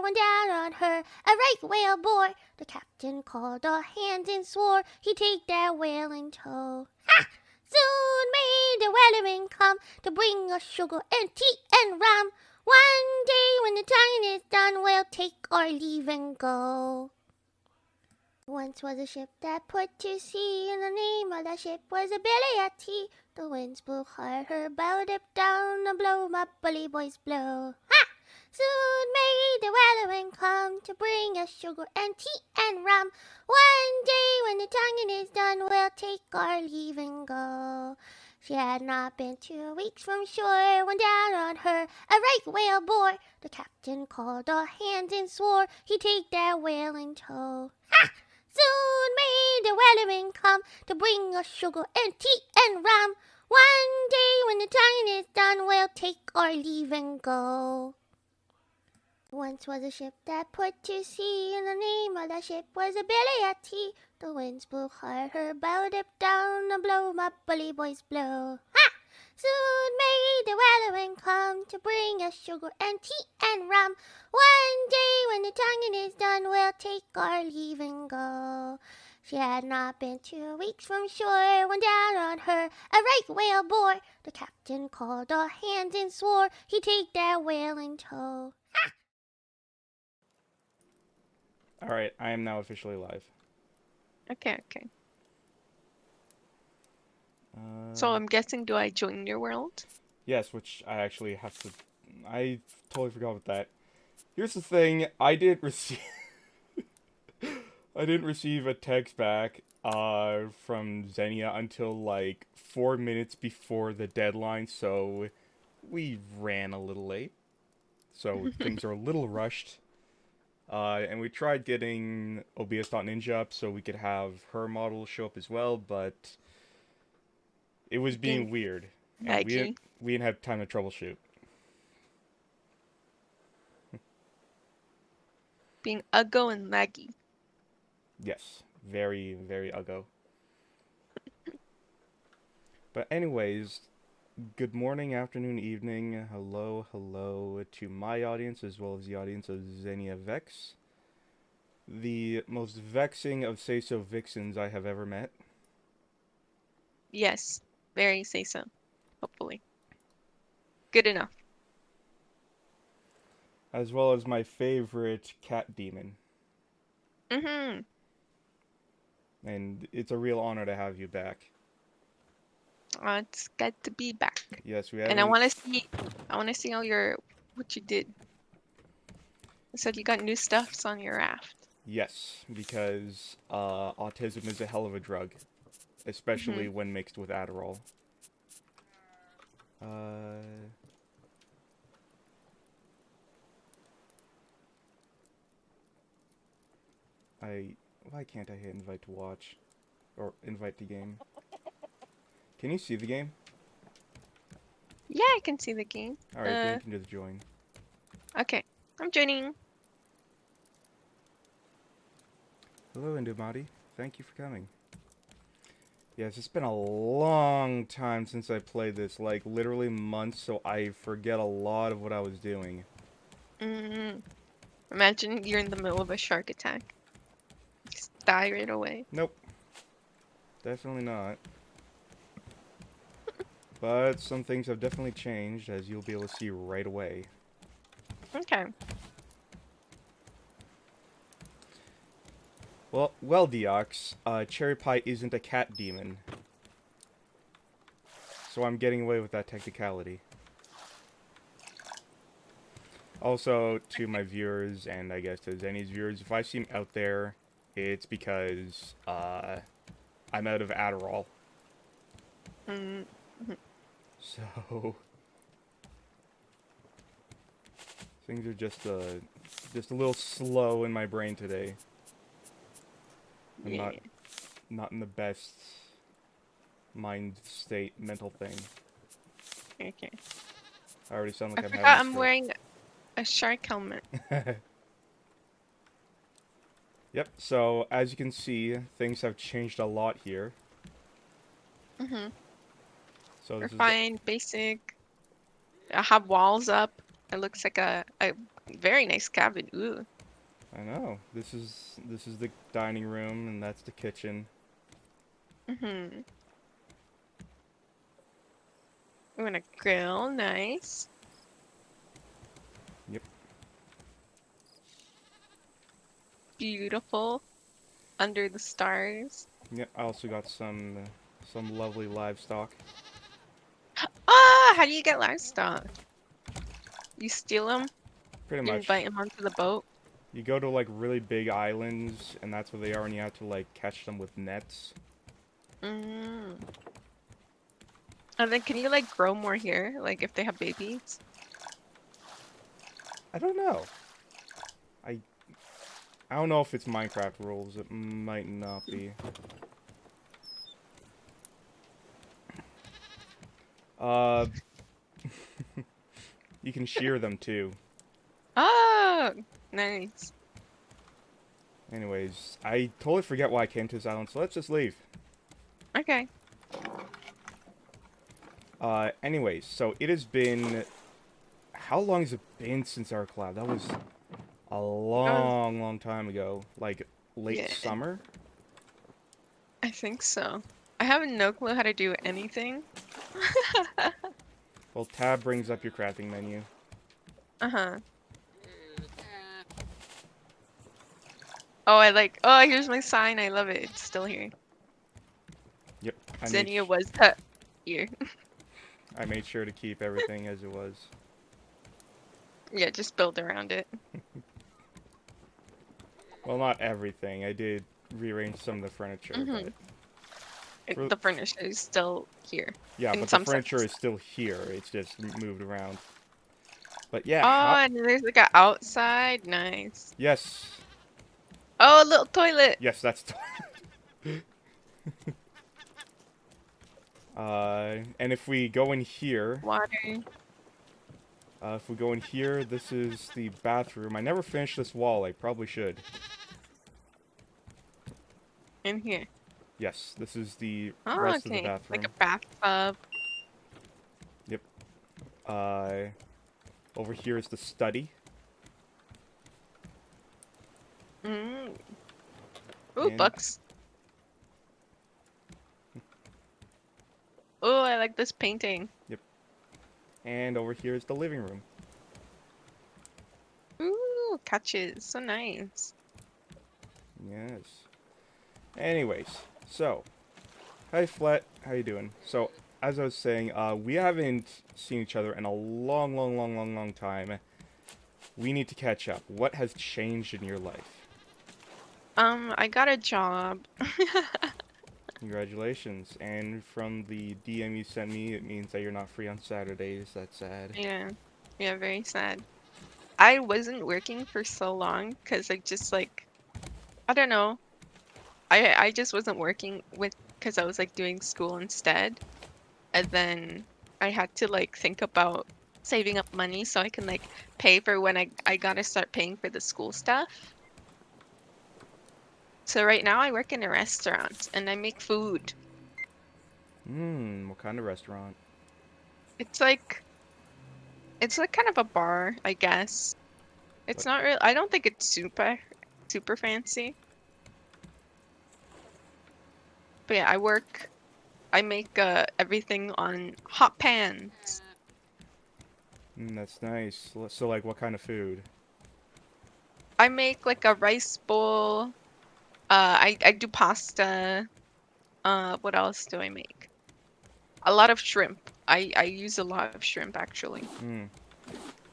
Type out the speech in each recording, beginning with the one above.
went down on her. A right whale bore. The captain called all hands and swore he'd take that whale in tow. Ha! Soon may the wellerman come to bring us sugar and tea and rum. One day when the tonguing is done, we'll take our leave and go. Once was a ship that put to sea, and the name of that ship was a Billy at Tea. The winds blew hard, her bow dipped down, and blow, my bully boys blow. Ha! Soon may the wellerman come to bring us sugar and tea and rum. One day when the tonguing is done, we'll take our leave and go. She had not been 2 weeks from shore when down on her a right whale bore. The captain called all hands and swore he'd take that whale in tow. Ha! Soon may the wellerman come to bring us sugar and tea and rum. One day when the tonguing is done, we'll take our leave and go. Once was a ship that put to sea, and the name of that ship was a Billy at Tea. The winds blew hard, her bow dipped down, and blow, my bully boys blow. Ha! Soon may the wellerman come to bring us sugar and tea and rum. One day when the tonguing is done, we'll take our leave and go. She had not been 2 weeks from shore when down on her a right whale bore. The captain called all hands and swore he'd take that whale in tow. Ha! Alright, I am now officially live. Okay. So I'm guessing, do I join your world? Yes, which I actually have to... I totally forgot about that. Here's the thing, I didn't receive... I didn't receive a text back from Zenia until like 4 minutes before the deadline, so we ran a little late. So things are a little rushed. And we tried getting OBS.Ninja up so we could have her model show up as well, but it was being weird. And we didn't have time to troubleshoot. Being uggo and laggy. Yes, very, very uggo. But anyways, good morning, afternoon, evening, hello to my audience as well as the audience of Zenia Vex. The most vexing of say-so vixens I have ever met. Yes, very say so. Hopefully. Good enough. As well as my favorite cat demon. Mm-hmm. And it's a real honor to have you back. It's good to be back. Yes, we have. And I want to see all what you did. You said you got new stuffs on your raft. Yes, because autism is a hell of a drug, especially when mixed with Adderall. Why can't I hit invite to watch? Or invite to game? Can you see the game? Yeah, I can see the game. Alright, then you can do the join. Okay, I'm joining. Hello, Indumati. Thank you for coming. Yes, it's been a long time since I played this, like literally months, so I forget a lot of what I was doing. Imagine you're in the middle of a shark attack. Just die right away. Nope. Definitely not. But some things have definitely changed, as you'll be able to see right away. Okay. Well, Deox, Cherry Pie isn't a cat demon. So I'm getting away with that technicality. Also, to my viewers, and I guess to Zenny's viewers, if I see him out there, it's because, I'm out of Adderall. So... things are just a little slow in my brain today. I'm not in the best mind state, mental thing. Okay. I already sound like I I'm forgot having I'm wearing a shark helmet. Yep, so as you can see, things have changed a lot here. So this Refined, basic. I have walls up. It looks like a Very nice cabin. Ooh. I know. This is the dining room, and that's the kitchen. Mhm. We're gonna grill. Nice. Yep. Beautiful. Under the stars. Yep. I also got some lovely livestock. Ah, how do you get livestock? You steal them? Pretty You much. invite them onto the boat? You go to like really big islands, and that's where they are, and you have to like catch them with nets. Mm. And then can you like grow more here? Like if they have babies? I don't know. I I don't know if it's Minecraft rules. It might not be. Uh, you can shear them too. Oh, nice. Anyways, I totally forget why I came to this island, so let's just leave. Okay. Anyways, so it has been... How long has it been since our collab? That was a long, long time ago. Like, late Yeah. summer? I think so. I have no clue how to do anything. Well, tab brings up your crafting menu. Uh-huh. Oh, I like. Oh, here's my sign. I love it. It's still here. Yep, Zenia was here. I made sure to keep everything as it was. Yeah, just build around it. Well, not everything. I did rearrange some of the furniture, Mm-hmm. but... The furniture is still here. Yeah, In but the some furniture sense. is still here. It's just moved around. But yeah, Oh, and there's like an outside. Nice. Yes. Oh, a little toilet. Yes, that's... and if we go in here... Water. if we go in here, this is the bathroom. I never finished this wall. I probably should. In here. Yes, this is the Oh, rest of the okay. Like bathroom. a bathtub. Yep. Over here is the study. Mm. Ooh, And- books. Oh, I like this painting. And over here is the living room. Ooh, couches. So nice. Yes. Anyways, so... Hi, Flet. How you doing? So, as I was saying, we haven't seen each other in a long, long, long, long, long time. We need to catch up. What has changed in your life? I got a job. Congratulations. And from the DM you sent me, it means that you're not free on Saturdays. That's sad. Yeah. Yeah, very sad. I wasn't working for so long because I just like, I don't know. I just wasn't working with because I was like doing school instead. And then I had to like think about saving up money so I can like pay for when I gotta start paying for the school stuff. So right now I work in a restaurant and I make food. What kind of restaurant? It's like kind of a bar, I guess. It's But- not real. I don't think it's super fancy. But yeah, I make everything on hot pans. That's nice. So, like, what kind of food? I make like a rice bowl. I do pasta. What else do I make? A lot of shrimp. I use a lot of shrimp actually.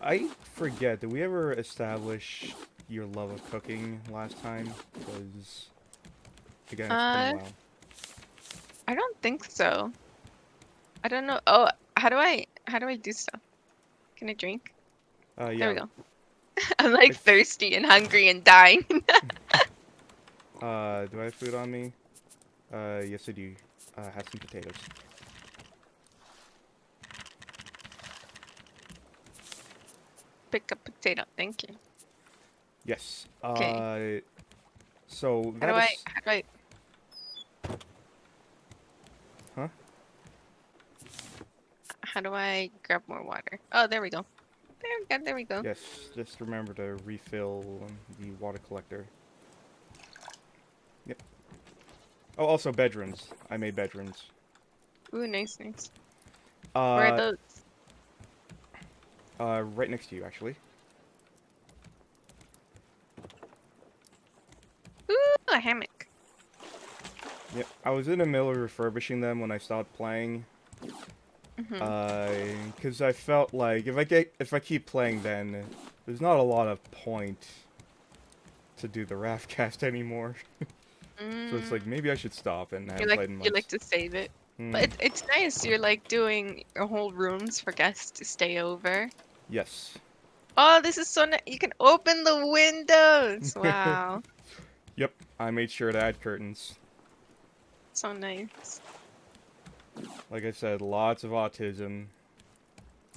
I forget, did we ever establish your love of cooking last time? Because, again, it's been a while. I don't think so. I don't know. Oh, how do I do stuff? Can I drink? Yeah. There we go. I'm like thirsty and hungry and dying. Do I have food on me? Yes I do. Have some potatoes. Pick a potato. Thank you. Yes. Okay. So, How do I Huh? how do I grab more water? Oh, there we go. There we go. There we go. Yes, just remember to refill the water collector. Yep. Oh, also bedrooms. I made bedrooms. Ooh, nice. Where are those? Right next to you, actually. Ooh, a hammock. Yep. I was in the middle of refurbishing them when I stopped playing. Because I felt like if I keep playing, then there's not a lot of point to do the Raft cast anymore. So it's like maybe I should stop and have played in months. You like to save it. But it's nice. You're like doing whole rooms for guests to stay over. Yes. Oh, this is so nice. You can open the windows. Wow. Yep. I made sure to add curtains. So nice. Like I said, lots of autism.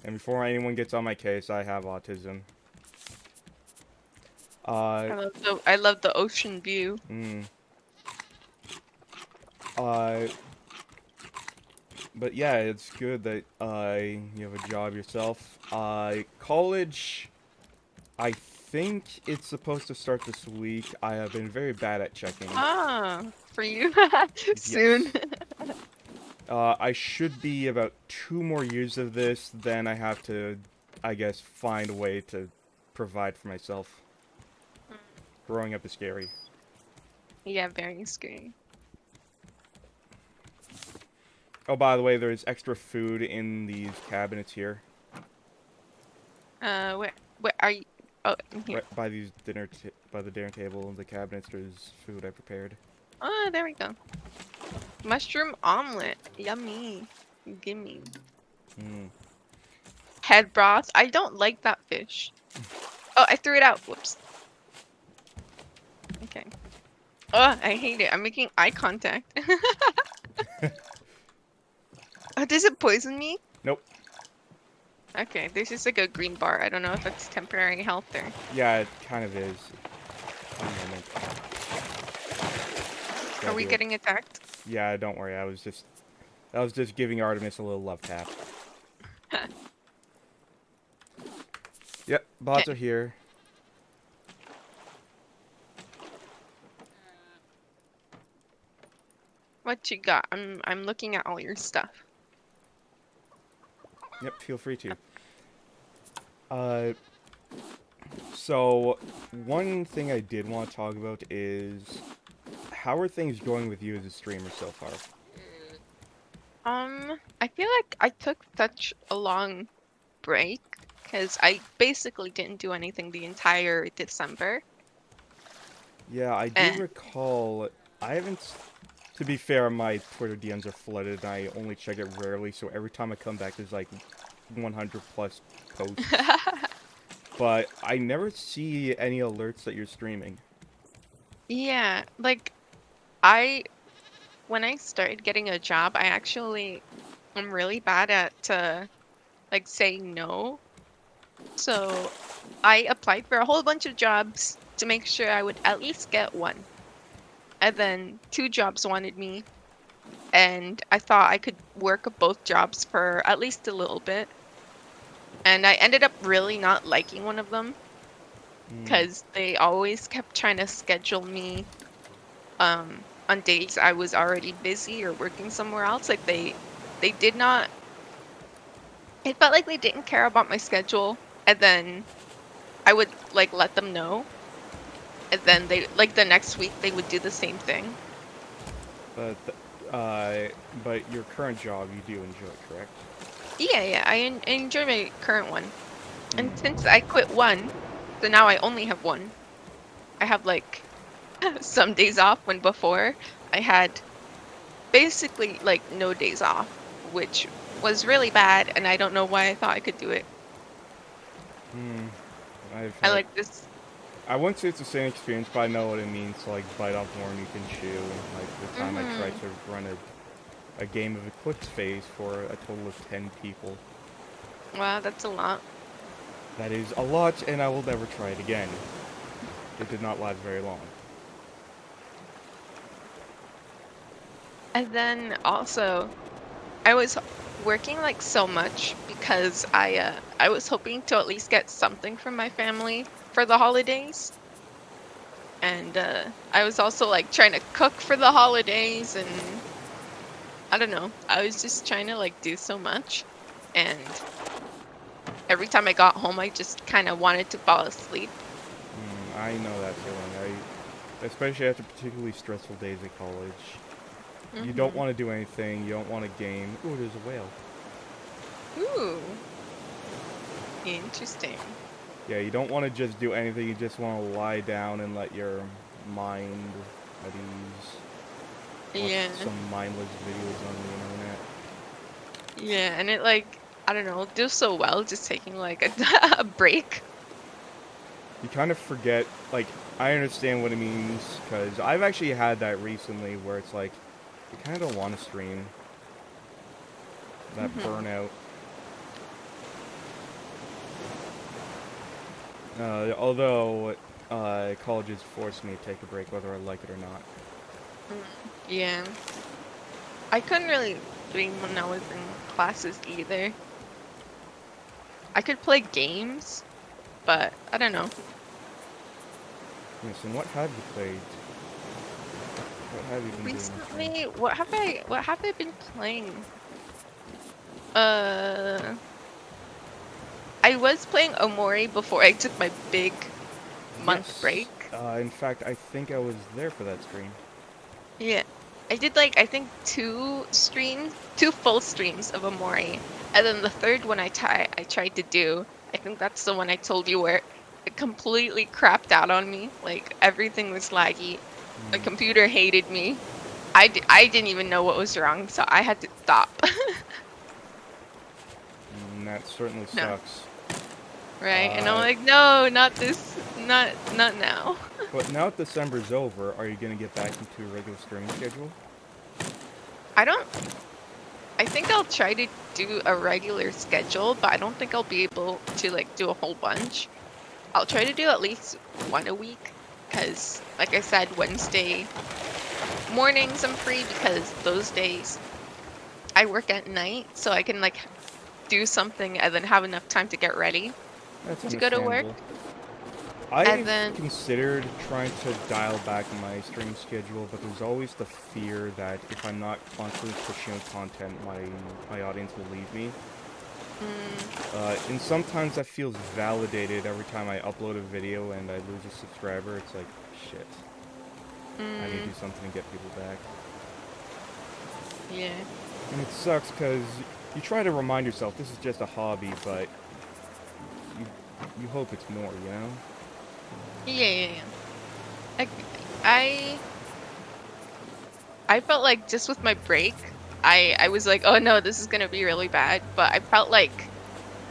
And before anyone gets on my case, I have autism. I love the ocean view. But yeah, it's good that you have a job yourself. College, I think it's supposed to start this week. I have been very bad at checking. Ah, for you soon. I should be about 2 more years of this, then I have to, I guess, find a way to provide for myself. Growing up is scary. Yeah, very scary. Oh, by the way, there's extra food in these cabinets here. Where are you? Oh, in here. Right by the dinner table and the cabinets, there's food I prepared. Oh, there we go. Mushroom omelet. Yummy. Gimme. Head broth. I don't like that fish. Oh, I threw it out. Whoops. Okay. Oh, I hate it. I'm making eye contact. Oh, does it poison me? Nope. Okay, there's just like a green bar. I don't know if that's temporary health there. Yeah, it kind of is. Are we getting attacked? Yeah, don't worry. I was just giving Artemis a little love tap. Yep, bots are here. What you got? I'm looking at all your stuff. Yep, feel free to. So one thing I did want to talk about is how are things going with you as a streamer so far? I feel like I took such a long break because I basically didn't do anything the entire December. Yeah, I do recall. I haven't. To be fair, my Twitter DMs are flooded, and I only check it rarely. So every time I come back, there's like 100 plus posts. But I never see any alerts that you're streaming. Yeah, like when I started getting a job, I'm really bad at like saying no. So I applied for a whole bunch of jobs to make sure I would at least get one. And then 2 jobs wanted me, and I thought I could work both jobs for at least a little bit. And I ended up really not liking one of them because they always kept trying to schedule me on days I was already busy or working somewhere else. Like they did not. It felt like they didn't care about my schedule, and then I would like let them know. And then they, like the next week, they would do the same thing. But your current job, you do enjoy, correct? Yeah, I enjoy my current one. And since I quit one, so now I only have one. I have like some days off when before I had basically like no days off, which was really bad, and I don't know why I thought I could do it. I like this. I wouldn't say it's the same experience, but I know what it means to like bite off more than you can chew. And, like the time I tried to run a game of Eclipse Phase for a total of 10 people. Wow, that's a lot. That is a lot, and I will never try it again. It did not last very long. And then also, I was working like so much because I I was hoping to at least get something from my family for the holidays. And I was also like trying to cook for the holidays, and I don't know. I was just trying to like do so much, and every time I got home, I just kind of wanted to fall asleep. I know that feeling. Especially after particularly stressful days at college. You don't want to do anything. You don't want to game. Ooh, there's a whale. Ooh, interesting. Yeah, you don't want to just do anything. You just want to lie down and let your mind at ease. Watch Yeah. some mindless videos on the internet. Yeah, and it like, I don't know, do so well just taking like a break. You kind of forget, like, I understand what it means, because I've actually had that recently where it's like, you kind of don't want to stream. That burnout. Although, colleges forced me to take a break whether I like it or not. Yeah. I couldn't really stream when I was in classes either. I could play games, but I don't know. Yes, and what have you played? What have you been doing? Recently, what have I been playing? I was playing Omori before I took my big month break. In fact, I think I was there for that stream. Yeah. I did like, I think two full streams of Omori. And then the third one I tried to do, I think that's the one I told you where it completely crapped out on me. Like, everything was laggy. My computer hated me. I didn't even know what was wrong, so I had to stop. That certainly sucks. Right, and I'm like, no, not this, not now. But now that December's over, are you going to get back into a regular streaming schedule? I think I'll try to do a regular schedule, but I don't think I'll be able to like do a whole bunch. I'll try to do at least one a week, because like I said, Wednesday mornings I'm free because those days I work at night, so I can like do something and then have enough time to get ready to go to work. I've considered trying to dial back my stream schedule, but there's always the fear that if I'm not constantly pushing out content, my audience will leave me. And sometimes that feels validated every time I upload a video and I lose a subscriber. It's like, shit. I need to do something to get people back. Yeah. And it sucks because you try to remind yourself this is just a hobby, but you hope it's more, you know? Yeah. I felt like just with my break, I was like, oh no, this is gonna be really bad. But I felt like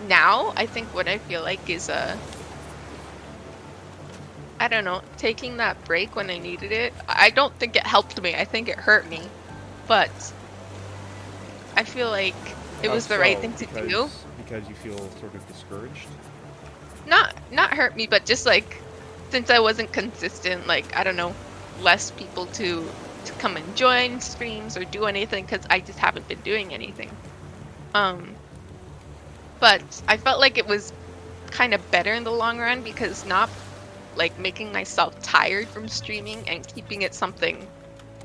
now, I think what I feel like is I don't know, taking that break when I needed it. I don't think it helped me. I think it hurt me. But I feel like it was the right thing to do. Because you feel sort of discouraged? Not hurt me, but just like, since I wasn't consistent, like, I don't know, less people to come and join streams or do anything because I just haven't been doing anything. But I felt like it was kind of better in the long run because not like making myself tired from streaming and keeping it something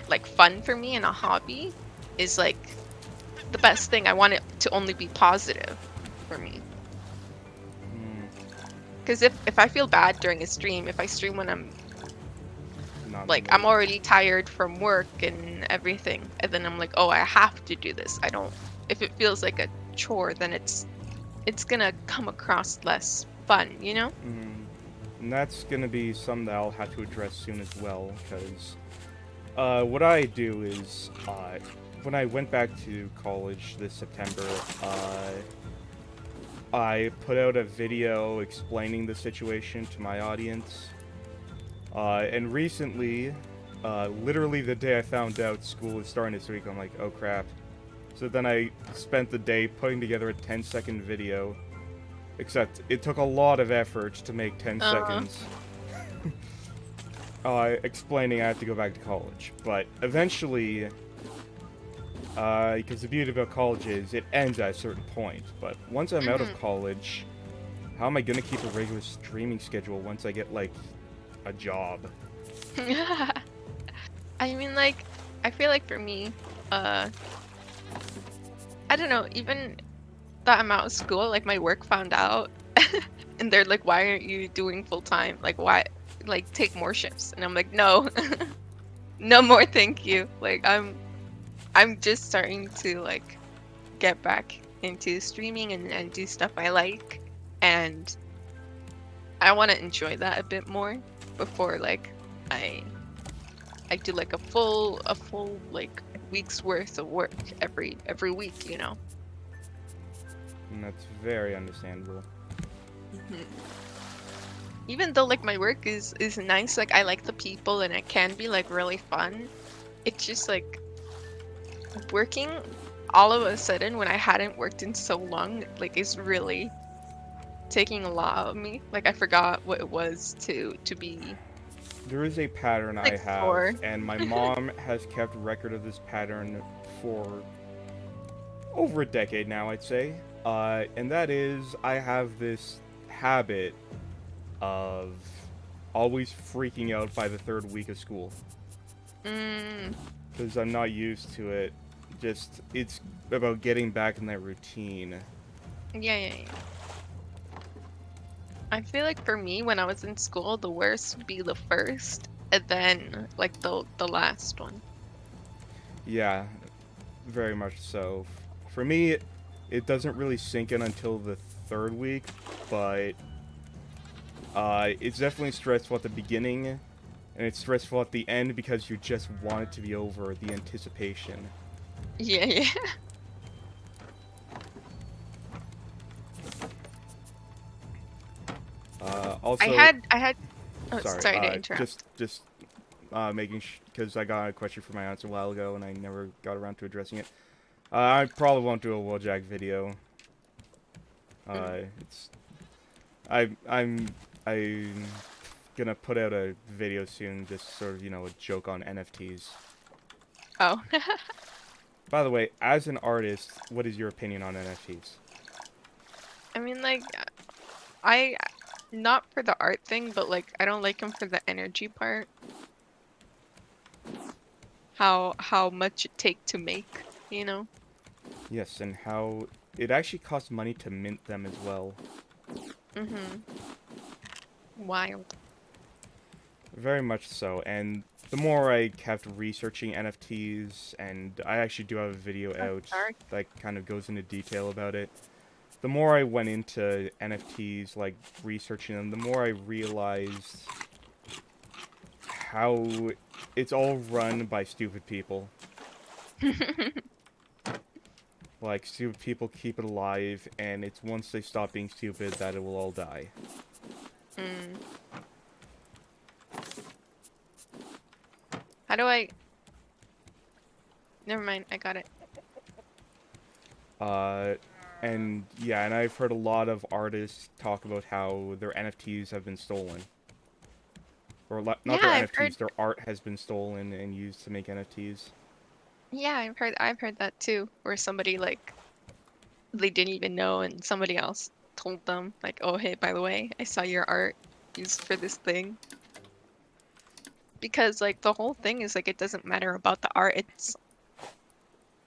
like fun for me and a hobby is like the best thing. I want it to only be positive for me. Because if I feel bad during a stream, if I stream when I'm like, I'm already tired from work and everything, and then I'm like, oh, I have to do this. If it feels like a chore, then it's gonna come across less fun, you know? And that's gonna be something that I'll have to address soon as well, because what I do is, when I went back to college this September, I put out a video explaining the situation to my audience. And recently, literally the day I found out school was starting this week, I'm like, oh crap. So then I spent the day putting together a 10-second video. Except, it took a lot of effort to make 10 seconds. Explaining I have to go back to college. But eventually, because the beauty about college is it ends at a certain point. But once I'm out of college, How am I gonna keep a regular streaming schedule once I get, like, a job? I mean, like, I feel like for me, I don't know, even that I'm out of school, like my work found out, and they're like, "Why aren't you doing full time? Like, why? Like, take more shifts." And I'm like, "No, no more, thank you." Like, I'm just starting to like get back into streaming and do stuff I like, and I want to enjoy that a bit more before like I I do like a full like week's worth of work every week, you know. And that's very understandable. Mhm. Even though like my work is nice, like I like the people and it can be like really fun. It's just like working all of a sudden when I hadn't worked in so long, like is really taking a lot out of me. Like I forgot what it was to be There is a pattern I like have, sore. and my mom has kept record of this pattern for over a decade now, I'd say. And that is, I have this habit of always freaking out by the third week of school. Mm, Because I'm not used to it. Just, it's about getting back in that routine. yeah. I feel like for me when I was in school, the worst would be the first and then like the last one. Yeah, very much so. For me, it doesn't really sink in until the third week, but it's definitely stressful at the beginning, and it's stressful at the end because you just want it to be over, the anticipation. Yeah. Also, I had oh, sorry, sorry to interrupt. just making because I got a question from my aunt a while ago and I never got around to addressing it. I probably won't do a Wheeljack video. Mm. It's I'm gonna put out a video soon, just sort of, you know, a joke on NFTs. Oh. By the way, as an artist, what is your opinion on NFTs? I mean like I not for the art thing, but like I don't like them for the energy part. How much it take to make, you know? Yes, and how it actually costs money to mint them as well. Mhm. Wild. Very much so, and the more I kept researching NFTs, and I actually do have a video out Dark. that kind of goes into detail about it, the more I went into NFTs, like researching them, the more I realized how it's all run by stupid people. Like, stupid people keep it alive, and it's once they stop being stupid that it will all die. Mm. How do I Never mind, I got it. Uh, and yeah, and I've heard a lot of artists talk about how their NFTs have been stolen. Or Yeah, not their I've heard NFTs, their art has been stolen and used to make NFTs. yeah, I've heard that too, where somebody like they didn't even know and somebody else told them like, "Oh, hey, by the way, I saw your art used for this thing." Because like the whole thing is like it doesn't matter about the art. It's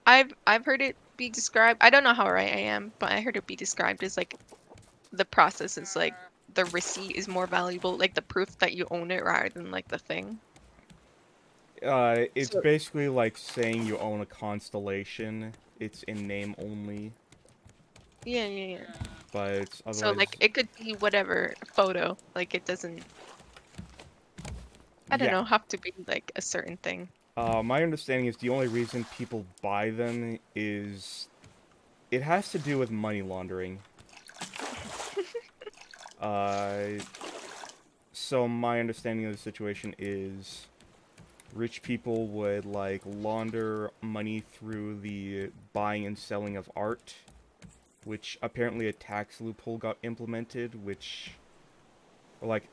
I've heard it be described. I don't know how right I am, but I heard it be described as like the process is like the receipt is more valuable, like the proof that you own it rather than like the thing. It's So basically like saying you own a constellation. It's in name only, yeah. but it's So otherwise, like it could be whatever photo. Like it doesn't I don't yeah. know, have to be like a certain thing. My understanding is the only reason people buy them is it has to do with money laundering. Uh, so my understanding of the situation is rich people would like launder money through the buying and selling of art, which apparently a tax loophole got implemented, which or like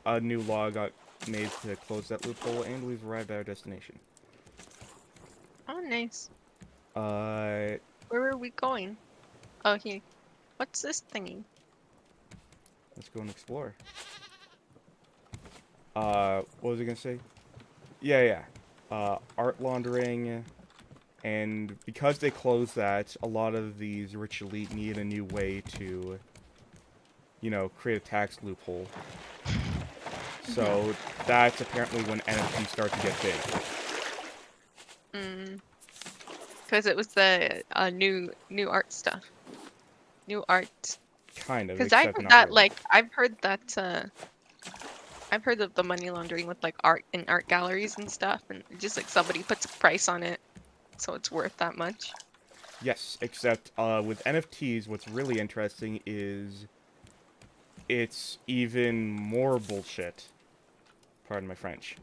a new law got made to close that loophole, and we've arrived at our destination. Oh, nice. Uh, Where were we going? Oh, here. What's this thingy? let's go and explore. What was I gonna say? Yeah. Art laundering, and because they closed that, a lot of these rich elite need a new way to, you know, create a tax loophole. So that's apparently when NFTs start to get big. Because it was the new art stuff. New art. Kind of, Because I except heard not that, really. like, I've heard of the money laundering with, like, art in art galleries and stuff, and just, like, somebody puts a price on it, so it's worth that much. Yes, except with NFTs, what's really interesting is it's even more bullshit. Pardon my French.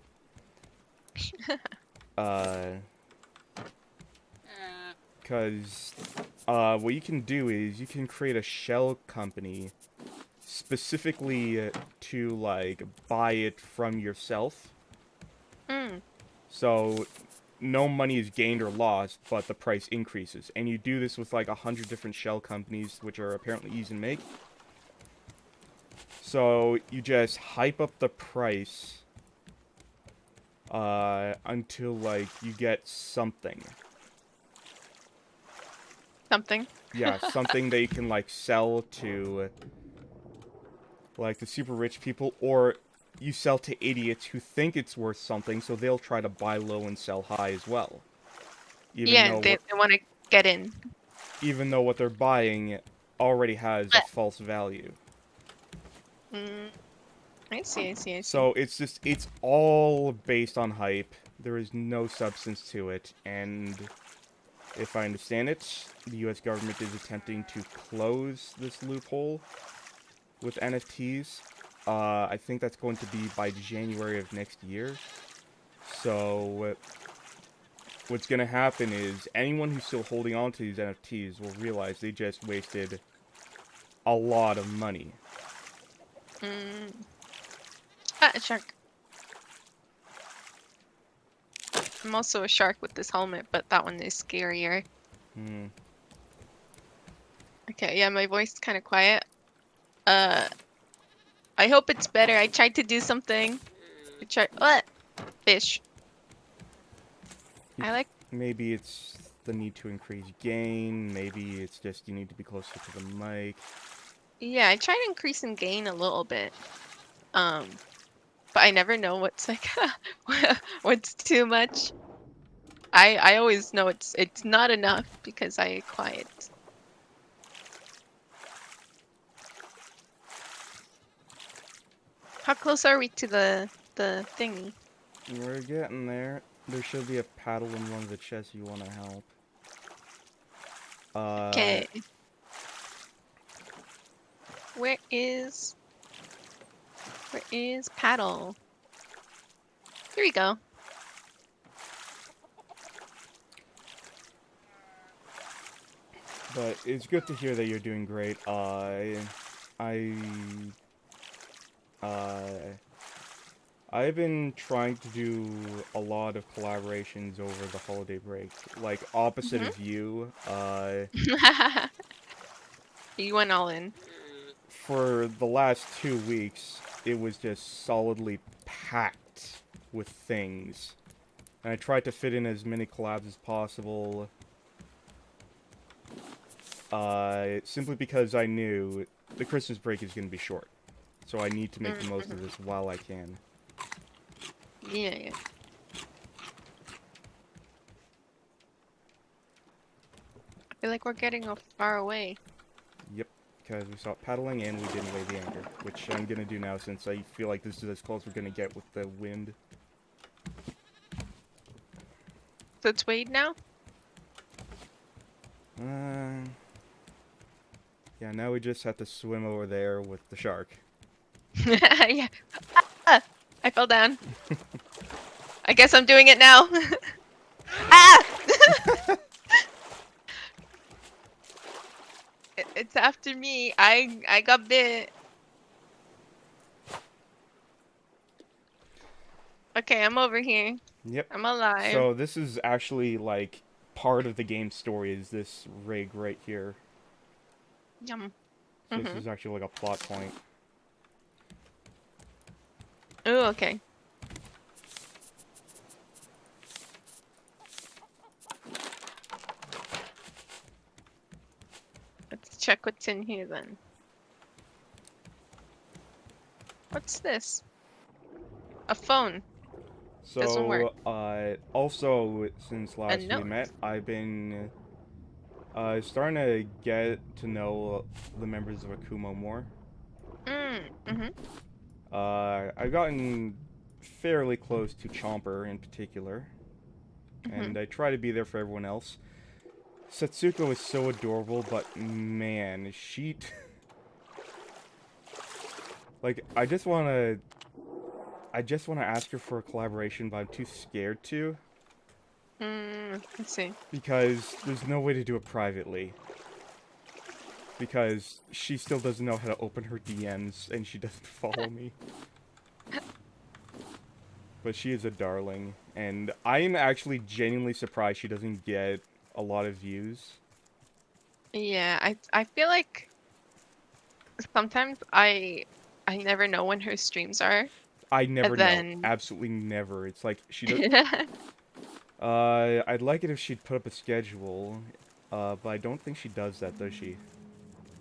Because what you can do is you can create a shell company specifically to, like, buy it from yourself. So no money is gained or lost, but the price increases. And you do this with like 100 different shell companies, which are apparently easy to make. So you just hype up the price until, like, you get something. Something. Yeah, something that you can, like, sell to, like, the super rich people, or you sell to idiots who think it's worth something, so they'll try to buy low and sell high as well. Yeah, they want to get in. Even though what they're buying already has a false value. I see. So it's all based on hype. There is no substance to it, and if I understand it, the US government is attempting to close this loophole with NFTs. I think that's going to be by January of next year. So what's going to happen is anyone who's still holding on to these NFTs will realize they just wasted a lot of money. A shark. I'm also a shark with this helmet, but that one is scarier. Okay, yeah, my voice is kind of quiet. I hope it's better. I tried to do something. What? Fish. Maybe it's the need to increase gain. Maybe it's just you need to be closer to the mic. Yeah, I tried increasing gain a little bit. But I never know what's like what's too much. I always know it's not enough because I quiet. How close are we to the thingy? We're getting there. There should be a paddle in one of the chests you want to help. Okay. Where is paddle? Here we go. But it's good to hear that you're doing great. I've been trying to do a lot of collaborations over the holiday break. Like, opposite of you, You went all in. for the last 2 weeks, it was just solidly packed with things. And I tried to fit in as many collabs as possible. Simply because I knew the Christmas break is going to be short. So I need to make the most of this while I can. Yeah. I feel like we're getting far away. Yep, because we stopped paddling and we didn't lay the anchor, which I'm going to do now since I feel like this is as close as we're going to get with the wind. So it's weighed now? Yeah, now we just have to swim over there with the shark. Yeah. I fell down. I guess I'm doing it now. It's after me. I got bit. Okay, I'm over here. Yep. I'm alive. So this is actually, like, part of the game story is this rig right here. Yum. So this is actually like a plot point. Oh, okay. Let's check what's in here then. What's this? A phone. Doesn't work. So, also, since A last we note. met, I've been starting to get to know the members of Akuma more. Mm-hmm. I've gotten fairly close to Chomper in particular, Mm-hmm. and I try to be there for everyone else. Setsuko is so adorable, but man, she... like, I just want to ask her for a collaboration, but I'm too scared to. Let's see. Because there's no way to do it privately. Because she still doesn't know how to open her DMs, and she doesn't follow me. But she is a darling, and I am actually genuinely surprised she doesn't get a lot of views. Yeah, I feel like sometimes I never know when her streams are, I never and know. then Absolutely never. It's like, she does... I'd like it if she'd put up a schedule, but I don't think she does that, does she?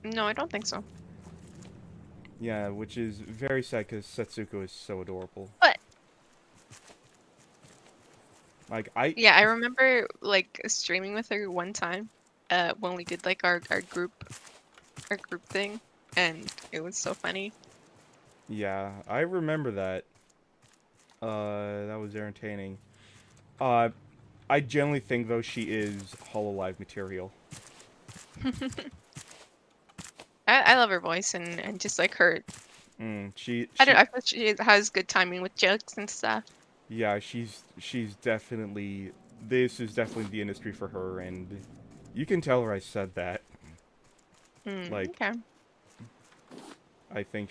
No, I don't think so. Yeah, which is very sad, because Setsuko is so adorable. But Like, yeah, I remember like streaming with her one time, when we did like our group thing, and it was so funny. Yeah, I remember that. That was entertaining. I generally think, though, she is Hololive material. I love her voice and just like her. I feel she has good timing with jokes and stuff. Yeah, she's definitely... This is definitely the industry for her, and you can tell her I said that. Like, Okay. I think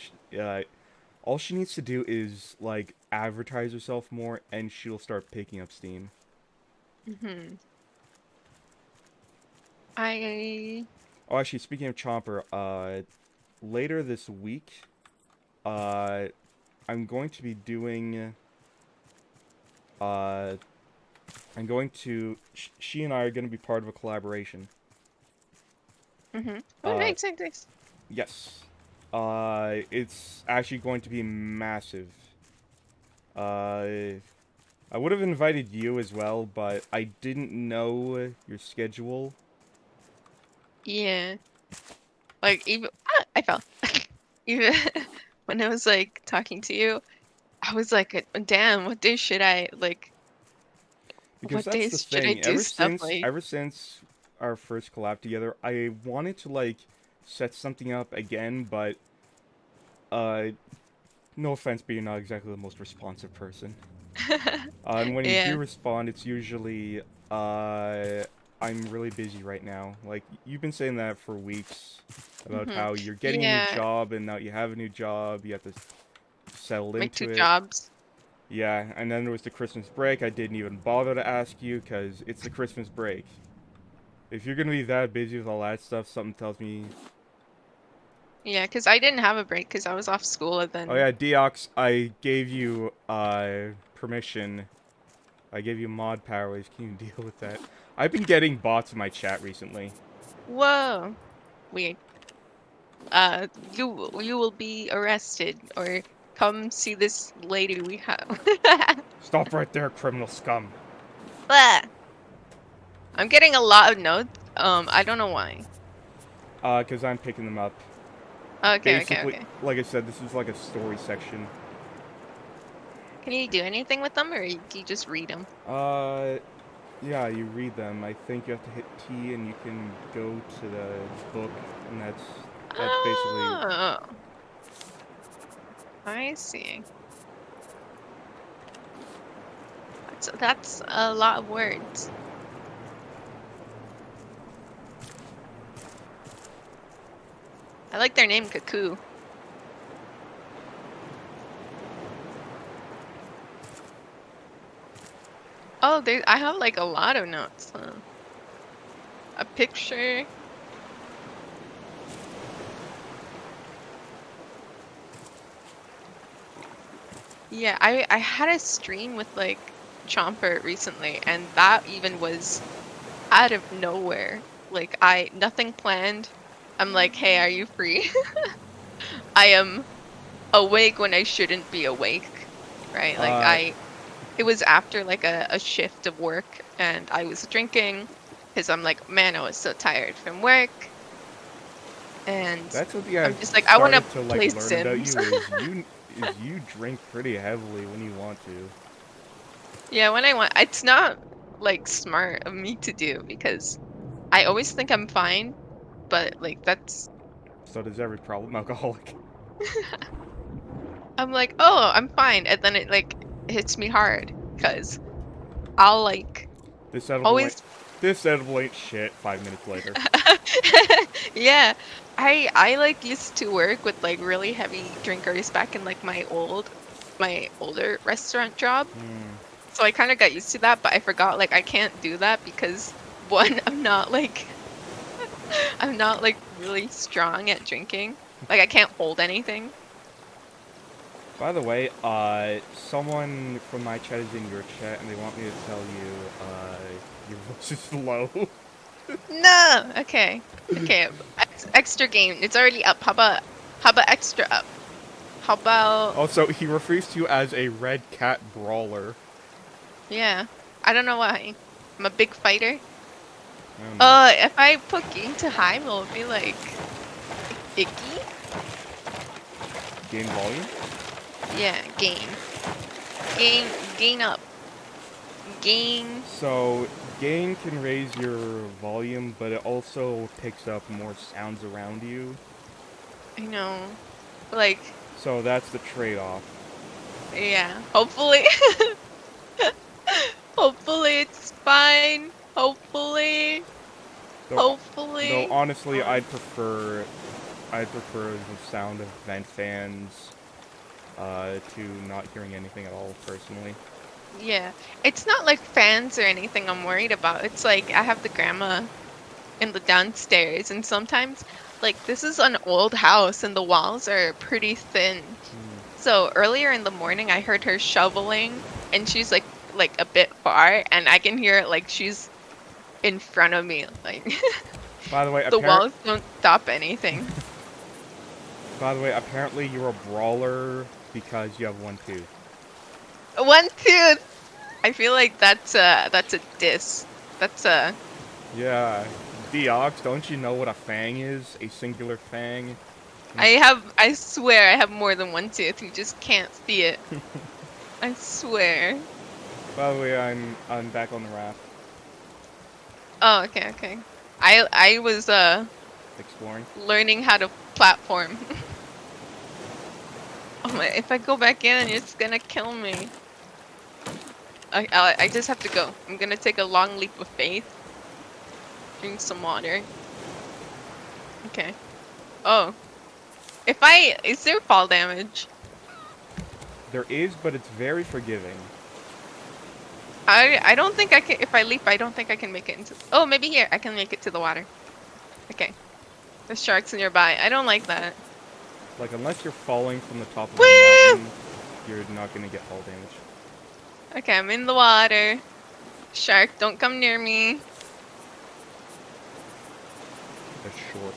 all she needs to do is, like, advertise herself more, and she'll start picking up steam. Oh, actually, speaking of Chomper, later this week, I'm going to be doing... she and I are going to be part of a collaboration. Oh, nice, nice. Yes. It's actually going to be massive. I would have invited you as well, but I didn't know your schedule. Yeah. Like even I fell. Even when I was like talking to you, I was like, damn, what day should I like? Because What that's the days should I thing. do stuff like? Ever since our first collab together, I wanted to, like, set something up again, but no offense, but you're not exactly the most responsive person. And when you Yeah. do respond, it's usually, I'm really busy right now. Like, you've been saying that for weeks, about how you're getting a new Yeah. job, and now you have a new job, you have to settle Make into two it. jobs. Yeah, and then there was the Christmas break. I didn't even bother to ask you, because it's the Christmas break. If you're gonna be that busy with all that stuff, something tells me... Yeah, because I didn't have a break because I was off school and then. Oh yeah, Deox, I gave you, permission. I gave you mod powers. Can you deal with that? I've been getting bots in my chat recently. Whoa. Weird. You will be arrested or come see this lady we have. Stop right there, criminal scum. Blah. I'm getting a lot of notes. I don't know why. Because I'm picking them up. Okay, Basically, okay. like I said, this is like a story section. Can you do anything with them, or do you just read them? Yeah, you read them. I think you have to hit T and you can go to the book, and that's basically... Oh, I see. That's a lot of words. I like their name, Cuckoo. Oh, I have like a lot of notes. A picture. Yeah, I had a stream with like Chomper recently, and that even was out of nowhere. Like nothing planned. I'm like, hey, are you free? I am awake when I shouldn't be awake, right? Like Uh, it was after like a shift of work, and I was drinking because I'm like, man, I was so tired from work, and that's something I'm I've just like, I want to started to like play learn about Sims. you is you drink pretty heavily when you want to. Yeah, when I want, it's not like smart of me to do because I always think I'm fine, but like that's So does every problem alcoholic. I'm like, oh, I'm fine, and then it like hits me hard because I'll like This edible ain't always this edible ain't shit. 5 minutes later. yeah. I like used to work with like really heavy drinkers back in like my older restaurant job. Hmm. So I kind of got used to that, but I forgot like I can't do that because one, I'm not like really strong at drinking. Like I can't hold anything. By the way, someone from my chat is in your chat, and they want me to tell you, your voice is low. No. Okay. Okay. Extra game. It's already up. How about extra up? How about Also, he refers to you as a red cat brawler. yeah. I don't know why. I'm a big fighter. I don't know. If I put game to high, will it be like icky? Game volume? Yeah, gain. Gain up. Gain. So, gain can raise your volume, but it also picks up more sounds around you. I know. Like, So that's the trade-off. yeah. Hopefully. Hopefully it's fine. Hopefully. Though, though Hopefully. honestly, I'd prefer the sound of vent fans to not hearing anything at all, personally. Yeah. It's not like fans or anything I'm worried about. It's like I have the grandma in the downstairs, and sometimes, like, this is an old house and the walls are pretty thin. Hmm. So earlier in the morning, I heard her shoveling, and she's like a bit far, and I can hear it like she's in front of me. Like By the way, the walls don't stop anything. apparently you're a brawler because you have one tooth. One tooth. I feel like that's a diss. That's a Yeah, Deox, don't you know what a fang is? A singular fang? I swear I have more than one tooth. You just can't see it. I swear. By the way, I'm back on the raft, Oh, okay, okay. I was exploring. learning how to platform. Oh my, if I go back in, it's gonna kill me. I just have to go. I'm gonna take a long leap of faith. Drink some water. Okay. Oh. Is there fall damage? There is, but it's very forgiving. I don't think I can, if I leap, I don't think I can make it into, oh, maybe here, I can make it to the water. Okay. There's sharks nearby. I don't like that. Like, unless you're falling from the top of Woo! a mountain, you're not gonna get fall damage. Okay, I'm in the water. Shark, don't come near me. That's short.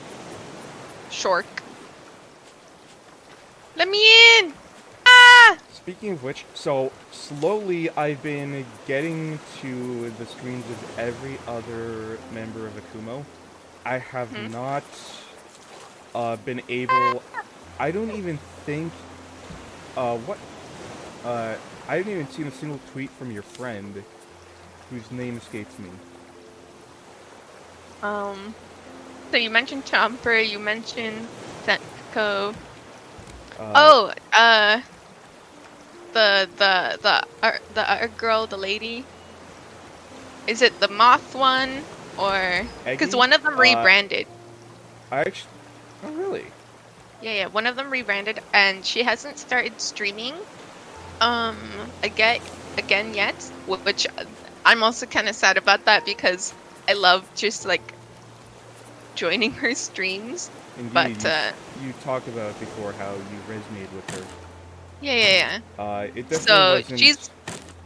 Shark. Let me in! Ah! Speaking of which, so slowly I've been getting to the screens of every other member of Akumo. I have Hmm? not been able. I don't even think. What? I haven't even seen a single tweet from your friend, whose name escapes me. So you mentioned Chomper, you mentioned Senko. Uh, Oh, the other girl, the lady. Is it the moth one, or because Eggy? one of them rebranded? I actually. Oh, really? Yeah, one of them rebranded, and she hasn't started streaming. Again yet, which I'm also kind of sad about that because I love just like joining her streams. Indeed, But you talked about before how you resonated with her. Yeah. It definitely So wasn't. she's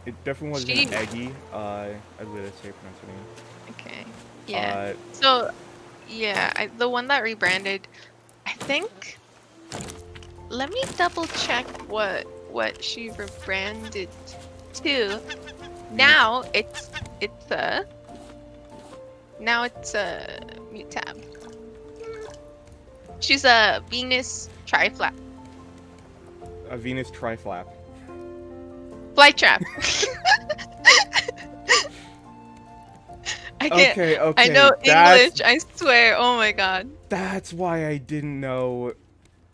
It definitely wasn't she Eggy. I was gonna say pronounce her name. okay. Yeah. Uh, So yeah, the one that rebranded, I think. Let me double check what she rebranded to. Mute. It's a now it's a mute tab. She's a Venus triflap A Venus triflap. flytrap. I can't. Okay, I okay. know English. I swear. Oh my god. That's why I didn't know.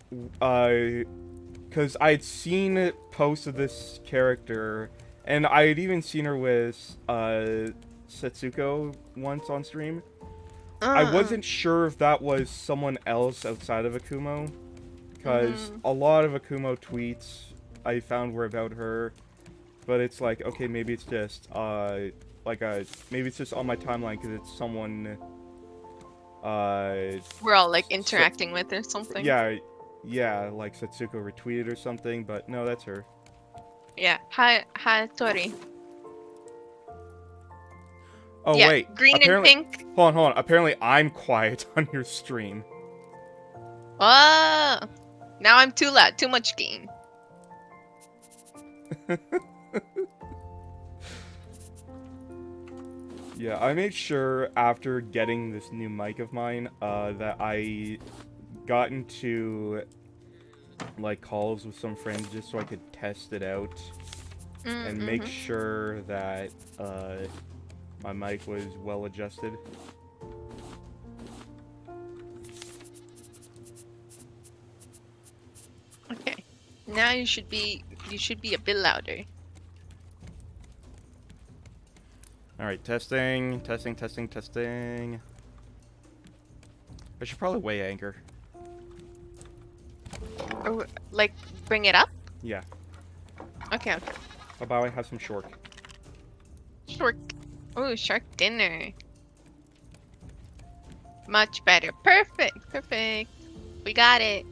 Because I'd seen posts of this character, and I had even seen her with Setsuko once on stream. I wasn't sure if that was someone else outside of Akumo, because a lot of Akumo tweets I found were about her, but it's like, okay, maybe it's just maybe it's just on my timeline because it's someone We're all like interacting with or something. yeah, like Setsuko retweeted or something, but no, that's her. Yeah. Hi, Tori. Oh Yeah, wait, green and apparently, pink. hold on. Apparently, I'm quiet on your stream. Oh, now I'm too loud. Too much gain. Yeah, I made sure after getting this new mic of mine that I got into like calls with some friends just so I could test it out and make sure that my mic was well adjusted. Okay. Now you should be a bit louder. Alright, testing. I should probably weigh anchor. Or like bring it up? Yeah. Okay. How about I have some short? Shark. Oh, shark dinner. Much better. Perfect. We got it.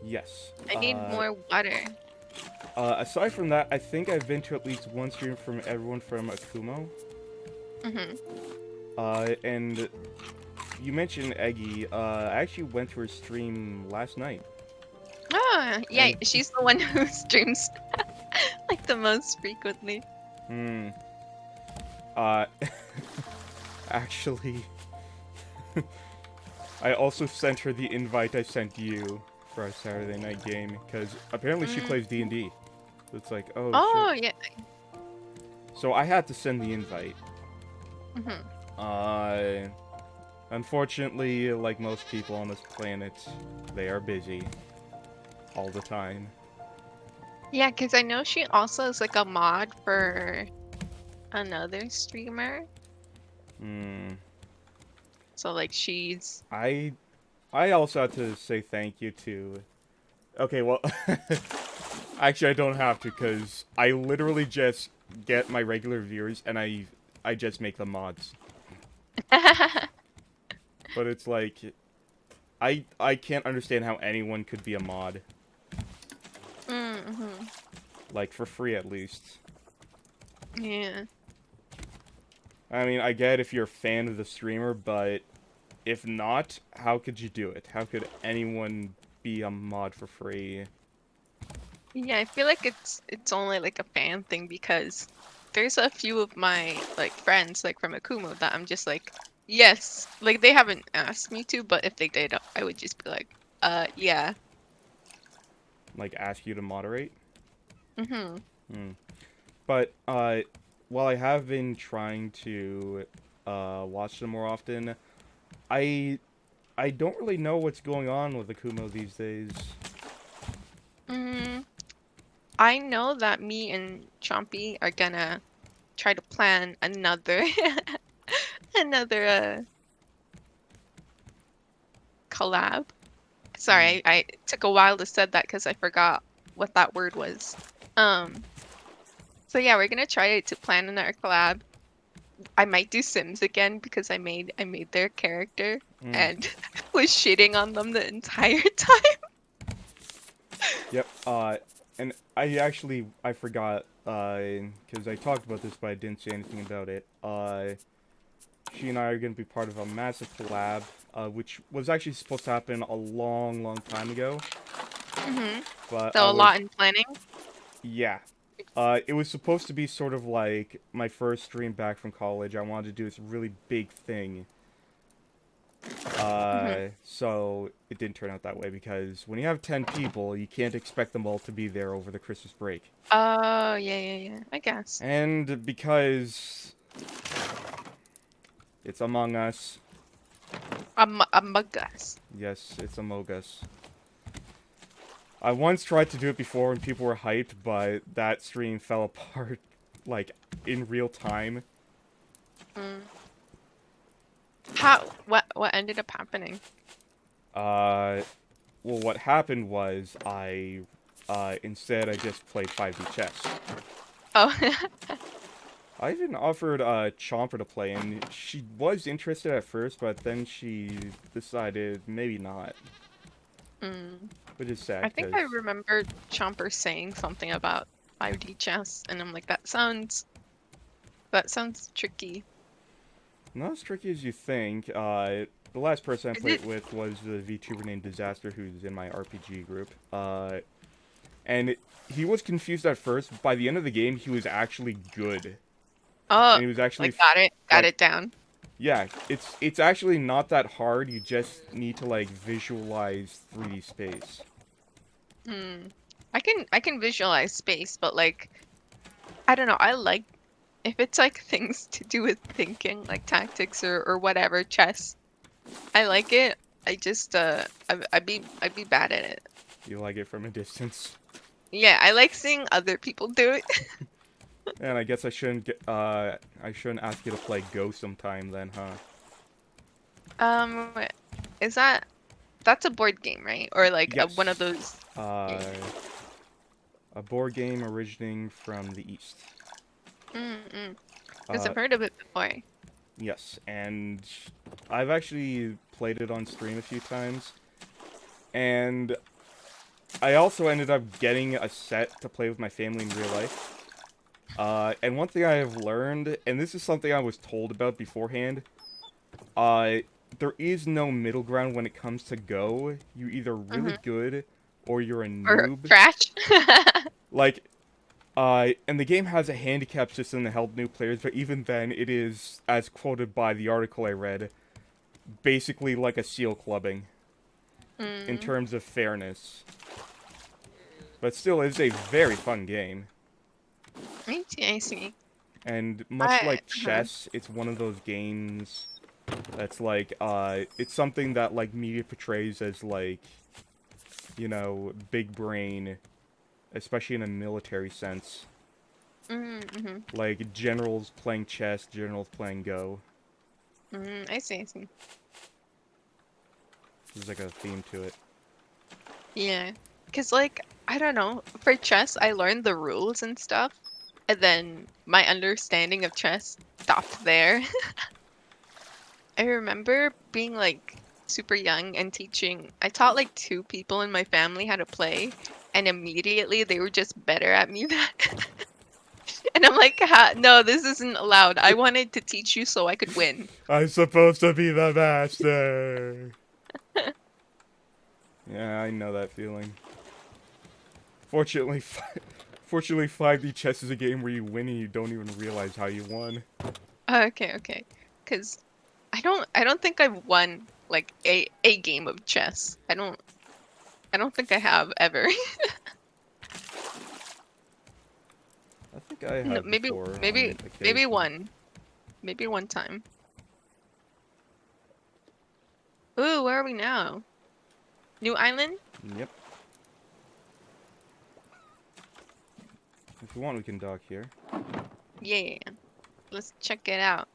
Yes. I need more water. Aside from that, I think I've been to at least one stream from everyone from Akumo. And you mentioned Eggy. I actually went to her stream last night. Oh, yeah, And- she's the one who streams like the most frequently. Actually, I also sent her the invite I sent you for our Saturday night game, because apparently she plays D&D. So it's like, oh, shit. Yeah. So I had to send the invite. Unfortunately, like most people on this planet, they are busy all the time. Yeah, because I know she also is like a mod for another streamer. So like she's... I also had to say thank you to... Okay, well... Actually, I don't have to, because I literally just get my regular viewers, and I just make them mods. But it's like... I can't understand how anyone could be a mod. Like, for free, at least. Yeah. I mean, I get if you're a fan of the streamer, but if not, how could you do it? How could anyone be a mod for free? Yeah, I feel like it's only like a fan thing because there's a few of my like friends like from Akumo that I'm just like, yes, like they haven't asked me to, but if they did, I would just be like, yeah. Like, ask you to moderate? But, while I have been trying to, watch them more often, I don't really know what's going on with Akumo these days. I know that me and Chompy are gonna try to plan another another collab. Sorry, I took a while to say that because I forgot what that word was. So yeah, we're gonna try to plan another collab. I might do Sims again because I made their character and was shitting on them the entire time. Yep. And I forgot. Because I talked about this, but I didn't say anything about it. She and I are gonna be part of a massive collab, which was actually supposed to happen a long, long time ago. Mm-hmm. But I So a was, lot in planning. yeah. It was supposed to be sort of like my first stream back from college. I wanted to do this really big thing. Mm-hmm. So it didn't turn out that way because when you have 10 people, you can't expect them all to be there over the Christmas break. Oh, yeah, yeah, yeah. I guess. And because it's Among Us, Among Us. yes, it's Among Us. I once tried to do it before and people were hyped, but that stream fell apart, like, in real time. Mm. How? What ended up happening? Well, what happened was instead I just played 5D chess. Oh. I even offered Chomper to play, and she was interested at first, but then she decided maybe not, Mm. which is I sad think because I remember Chomper saying something about 5D chess, and I'm like, that sounds tricky. not as tricky as you think. The last person I Is played it? with was the VTuber named Disaster, who's in my RPG group. And he was confused at first. But by the end of the game, he was actually good, Oh, and he was actually like got like, it down. yeah, it's actually not that hard. You just need to like visualize 3D space. Hmm. I can visualize space, but like I don't know. I like if it's like things to do with thinking, like tactics or whatever, chess. I like it. I just I'd be bad at it. You like it from a distance. Yeah, I like seeing other people do it. And I guess I shouldn't ask you to play Go sometime then, huh? Um, is that's a board game, right? Or like one of Yes. those. Yeah. Uh, a board game originating from the East. Mm-mm. Because Uh, I've heard of it before. yes, and I've actually played it on stream a few times, and I also ended up getting a set to play with my family in real life. And one thing I have learned, and this is something I was told about beforehand, uh, there is no middle ground when it comes to Go. You're either really Mm-hmm. good or you're a Or noob. trash. Like, and the game has a handicap system to help new players, but even then, it is, as quoted by the article I read, basically like a seal clubbing in Mm, terms of fairness. But still, it's a very fun game. I see, I see. And much I, like chess, it's one of those games that's like, it's something that, like, media portrays as, like, you know, big brain, especially in a military sense. mm-hmm. Like, generals playing chess, generals playing Go. I see, I see. There's, like, a theme to it. Yeah. Because, like, I don't know. For chess, I learned the rules and stuff. And then my understanding of chess stopped there. I remember being, like, super young and teaching. I taught, like, two people in my family how to play. And immediately they were just better at me than. And I'm like, no, this isn't allowed. I wanted to teach you so I could win. I'm supposed to be the master! Yeah, I know that feeling. Fortunately, fortunately, 5D chess is a game where you win and you don't even realize how you won. Okay, okay. Because I don't think I've won like a game of chess. I don't think I have ever. I think I No, have maybe before maybe on maybe occasion. one. Maybe one time. Ooh, where are we now? New Island? Yep. If you want, we can dock here. Yeah. Let's check it out.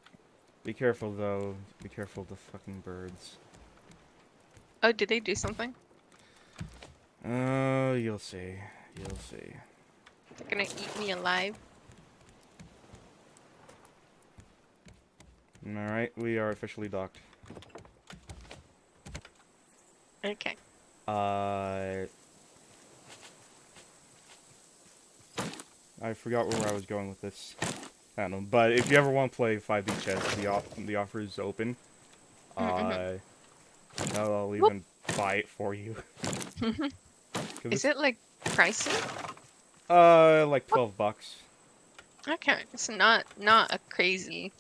Be careful, though. Be careful of the fucking birds. Oh, did they do something? You'll see. You'll see. They're gonna eat me alive. Alright, we are officially docked. Okay. Uh... I forgot where I was going with this. I don't know. But if you ever want to play 5D chess, the offer is open. Mm-hmm. I'll Whoop. even buy it for you. 'Cause Is it's, it like pricey? like What? $12. Okay, it's not a crazy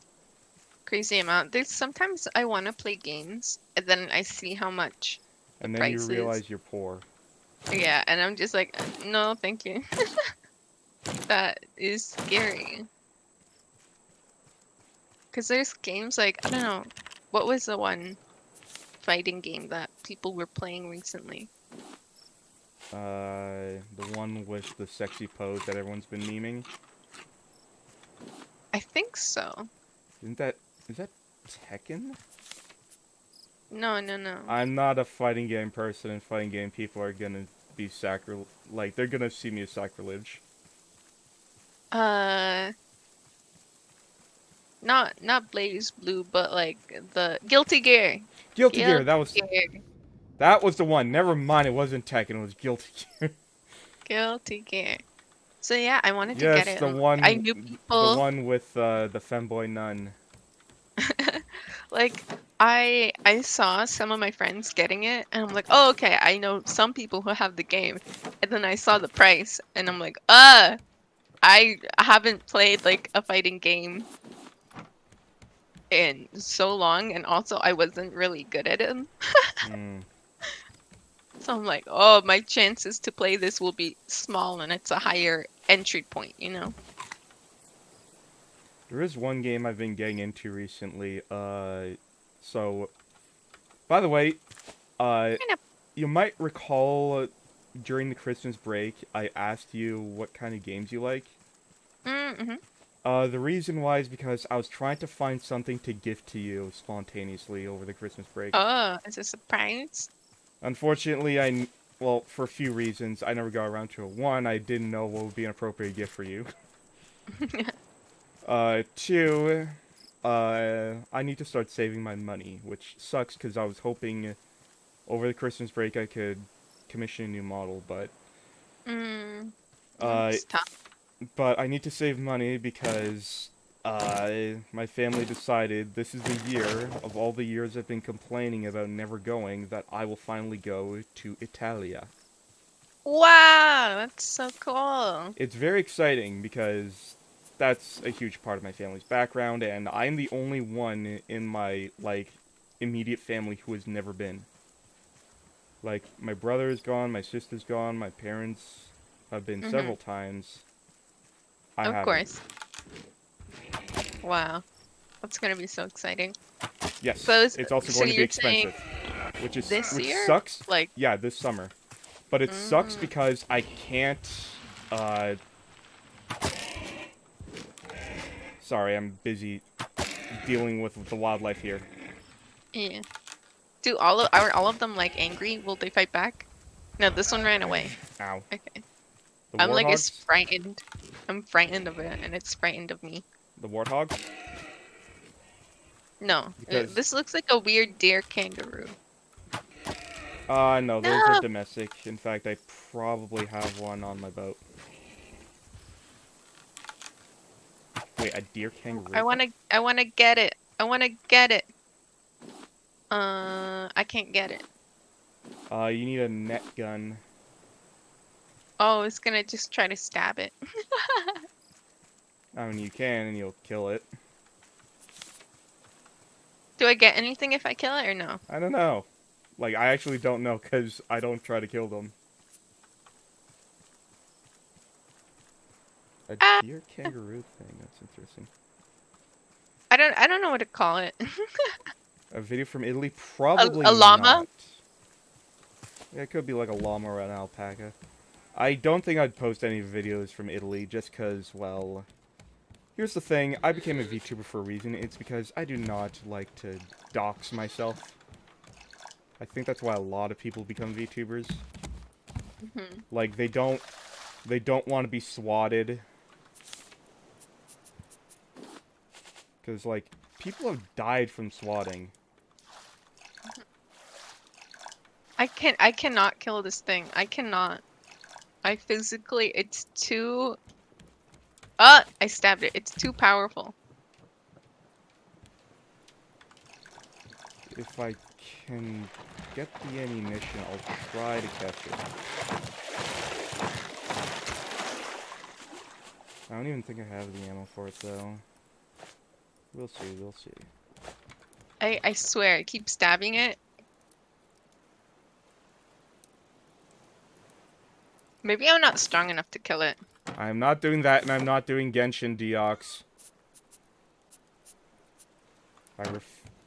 amount. There's sometimes I want to play games and then I see how much the And then you price is. realize you're poor. Yeah, and I'm just like, no, thank you. That is scary. Because there's games like, I don't know, what was the one fighting game that people were playing recently? The one with the sexy pose that everyone's been memeing. I think so. Isn't that... Is that Tekken? No, no, no. I'm not a fighting game person, and fighting game people are gonna be like, they're gonna see me as sacrilege. Uh, not Blaze Blue, but like the Guilty Gear. Guilty Gear, Guilty Gear. that was the one. Never mind, it wasn't Tekken, it was Guilty Gear. Guilty Gear. So yeah, I wanted to get Yes, it. the I one, knew the people one with the femboy nun. like I saw some of my friends getting it and I'm like, "Oh, okay, I know some people who have the game." And then I saw the price and I'm like, I haven't played like a fighting game in so long and also I wasn't really good at it." Mm. So I'm like, "Oh, my chances to play this will be small and it's a higher entry point, you know?" There is one game I've been getting into recently. So, by the way, Kind of. you might recall during the Christmas break, I asked you what kind of games you like. Mm-hmm. The reason why is because I was trying to find something to gift to you spontaneously over the Christmas break. Oh, it's a surprise. Unfortunately, well, for a few reasons, I never got around to it. One, I didn't know what would be an appropriate gift for you. Two, I need to start saving my money, which sucks because I was hoping over the Christmas break I could commission a new model, but Mm, uh, it's tough. but I need to save money because my family decided this is the year of all the years I've been complaining about never going that I will finally go to Italia. Wow, that's so cool. It's very exciting because that's a huge part of my family's background, and I'm the only one in my, like, immediate family who has never been. Like, my brother is gone, my sister's gone, my parents have been Mm-hmm. several times. I Of haven't. course. Wow, that's gonna be so exciting. Yes, So, it's also so going to be you're saying expensive, which this year? sucks. Like, Yeah, this summer, but it sucks mm, because I can't. Uh, Sorry, I'm busy dealing with the wildlife here. yeah. Do are all of them like angry? Will they fight back? No, this one ran away. Ow. Okay. The I'm like as warthogs. frightened. I'm frightened of it, and it's frightened of me. The warthogs. No, Because this looks like a weird deer kangaroo. no, those are No. domestic. In fact, I probably have one on my boat. Wait, a deer kangaroo? I wanna get it. I wanna get it. I can't get it. You need a net gun. Oh, it's gonna just try to stab it. I mean, you can, and you'll kill it. Do I get anything if I kill it or no? I don't know. Like, I actually don't know, because I don't try to kill them. A Ah, deer kangaroo thing, that's interesting. I don't know what to call it. A video from Italy? Probably A llama? not. Yeah, it could be like a llama or an alpaca. I don't think I'd post any videos from Italy, just because, well... Here's the thing, I became a VTuber for a reason. It's because I do not like to dox myself. I think that's why a lot of people become VTubers. Mhm. Like, they don't want to be swatted. Because, like, people have died from swatting. I cannot kill this thing. I cannot. I physically, it's too Oh, I stabbed it. It's too powerful. If I can get the ammunition, I'll try to catch it. I don't even think I have the ammo for it, though. We'll see, we'll see. I swear, I keep stabbing it. Maybe I'm not strong enough to kill it. I'm not doing that, and I'm not doing Genshin, Deox.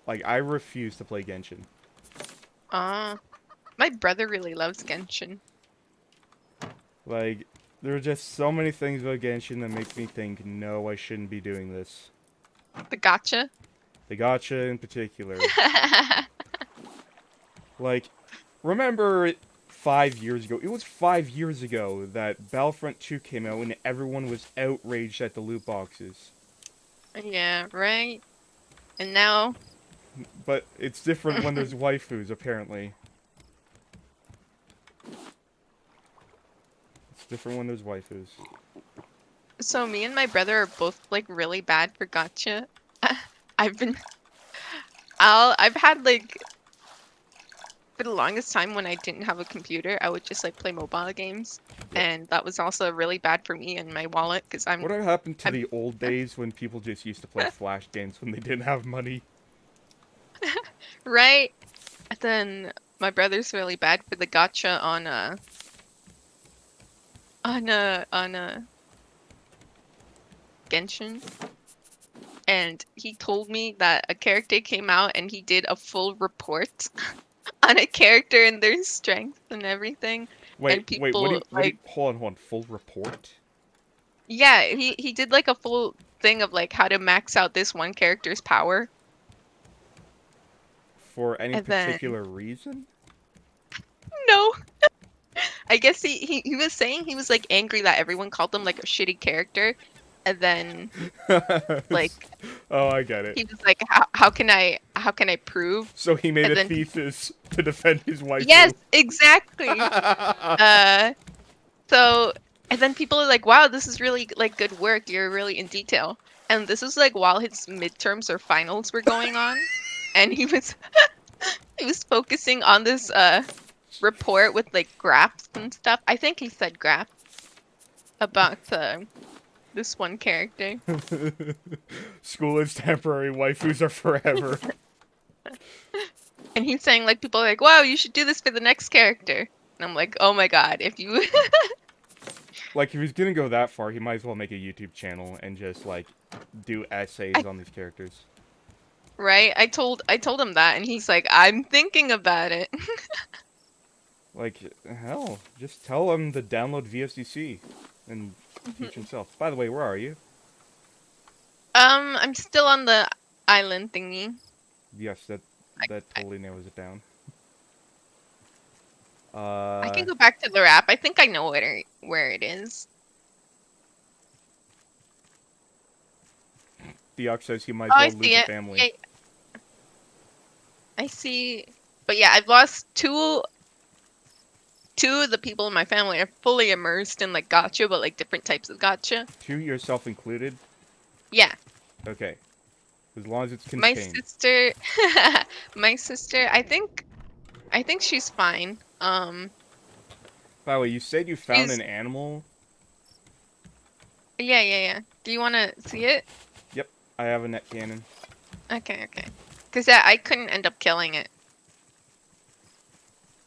I refuse to play Genshin. My brother really loves Genshin. Like, there are just so many things about Genshin that make me think, no, I shouldn't be doing this. The gotcha? The gacha in particular. Like, remember 5 years ago? It was 5 years ago that Battlefront 2 came out and everyone was outraged at the loot boxes. Yeah, right? And now... But it's different when there's waifus, apparently. It's different when there's waifus. So me and my brother are both, like, really bad for gotcha. I've had, like... For the longest time when I didn't have a computer, I would just, like, play mobile games. Yep. And that was also really bad for me and my wallet, because What happened to the old days when people just used to play Flash games when they didn't have money? Right? And then my brother's really bad for the gotcha on Genshin. And he told me that a character came out and he did a full report on a character and their strength and everything. Wait, people, hold on, full report? Yeah, he did like a full thing of like how to max out this one character's power. For any And then- particular reason? No. I guess he was saying he was like angry that everyone called him like a shitty character. And then like Oh, I get it. he was like, how can I prove? So he made and a then- thesis to defend his wife. Yes, exactly. So and then people are like, wow, this is really like good work. You're really in detail. And this is like while his midterms or finals were going on, and he was he was focusing on this report with like graphs and stuff. I think he said graphs about this one character. School is temporary, waifus are forever. And he's saying like people are like, wow, you should do this for the next character. And I'm like, oh my god, if you Like, if he's gonna go that far, he might as well make a YouTube channel and just, like, do essays on these characters. Right? I told him that and he's like, I'm thinking about it. Like, hell, just tell him to download VSDC and teach himself. By the way, where are you? I'm still on the island thingy. Yes, that totally narrows it down. I can go back to the Raft. I think I know where it is. Deox says he might Oh, I as well lose see a it. family. Yeah. I see. But yeah, I've lost two of the people in my family are fully immersed in like gotcha, but like different types of gotcha. 2 yourself included? Yeah. Okay. As long as it's My contained. sister, I think she's fine. By the way, you said you found She's- an animal? Yeah. Do you want to see it? Yep, I have a net cannon. Okay. Because I couldn't end up killing it.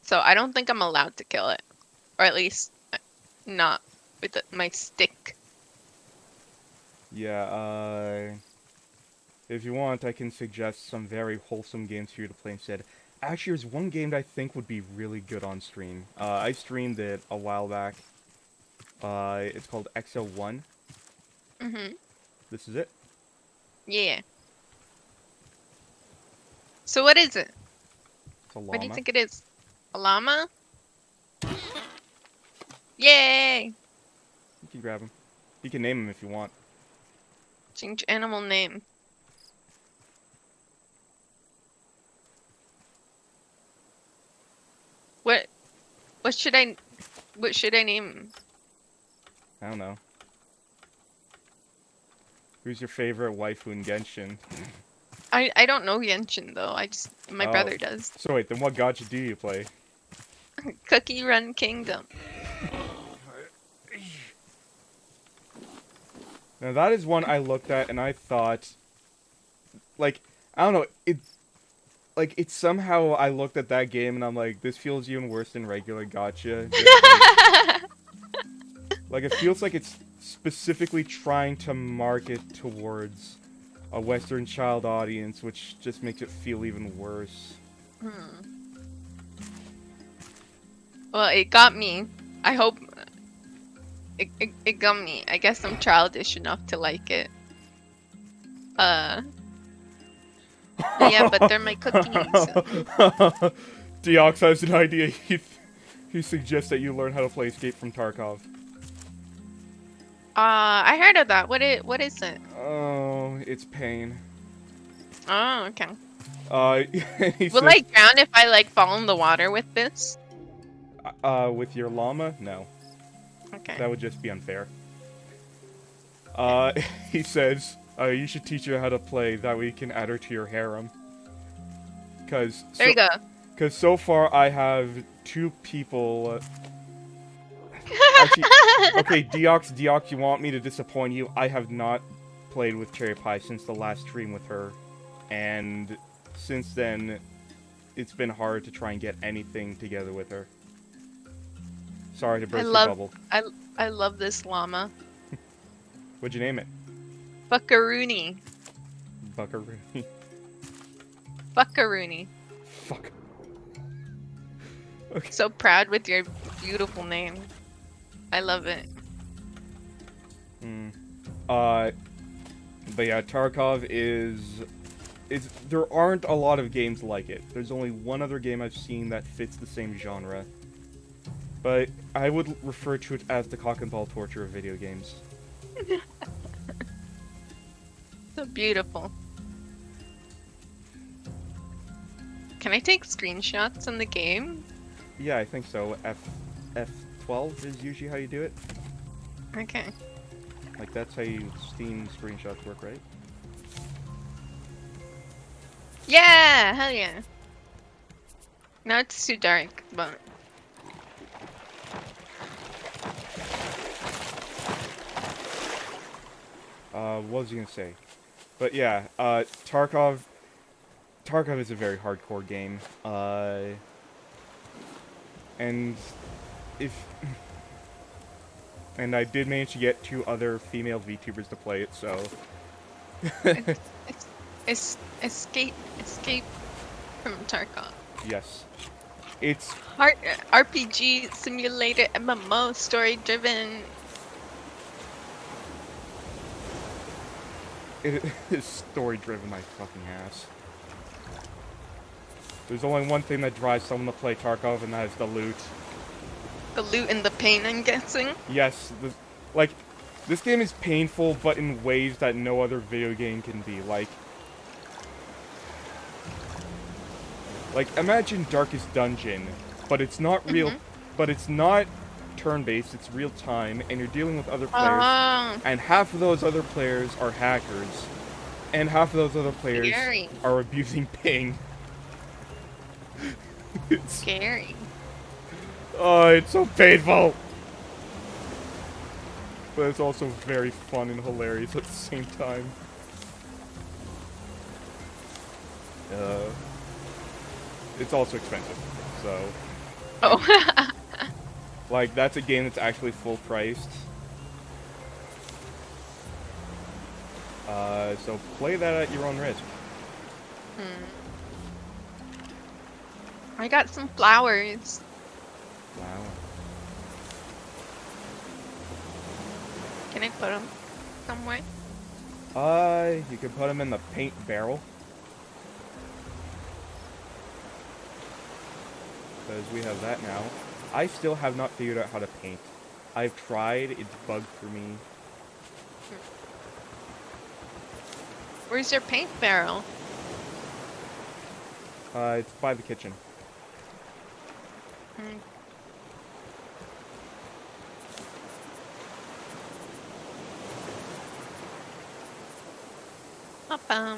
So I don't think I'm allowed to kill it. Or at least not with my stick. Yeah, if you want, I can suggest some very wholesome games for you to play instead. Actually, there's one game that I think would be really good on stream. I streamed it a while back. It's called XO1. Mm-hmm. This is it. Yeah. So what is it? It's a llama. What do you think it is? A llama? Yay! You can grab him. You can name him if you want. Change animal name. What should I name him? I don't know. Who's your favorite waifu in Genshin? I don't know Genshin though. My Oh. brother does. So wait, then what gacha do you play? Cookie Run Kingdom. Now that is one I looked at and I thought, like, I don't know, it's somehow I looked at that game and I'm like, this feels even worse than regular gacha. Just like, it feels like it's specifically trying to market towards a Western child audience, which just makes it feel even worse. Well, it got me. I hope it got me. I guess I'm childish enough to like it. Yeah, but they're my cookies. Deox has an idea. He suggests that you learn how to play Escape from Tarkov. I heard of that. What is it? Oh, it's pain. Oh, okay. He Will says, I drown if I like fall in the water with this? with your llama? No. Okay. That would just be unfair. He says, you should teach her how to play, that way you can add her to your harem. There you go. Because so far I have 2 people... Actually, okay, Deox, you want me to disappoint you? I have not played with Cherry Pie since the last stream with her. And since then, it's been hard to try and get anything together with her. Sorry to burst your bubble. I love this llama. What'd you name it? Buckaroony. Buckaroo. Buckaroony. Fuck. Okay. So proud with your beautiful name. I love it. But yeah, Tarkov is there aren't a lot of games like it. There's only one other game I've seen that fits the same genre. But I would refer to it as the cock and ball torture of video games. So beautiful. Can I take screenshots in the game? Yeah, I think so. F12 is usually how you do it. Okay. Like, that's how Steam screenshots work, right? Yeah! Hell yeah. Now it's too dark, but... What was I gonna say? But yeah, Tarkov is a very hardcore game. And I did manage to get 2 other female VTubers to play it, so... Escape from Tarkov. Yes. It's... RPG, simulator, MMO, story-driven. It is story-driven, my fucking ass. There's only one thing that drives someone to play Tarkov, and that is the loot. The loot and the pain, I'm guessing? Yes, this game is painful, but in ways that no other video game can be. Like, imagine Darkest Dungeon, but it's not real, but it's not turn-based, it's real-time, and you're dealing with other players, and half of those other players are hackers, and half of those other players are abusing ping. It's scary. Oh, it's so painful! But it's also very fun and hilarious at the same time. It's also expensive, so... Oh. Like, that's a game that's actually full priced. So play that at your own risk. I got some flowers. Wow. Can I put them somewhere? You can put them in the paint barrel. Because we have that now. I still have not figured out how to paint. I've tried, it's bugged for me. Where's your paint barrel? It's by the kitchen. Up, a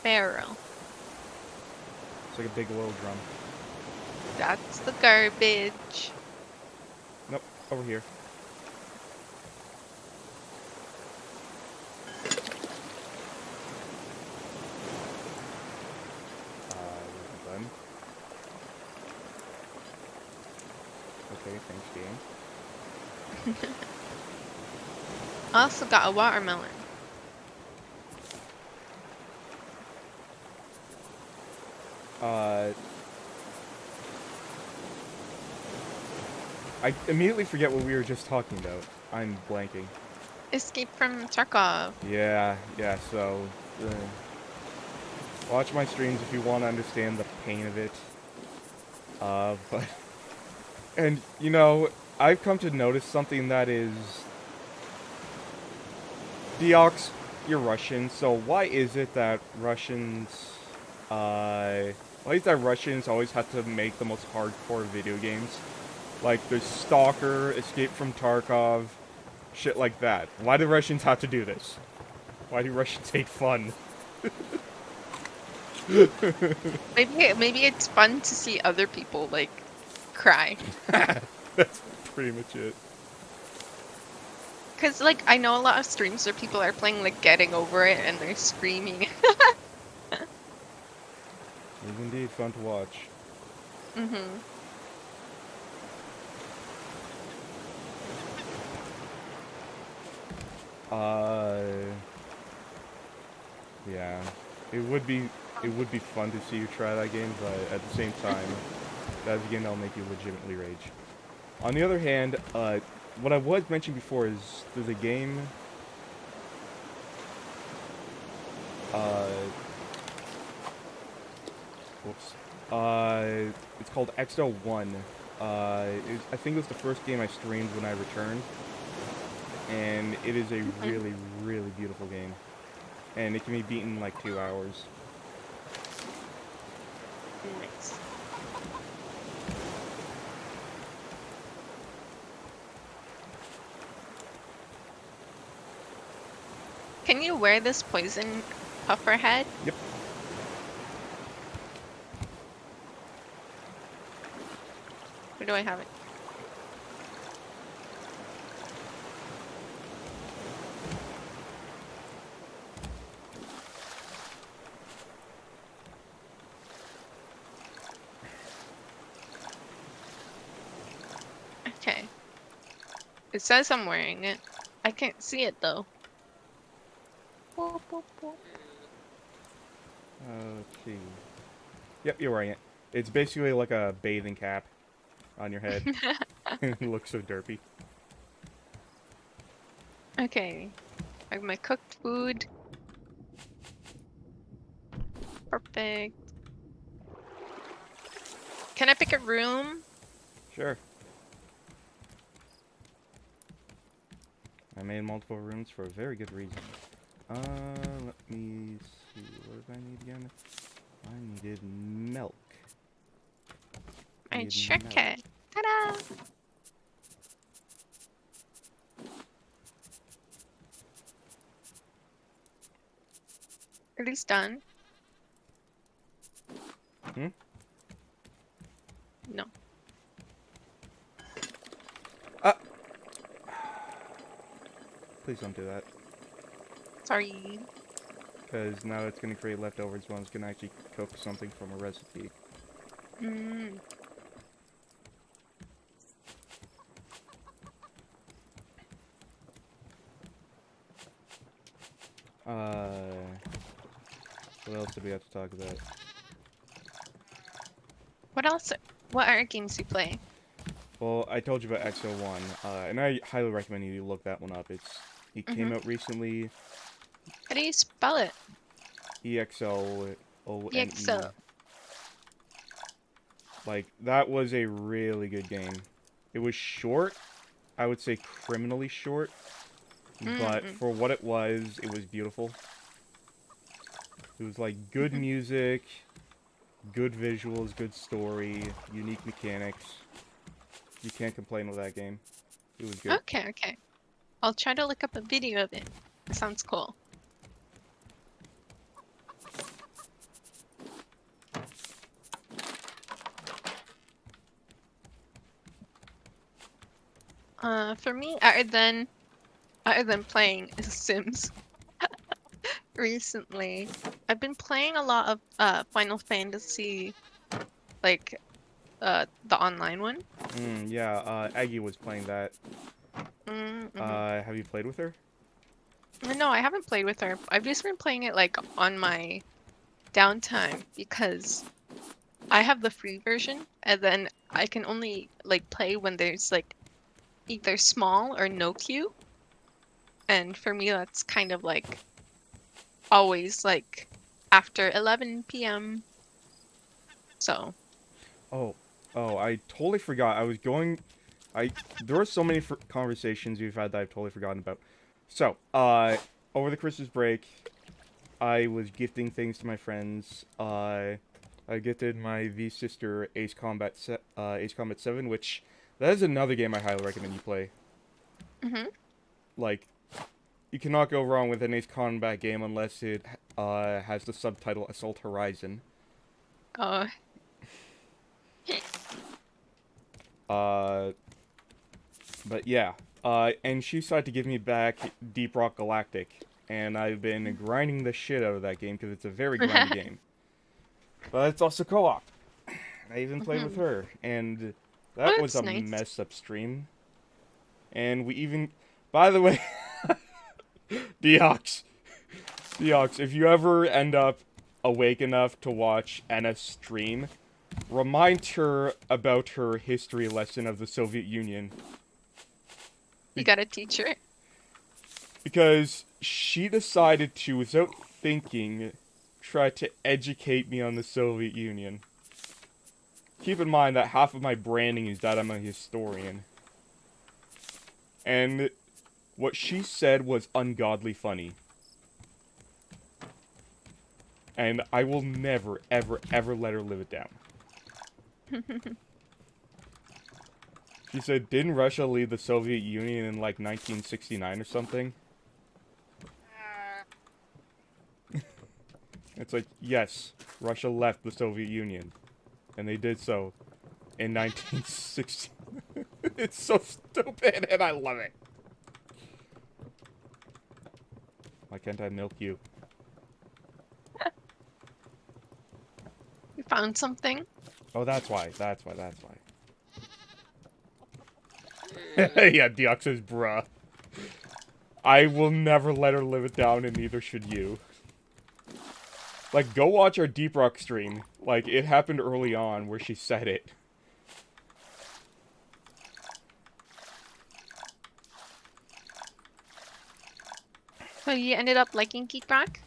barrel. It's like a big oil drum. That's the garbage. Nope, over here. Done. Okay, thanks, game. I also got a watermelon. I immediately forget what we were just talking about. I'm blanking. Escape from Tarkov. Yeah, so... watch my streams if you want to understand the pain of it. But... And, you know, I've come to notice something that is... Deox, you're Russian, so why is it that Russians... why is that Russians always have to make the most hardcore video games? Like, there's Stalker, Escape from Tarkov, shit like that. Why do Russians have to do this? Why do Russians hate fun? Maybe it's fun to see other people, like, cry. That's pretty much it. Because, like, I know a lot of streams where people are playing, like, Getting Over It, and they're screaming. It is indeed fun to watch. Mm-hmm. Yeah. It would be fun to see you try that game, but at the same time, that's a game that'll make you legitimately rage. On the other hand, what I was mentioning before is there's a game. Whoops. It's called XO1. I think it was the first game I streamed when I returned, and it is a really, really beautiful game, and it can be beaten in like 2 hours. Nice. Can you wear this poison puffer head? Yep. Where do I have it? Okay. It says I'm wearing it. I can't see it though. Boop, boop, boop. Let's see. Yep, you're wearing it. It's basically like a bathing cap on your head. It looks so derpy. Okay. I have my cooked food. Perfect. Can I pick a room? Sure. I made multiple rooms for a very good reason. Let me see. What did I need again? I needed milk. I Needed sure milk. can. Ta-da! Are these done? Hmm? No. Please don't do that. Sorry. Because now it's going to create leftovers when it's going to actually cook something from a recipe. Mm. What else did we have to talk about? What else? What are games you play? Well, I told you about XO1, and I highly recommend you look that one up. It came out recently. How do you spell it? EXOONE. EXO. Like, that was a really good game. It was short. I would say criminally short. But for what it was beautiful. It was like good music, good visuals, good story, unique mechanics. You can't complain with that game. It was good. Okay, okay. I'll try to look up a video of it. It sounds cool. For me, other than playing Sims recently, I've been playing a lot of Final Fantasy, like the online one. Yeah, Aggie was playing that. Mm-hmm. Have you played with her? No, I haven't played with her. I've just been playing it like on my downtime because I have the free version, and then I can only like play when there's like either small or no queue. And for me, that's kind of like always like after 11 p.m. So, Oh, I totally forgot. There were so many conversations we've had that I've totally forgotten about. So, over the Christmas break, I was gifting things to my friends. I gifted my V sister Ace Combat 7, which that is another game I highly recommend you play. hmm Like, you cannot go wrong with an Ace Combat game unless it has the subtitle Assault Horizon. uh, Uh, but yeah. And she decided to give me back Deep Rock Galactic, and I've been grinding the shit out of that game because it's a very grindy game. But it's also co-op. I even played with her, and that oh, was that's a nice. mess up stream. And we even, by the way, Deox, if you ever end up awake enough to watch Anna's stream, remind her about her history lesson of the Soviet Union. You got a teacher. Because she decided to, without thinking, try to educate me on the Soviet Union. Keep in mind that half of my branding is that I'm a historian. And what she said was ungodly funny. And I will never, ever, ever let her live it down. She said, didn't Russia leave the Soviet Union in like 1969 or something? It's like, yes, Russia left the Soviet Union. And they did so in 1960. It's so stupid, and I love it. Why can't I milk you? You found something? Oh, that's why. Yeah, Deox says, bruh. I will never let her live it down, and neither should you. Like, go watch our Deep Rock stream. Like, it happened early on where she said it. So you ended up liking Geek Rock?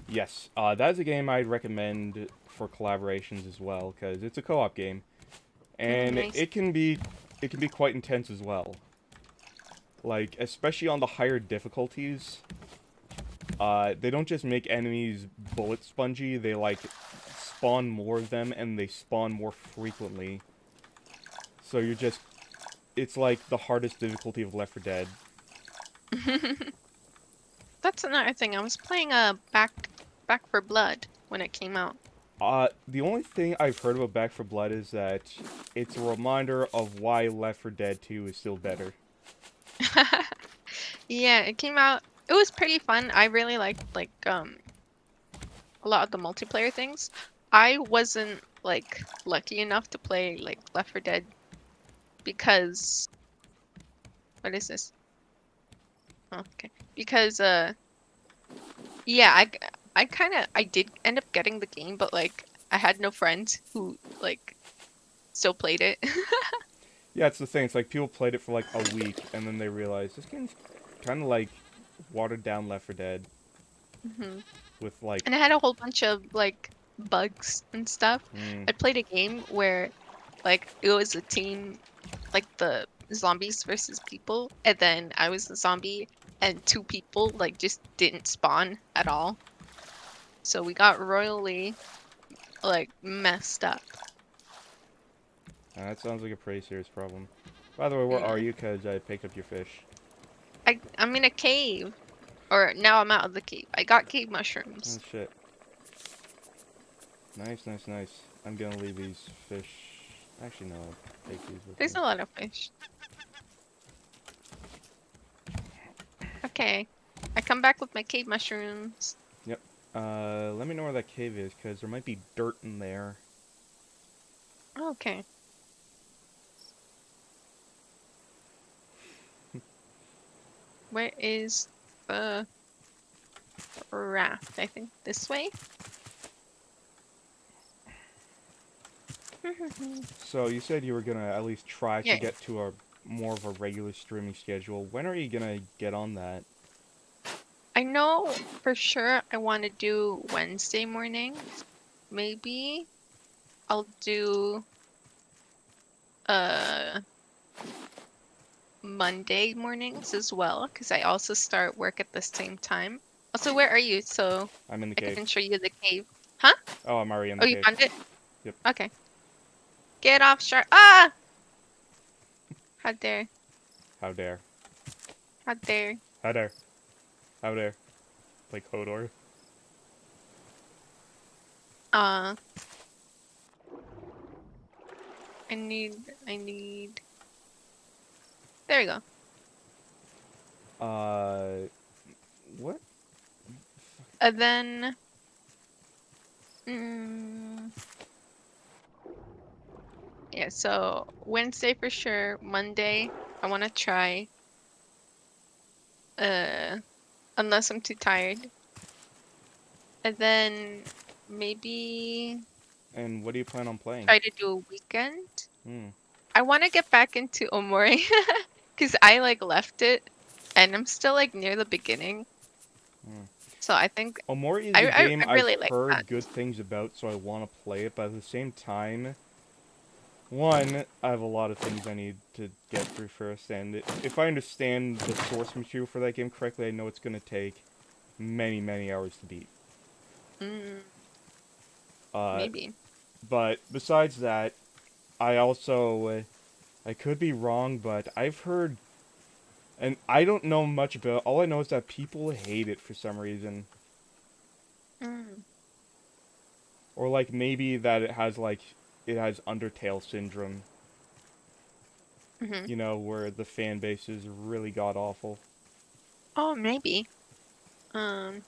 Yes, that is a game I'd recommend for collaborations as well, because it's a co-op game. And Nice. it can be quite intense as well. Like, especially on the higher difficulties, they don't just make enemies bullet spongy, they, like, spawn more of them, and they spawn more frequently. So you're just... It's like the hardest difficulty of Left 4 Dead. That's another thing. I was playing Back for Blood when it came out. The only thing I've heard about Back 4 Blood is that it's a reminder of why Left 4 Dead 2 is still better. Yeah, it came out. It was pretty fun. I really liked a lot of the multiplayer things. I wasn't like lucky enough to play like Left 4 Dead because what is this? Oh, okay. Because yeah, I did end up getting the game, but like I had no friends who like still played it. Yeah, it's the thing. It's like people played it for like a week, and then they realized this game's kind of like watered down Left 4 Dead. hmm With like... And it had a whole bunch of like bugs and stuff. I played a game where like it was a team, like the zombies versus people, and then I was the zombie, and two people like just didn't spawn at all. So we got royally like messed up. That sounds like a pretty serious problem. By the way, where Yeah. are you? Because I picked up your fish. I'm in a cave. Or now I'm out of the cave. I got cave mushrooms. Oh, shit. Nice, nice, nice. I'm gonna leave these fish... Actually, no. I'll take these with There's me. a lot of fish. Okay. I come back with my cave mushrooms. Yep. Let me know where that cave is, because there might be dirt in there. Okay. Where is the raft? I think this way? So you said you were gonna at least try to Yeah. get to a more of a regular streaming schedule. When are you gonna get on that? I know for sure I want to do Wednesday morning. Maybe I'll do uh Monday mornings as well, because I also start work at the same time. Also, where are you? So I'm in the I cave. can show you the cave. Huh? Oh, I'm already in Oh, the you cave. found it? Yep. Okay. Get off, shark. Ah! How dare. How dare. How dare. How dare. How dare. Like Hodor. Uh, I need. There we go. What? And then, mm, yeah, so Wednesday for sure. Monday, I want to try. Uh, unless I'm too tired. And then maybe And what do you plan on playing? try to do a weekend. Hmm. I want to get back into Omori because I like left it, and I'm still like near the beginning. Hmm. So I think Omori is I a I, game I I've really like that. heard good things about, so I want to play it, but at the same time, one, I have a lot of things I need to get through first, and if I understand the source material for that game correctly, I know it's going to take many, many hours to beat. Mm, Uh, maybe. but besides that, I also, I could be wrong, but I've heard, and I don't know much about, all I know is that people hate it for some reason. Mm, Or like maybe that it has Undertale syndrome, hmm you know, where the fan base is really god awful. Oh, maybe. Um,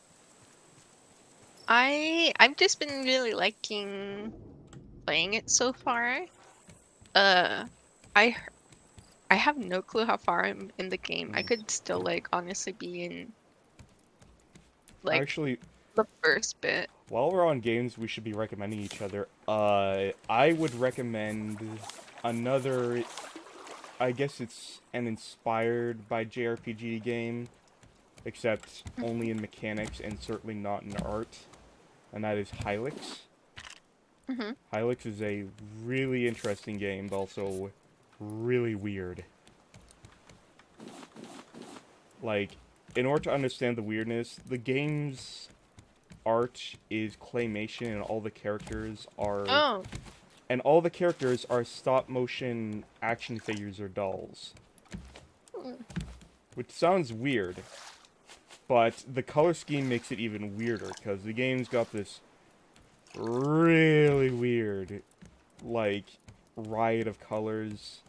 I've just been really liking playing it so far. Uh, I I have no clue how far I'm in the game. I Mm. could still like honestly be in like Actually, the first bit. while we're on games, we should be recommending each other. I would recommend another. I guess it's an inspired by JRPG game, except only in mechanics and certainly not in art, and that is Hylics. Mm-hmm. Hylics is a really interesting game, but also really weird. Like, in order to understand the weirdness, the game's art is claymation Oh, and all the characters are stop motion action figures or dolls. mm, Which sounds weird, but the color scheme makes it even weirder, because the game's got this really weird, like, riot of colors.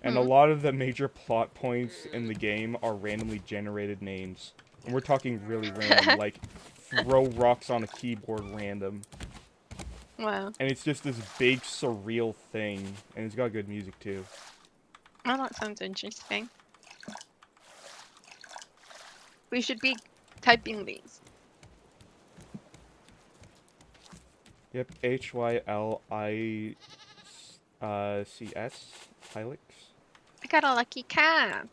And a hmm. lot of the major plot points in the game are randomly generated names. And we're talking really random, like throw rocks on a keyboard random. Wow. And it's just this big surreal thing. And it's got good music too. Oh, that sounds interesting. We should be typing these. Yep, Hylics. Hylics. I got a lucky cat.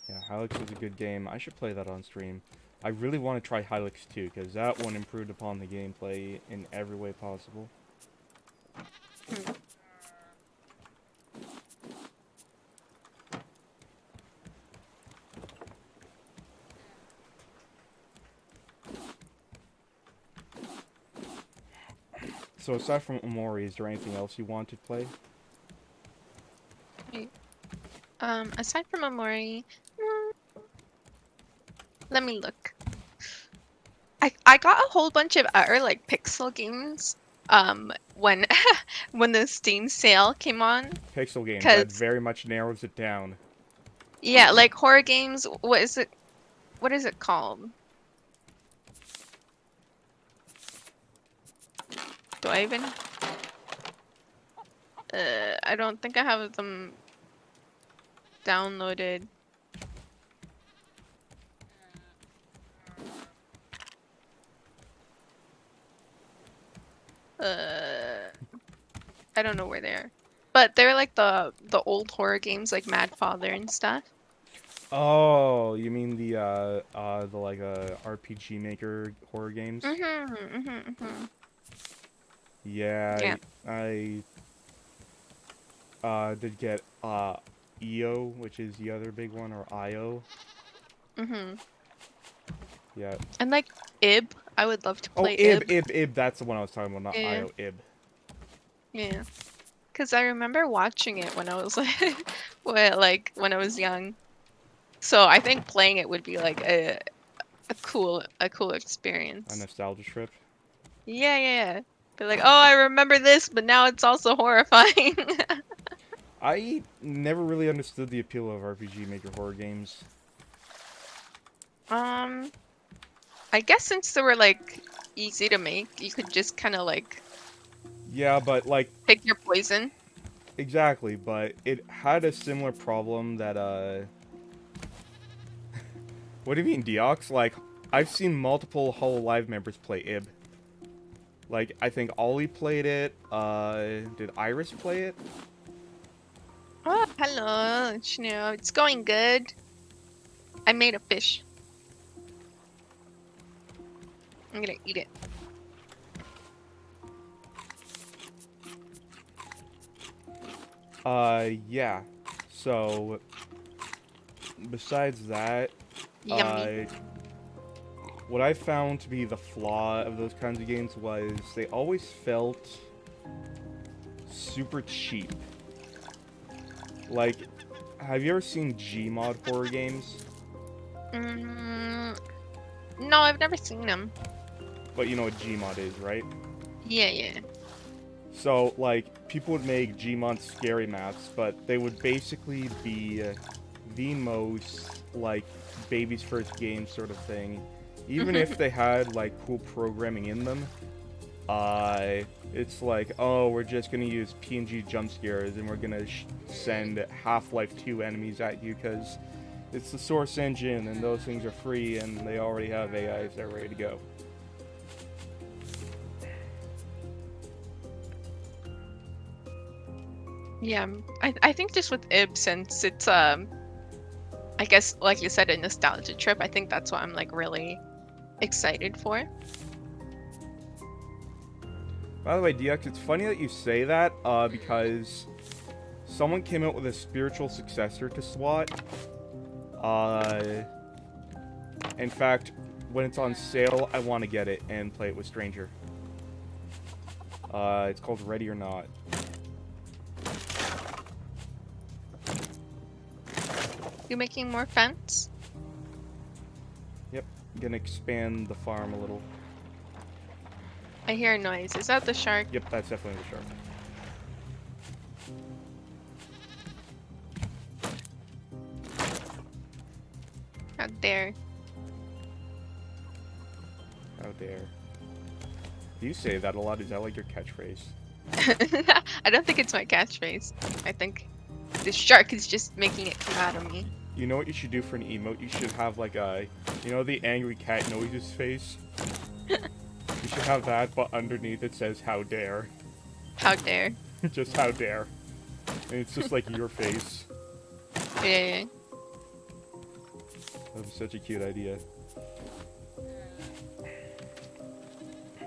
Yeah, Hylics is a good game. I should play that on stream. I really want to try Hylics 2, because that one improved upon the gameplay in every way possible. Hmm. So aside from Omori, is there anything else you want to play? Wait. Aside from Amori, let me look. I got a whole bunch of other like pixel games when when the Steam sale came on. Pixel games, that Cause very much narrows it down. yeah, like horror games. What is it? What is it called? Do I even? I don't think I have them downloaded. I don't know where they are, but they're like the old horror games like Mad Father and stuff. Oh, you mean the like RPG Maker horror games? Yeah, Yeah. I did get EO, which is the other big one, or IO. Yeah. And like Ib, I would love to Oh, play Ib, that's the one I was talking about, not Yeah. IO, Ib. Yeah. Because I remember watching it when I was like, when I was young. So I think playing it would be like a cool A experience. nostalgia trip. Yeah. Be like, oh, I remember this, but now it's also horrifying. I never really understood the appeal of RPG Maker horror games. I guess since they were like easy to make, you could just kind of like Yeah, but like pick your poison. exactly, but it had a similar problem that what do you mean, Deox? Like, I've seen multiple Hololive members play Ib. Like, I think Ollie played it. Did Iris play it? Oh, hello, Shno. It's going good. I made a fish. I'm gonna eat it. Yeah. So, besides that, Yummy. what I found to be the flaw of those kinds of games was they always felt super cheap. Like, have you ever seen Gmod horror games? No, I've never seen them. But you know what Gmod is, right? Yeah. So, like, people would make Gmod scary maps, but they would basically be the most, like, baby's first game sort of thing. Even if they had, like, cool programming in them, it's like, oh, we're just gonna use PNG jump scares and we're gonna send Half-Life 2 enemies at you because it's the source engine and those things are free and they already have AIs that are ready to go. Yeah, I think just with Ib, since it's I guess like you said, a nostalgia trip, I think that's what I'm like really excited for. By the way, DX, it's funny that you say that, because someone came out with a spiritual successor to SWAT. In fact, when it's on sale, I want to get it and play it with Stranger. It's called Ready or Not. You making more fence? Yep, gonna expand the farm a little. I hear a noise. Is that the shark? Yep, that's definitely the shark. Out there. How dare. You say that a lot. Is that like your catchphrase? I don't think it's my catchphrase. I think the shark is just making it come out of me. You know what you should do for an emote? You should have like a, you know, the angry cat noises face? You should have that, but underneath it says, how dare. How dare. Just how dare. And it's just like your face. Yeah. That was such a cute idea.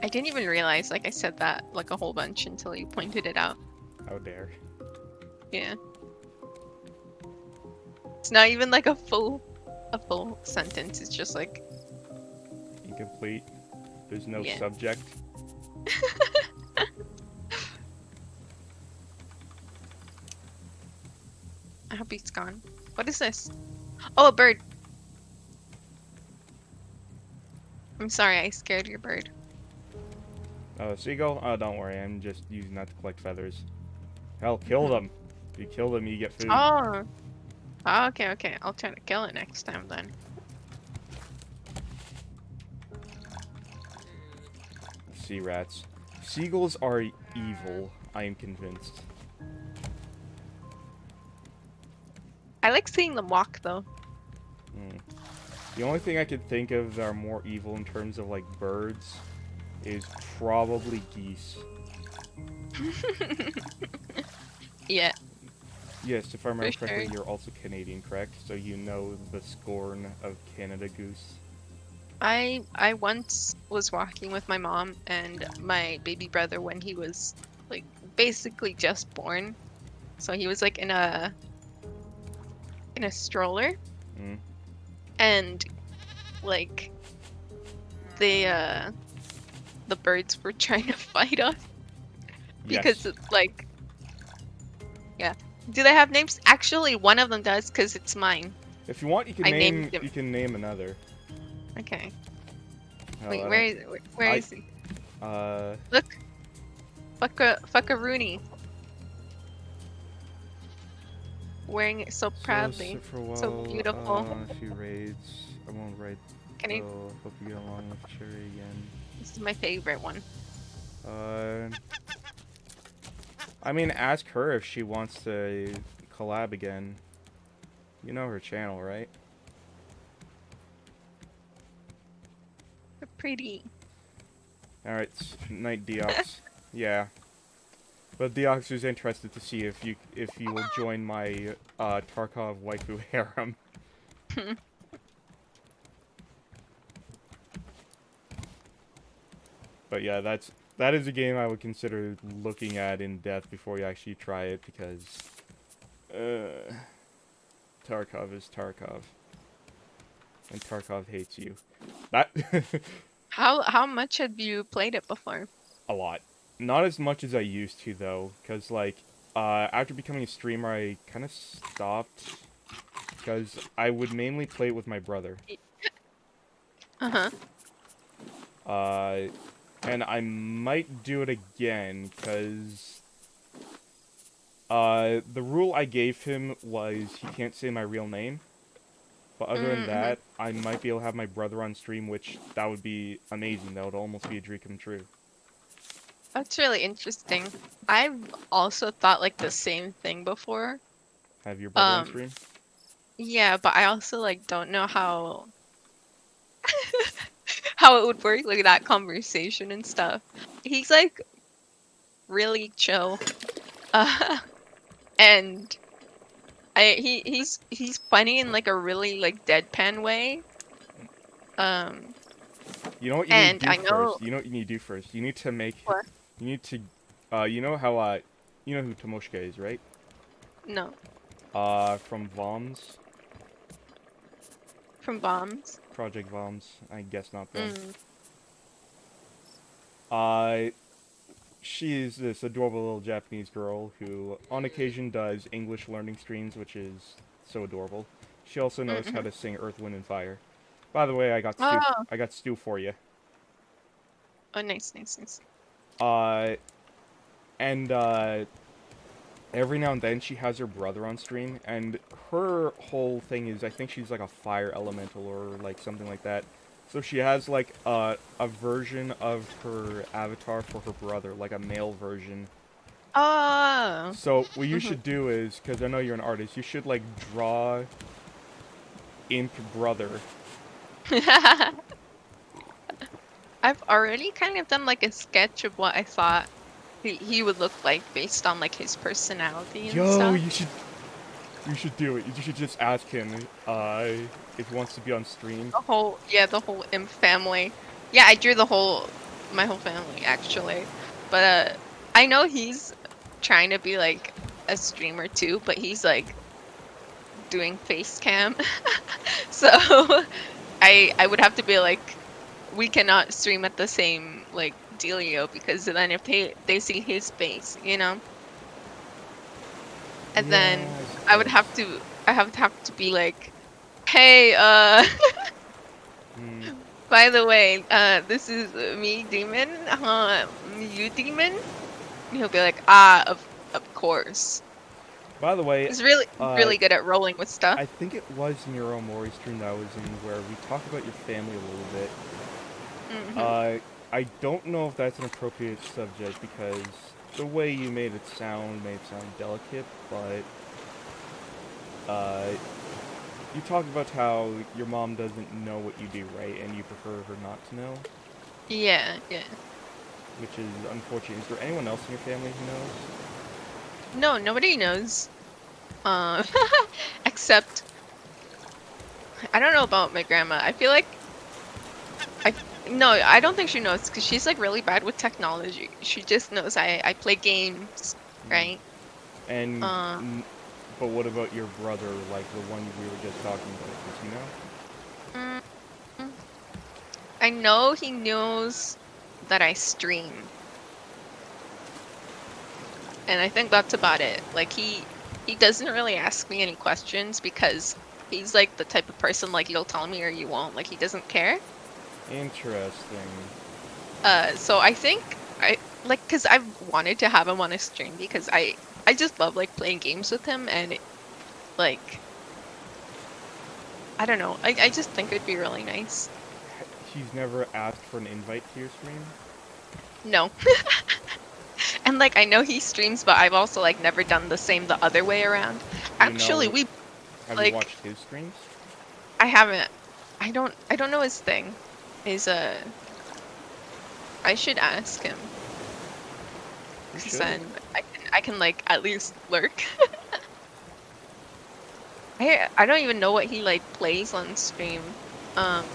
I didn't even realize, like, I said that like a whole bunch until you pointed it out. How dare. Yeah. It's not even like a full sentence. It's just like Incomplete. There's no Yeah. subject. I hope he's gone. What is this? Oh, a bird. I'm sorry, I scared your bird. Oh, seagull? Oh, don't worry. I'm just using that to collect feathers. Hell, kill them. If you kill them, you get food. Oh. Oh, okay, okay. I'll try to kill it next time then. Sea rats. Seagulls are evil, I am convinced. I like seeing them walk though. Hmm. The only thing I could think of that are more evil in terms of, like, birds is probably geese. Yeah, Yes, if I remember for correctly, sure. you're also Canadian, correct? So you know the scorn of Canada goose. I once was walking with my mom and my baby brother when he was like basically just born. So he was like in a stroller Mm. and like the birds were trying to fight us because Yes. it's like yeah. Do they have names? Actually, one of them does because it's mine. If you want, I named him. you can name another. Okay. Hell, Wait, I where don't. is where I is he? uh. Look, fuck a Rooney, wearing it so proudly, Sit for a so while. beautiful. On a few raids. I won't raid. Can I? So hope you get along with Cherry again. This is my favorite one. Uh. I mean, ask her if she wants to collab again. You know her channel, right? They're pretty. Alright, Night Deox. Yeah. But Deox is interested to see if you will join my Tarkov waifu harem. But yeah, that is a game I would consider looking at in depth before you actually try it because Tarkov is Tarkov. And Tarkov hates you. That How much have you played it before? a lot. Not as much as I used to though, cuz like after becoming a streamer I kind of stopped because I would mainly play it with my brother. Uh-huh. And I might do it again cuz the rule I gave him was he can't say my real name. But other than Mm-hmm. that, I might be able to have my brother on stream, which that would be amazing. That would almost be a dream come true. That's really interesting. I've also thought like the same thing before. Have your brother on Um, stream? yeah, but I also like don't know how how it would work, like that conversation and stuff. He's like really chill. Uh, and he's funny in like a really like deadpan way. Um, You know what you need and to do I know first? You know what you need to do first? You need to make... what? You need to... you know how, you know who Tomoshka is, right? No, From Voms? from bombs. Project Voms. I guess not them. Mm. She is this adorable little Japanese girl who, on occasion, does English learning streams, which is so adorable. She also knows how Mm-hmm. to sing Earth, Wind, and Fire. By the way, I got stew. Oh, I got stew for you. oh, nice, nice, nice. Uh, and every now and then she has her brother on stream, and her whole thing is I think she's like a fire elemental or like something like that. So she has like a version of her avatar for her brother, like a male version. Oh. So what you Mm-hmm. should do is, because I know you're an artist, you should like draw Imp brother. I've already kind of done like a sketch of what I thought he would look like based on like his personality and Yo, stuff. you should do it. You should just ask him if he wants to be on stream. The whole imp family. Yeah, I drew my whole family actually. But I know he's trying to be like a streamer too, but he's like doing face cam. So I would have to be like, we cannot stream at the same like dealio because then if they see his face, you know. And then Yeah, I would have to be like, hey, Hmm. By the way, this is me, demon. You, demon. He'll be like, ah, of course. By the way, He's really uh, really good at rolling with stuff. I think it was in your Omori stream that I was in where we talked about your family a little bit. Hmm. I don't know if that's an appropriate subject because the way you made it sound delicate, but uh, you talked about how your mom doesn't know what you do, right? And you prefer her not to know, Yeah, yeah. which is unfortunate. Is there anyone else in your family who knows? No, nobody knows. Uh, except I don't know about my grandma. I feel like I no, I don't think she knows because she's like really bad with technology. She just knows I play games, Mm. right? And Uh, but what about your brother, like the one we were just talking about? Does he know? mm, I know he knows that I stream, and I think that's about it. Like he doesn't really ask me any questions because he's like the type of person like you'll tell me or you won't. Like he doesn't care. Interesting. So I think I like because I've wanted to have him on a stream because I just love like playing games with him and like I don't know. I just think it'd be really nice. He's never asked for an invite to your stream? No. And like I know he streams, but I've also like never done the same the other way around. Do you Actually, know, we have you like watched his streams? I haven't. I don't know his thing. Is I should ask him You because should. then I can like at least lurk. I don't even know what he like plays on stream.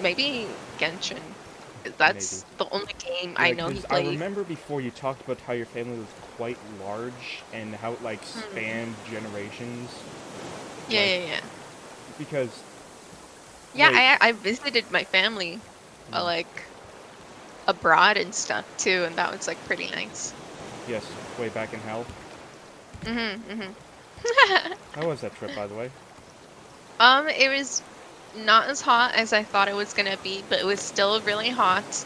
Maybe Genshin. Maybe. That's the only game I Yeah, know he because I plays. remember before you talked about how your family was quite large and how it, like, Mm. spanned generations. Yeah, Like, yeah, yeah. because, Yeah, wait, I visited my family, mm, like abroad and stuff too, and that was like pretty nice. yes, way back in hell. Mhm, mhm. How was that trip, by the way? It was not as hot as I thought it was gonna be, but it was still really hot.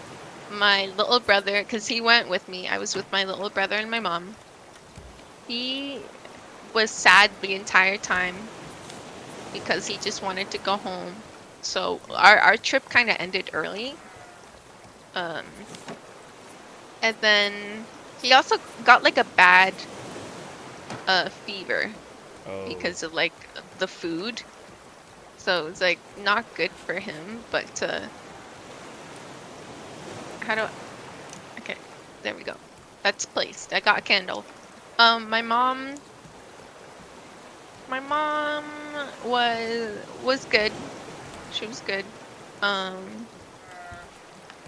My little brother, because he went with me, I was with my little brother and my mom. He was sad the entire time because he just wanted to go home. So our trip kind of ended early. Um, and then he also got like a bad fever Oh, because of like the food. So it's like not good for him, but how do okay, there we go. That's placed. I got a candle. My mom was good. She was good. Um,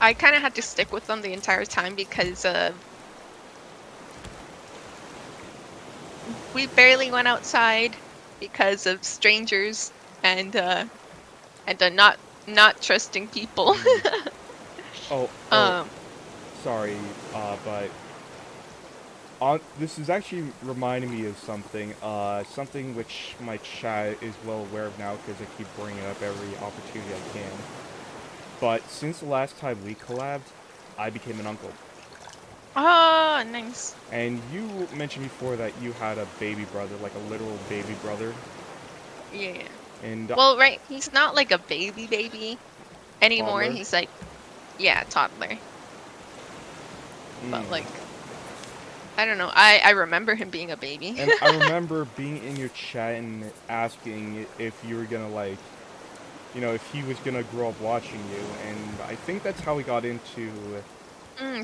I kind of had to stick with them the entire time because we barely went outside because of strangers and not trusting people. mm. Oh, um, sorry, but this is actually reminding me of something, something which my chat is well aware of now because I keep bringing it up every opportunity I can. But since the last time we collabed, I became an uncle. oh, nice. And you mentioned before that you had a baby brother, like a literal baby brother. Yeah. And Well, right, he's not like a baby anymore. toddler. He's like, yeah, toddler. But Mm. like, I don't know. I remember him being a baby. And I remember being in your chat and asking if you were gonna like, if he was gonna grow up watching you. And I think that's how we got into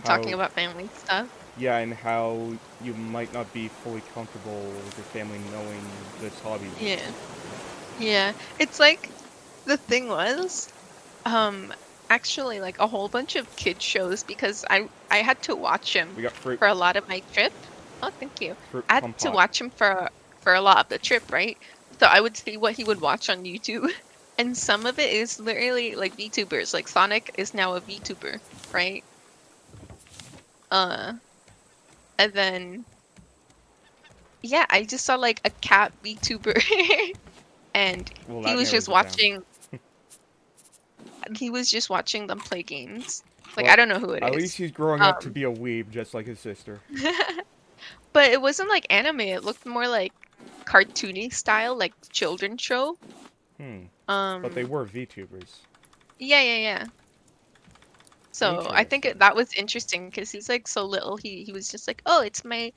Talking how, about family stuff. yeah, and how you might not be fully comfortable with your family knowing this hobby. Yeah. Yeah. It's like the thing was, actually like a whole bunch of kid shows because I had to watch him We got fruit, for a lot of my trip. Oh, thank you. fruit I had to compote. watch him for a lot of the trip, right? So I would see what he would watch on YouTube. And some of it is literally like VTubers. Like Sonic is now a VTuber, right? Uh, and then yeah, I just saw like a cat VTuber, and Well, he that was narrows just it down. watching. he was just watching them play games. Like, Well, I don't know who it at is. least he's growing up to Um, be a weeb, just like his sister. but it wasn't like anime. It looked more like cartoony style, like children's show. But they were VTubers. Yeah. So I think Interesting. that was interesting because he's like so little. He was just like, oh, it's my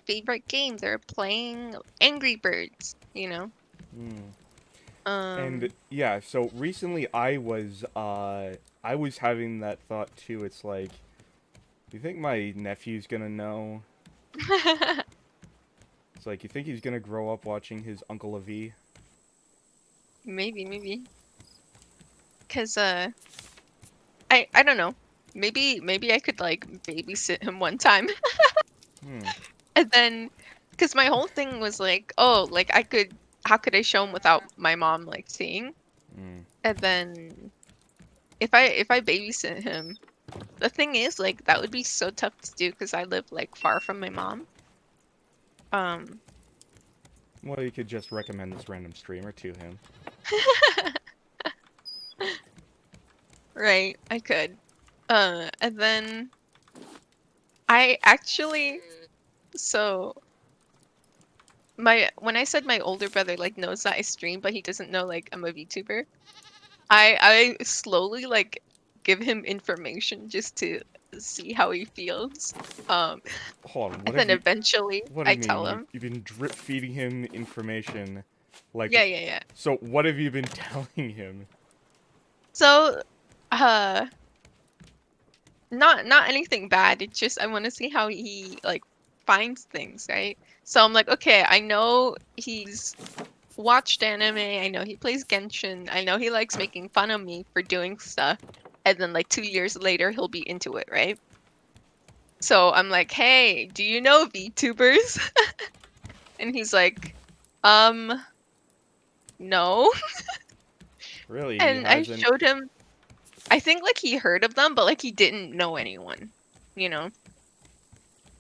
favorite game. They're playing Angry Birds, you know. And Um, yeah, so recently I was having that thought too. It's like, do you think my nephew's gonna know? It's like, you think he's gonna grow up watching his Uncle Avi? maybe, cause I don't know. Maybe I could like babysit him one time, Hmm. and then, cause my whole thing was like, oh, like how could I show him without my mom like seeing? And then if I babysit him, the thing is like that would be so tough to do because I live like far from my mom. Um, Well, you could just recommend this random streamer to him. right, I could. And then I actually so when I said my older brother like knows that I stream, but he doesn't know like I'm a VTuber, I slowly like give him information just to see how he feels. Hold on, And then eventually what do I you mean? tell him. You've been drip feeding him information, like, Yeah. so what have you been telling him? So, uh, not anything bad. It's just I want to see how he like finds things, right? So I'm like, okay, I know he's watched anime. I know he plays Genshin. I know he likes making fun of me for doing stuff. And then like 2 years later, he'll be into it, right? So I'm like, hey, do you know VTubers? And he's like, no. Really, he And I hasn't. showed him, I think like he heard of them, but like he didn't know anyone, you know?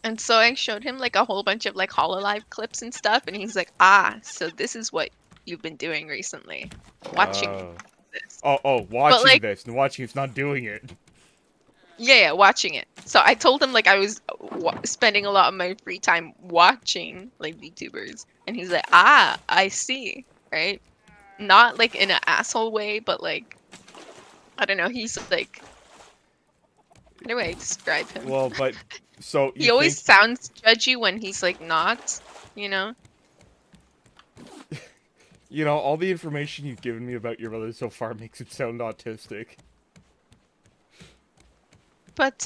And so I showed him like a whole bunch of like Hololive clips and stuff, and he's like, ah, so this is what you've been doing recently, watching this. Oh, But watching like, this and watching it's not doing it. yeah, watching it. So I told him like I was spending a lot of my free time watching like VTubers, and he's like, ah, I see, right? Not like in an asshole way, but like, I don't know, he's like, how do I describe him? Well, but so He you always think sounds judgy when he's like not, you know? all the information you've given me about your brother so far makes it sound autistic. But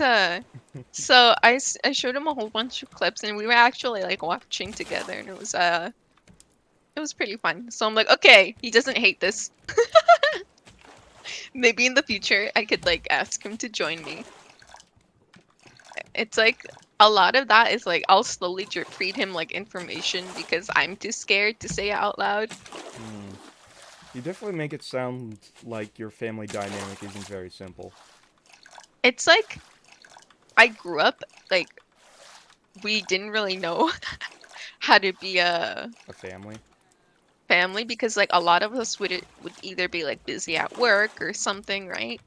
so I showed him a whole bunch of clips and we were actually like watching together and it was pretty fun. So I'm like, okay, he doesn't hate this. Maybe in the future I could like ask him to join me. It's like a lot of that is like I'll slowly drip feed him like information because I'm too scared to say it out loud. You definitely make it sound like your family dynamic isn't very simple. It's like I grew up like we didn't really know how to be a A family? family because like a lot of us would either be like busy at work or something, right?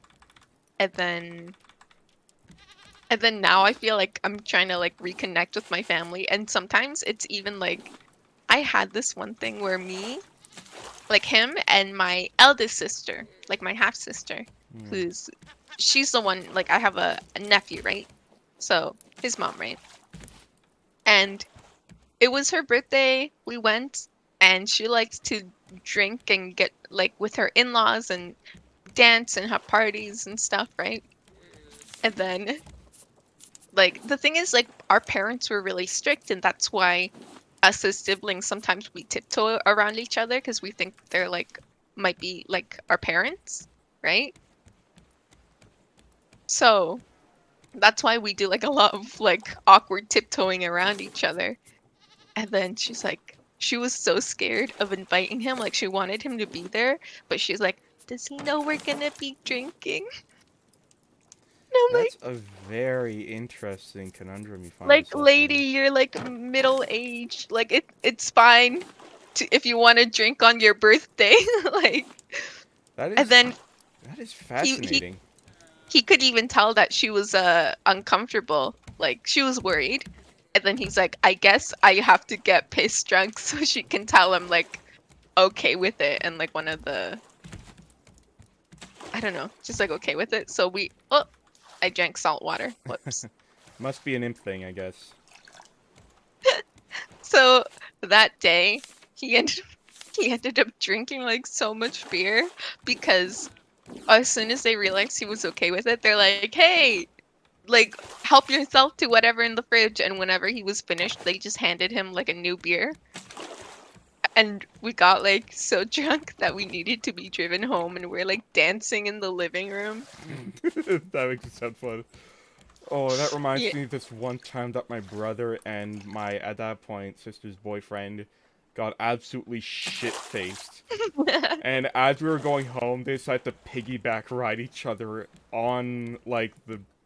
And then now I feel like I'm trying to like reconnect with my family and sometimes it's even like I had this one thing where me like him and my eldest sister, like my half sister, she's the one like I have a nephew, right? So his mom, right? And it was her birthday. We went and she likes to drink and get like with her in-laws and dance and have parties and stuff, right? And then like the thing is like our parents were really strict and that's why us as siblings sometimes we tiptoe around each other because we think they're like might be like our parents, right? So that's why we do like a lot of like awkward tiptoeing around each other. And then she was so scared of inviting him, like she wanted him to be there, but she's like, does he know we're gonna be drinking? And I'm That's a very interesting conundrum you find like, yourself lady, in. you're like middle aged. Like it's fine to if you want to drink on your birthday. Like, That and is then That is He fascinating. he could even tell that she was uncomfortable, like she was worried. And then he's like, I guess I have to get pissed drunk so she can tell I'm like okay with it, and like one of the, I don't know, just like okay with it. So I drank salt water. Whoops. Must be an imp thing, I guess. So that day, he ended he ended up drinking like so much beer because as soon as they realized he was okay with it, they're like, "Hey, like help yourself to whatever in the fridge." And whenever he was finished, they just handed him like a new beer. And we got like so drunk that we needed to be driven home, and we're like dancing in the living room. That makes it sound fun. Oh, that reminds Yeah. me of this one time that my brother and my, at that point, sister's boyfriend got absolutely shit-faced. And as we were going home, they decided to piggyback ride each other on, like,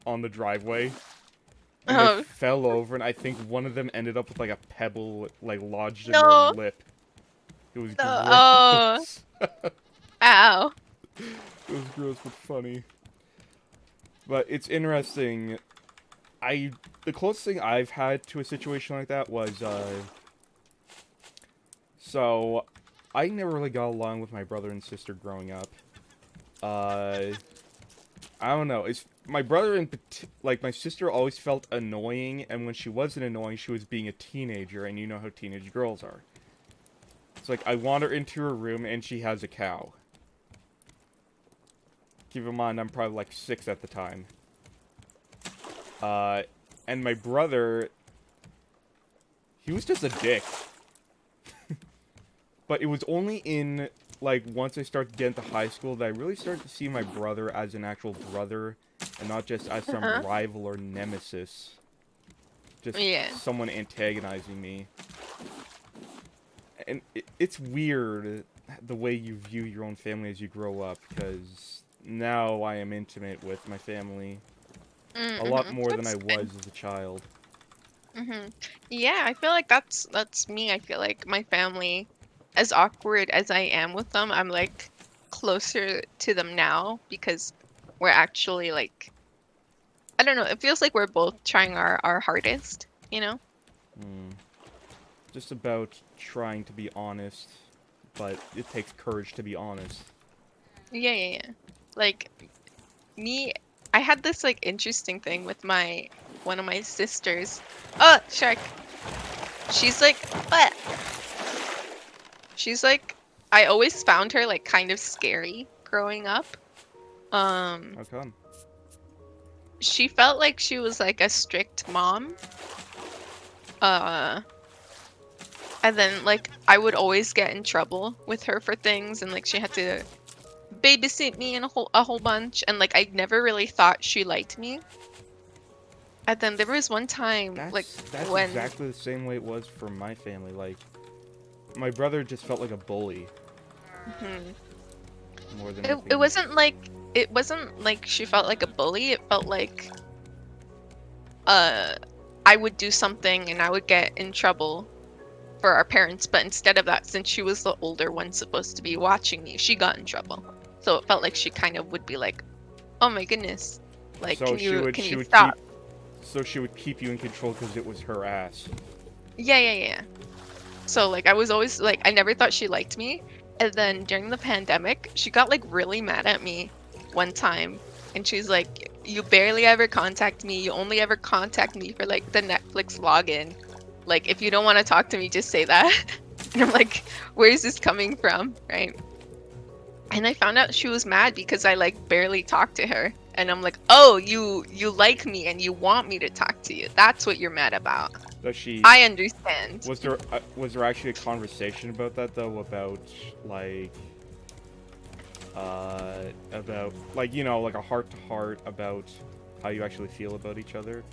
on the driveway. And they Oh fell over, and I think one of them ended up with, like, a pebble, like, lodged in their no. lip. It was No. Oh, gross. ow. It was gross but funny. But it's interesting. The closest thing I've had to a situation like that was, so I never really got along with my brother and sister growing up. I don't know. It's my brother and like my sister always felt annoying, and when she wasn't annoying, she was being a teenager, and you know how teenage girls are. It's like I wander into her room and she has a cow. Keep in mind, I'm probably like 6 at the time. And my brother, he was just a dick. But it was only in, like, once I started to get into high school that I really started to see my brother as an actual brother, and not just as some rival or nemesis. Just someone antagonizing me. And it's weird the way you view your own family as you grow up, because now I am intimate with my family a lot more than I was as a child. Yeah, I feel like that's me. I feel like my family, as awkward as I am with them, I'm like closer to them now because we're actually like, I don't know, it feels like we're both trying our hardest, you know? Just about trying to be honest, but it takes courage to be honest. Yeah. Like me, I had this like interesting thing with one of my sisters. Oh, shark. She's like, what? She's like, I always found her like kind of scary growing up. How come? She felt like she was like a strict mom. And then like I would always get in trouble with her for things, and like she had to babysit me and a whole bunch, and like I never really thought she liked me. And then there was one time That's when exactly the same way it was for my family. Like, my brother just felt like a bully. More than anything. it wasn't like she felt like a bully. It felt like I would do something and I would get in trouble for our parents, but instead of that, since she was the older one supposed to be watching me, she got in trouble. So it felt like she kind of would be like, "Oh my goodness, like So can she you would stop?" So she would keep you in control because it was her ass. Yeah. So like I was always like, I never thought she liked me, and then during the pandemic, she got like really mad at me one time, and she's like, "You barely ever contact me. You only ever contact me for like the Netflix login. Like if you don't want to talk to me, just say that." And I'm like, where is this coming from, right? And I found out she was mad because I like barely talked to her. And I'm like, oh, you like me and you want me to talk to you. That's what you're mad about. Does she? I understand. Was there actually a conversation about that though? About like you know, like a heart to heart about how you actually feel about each other?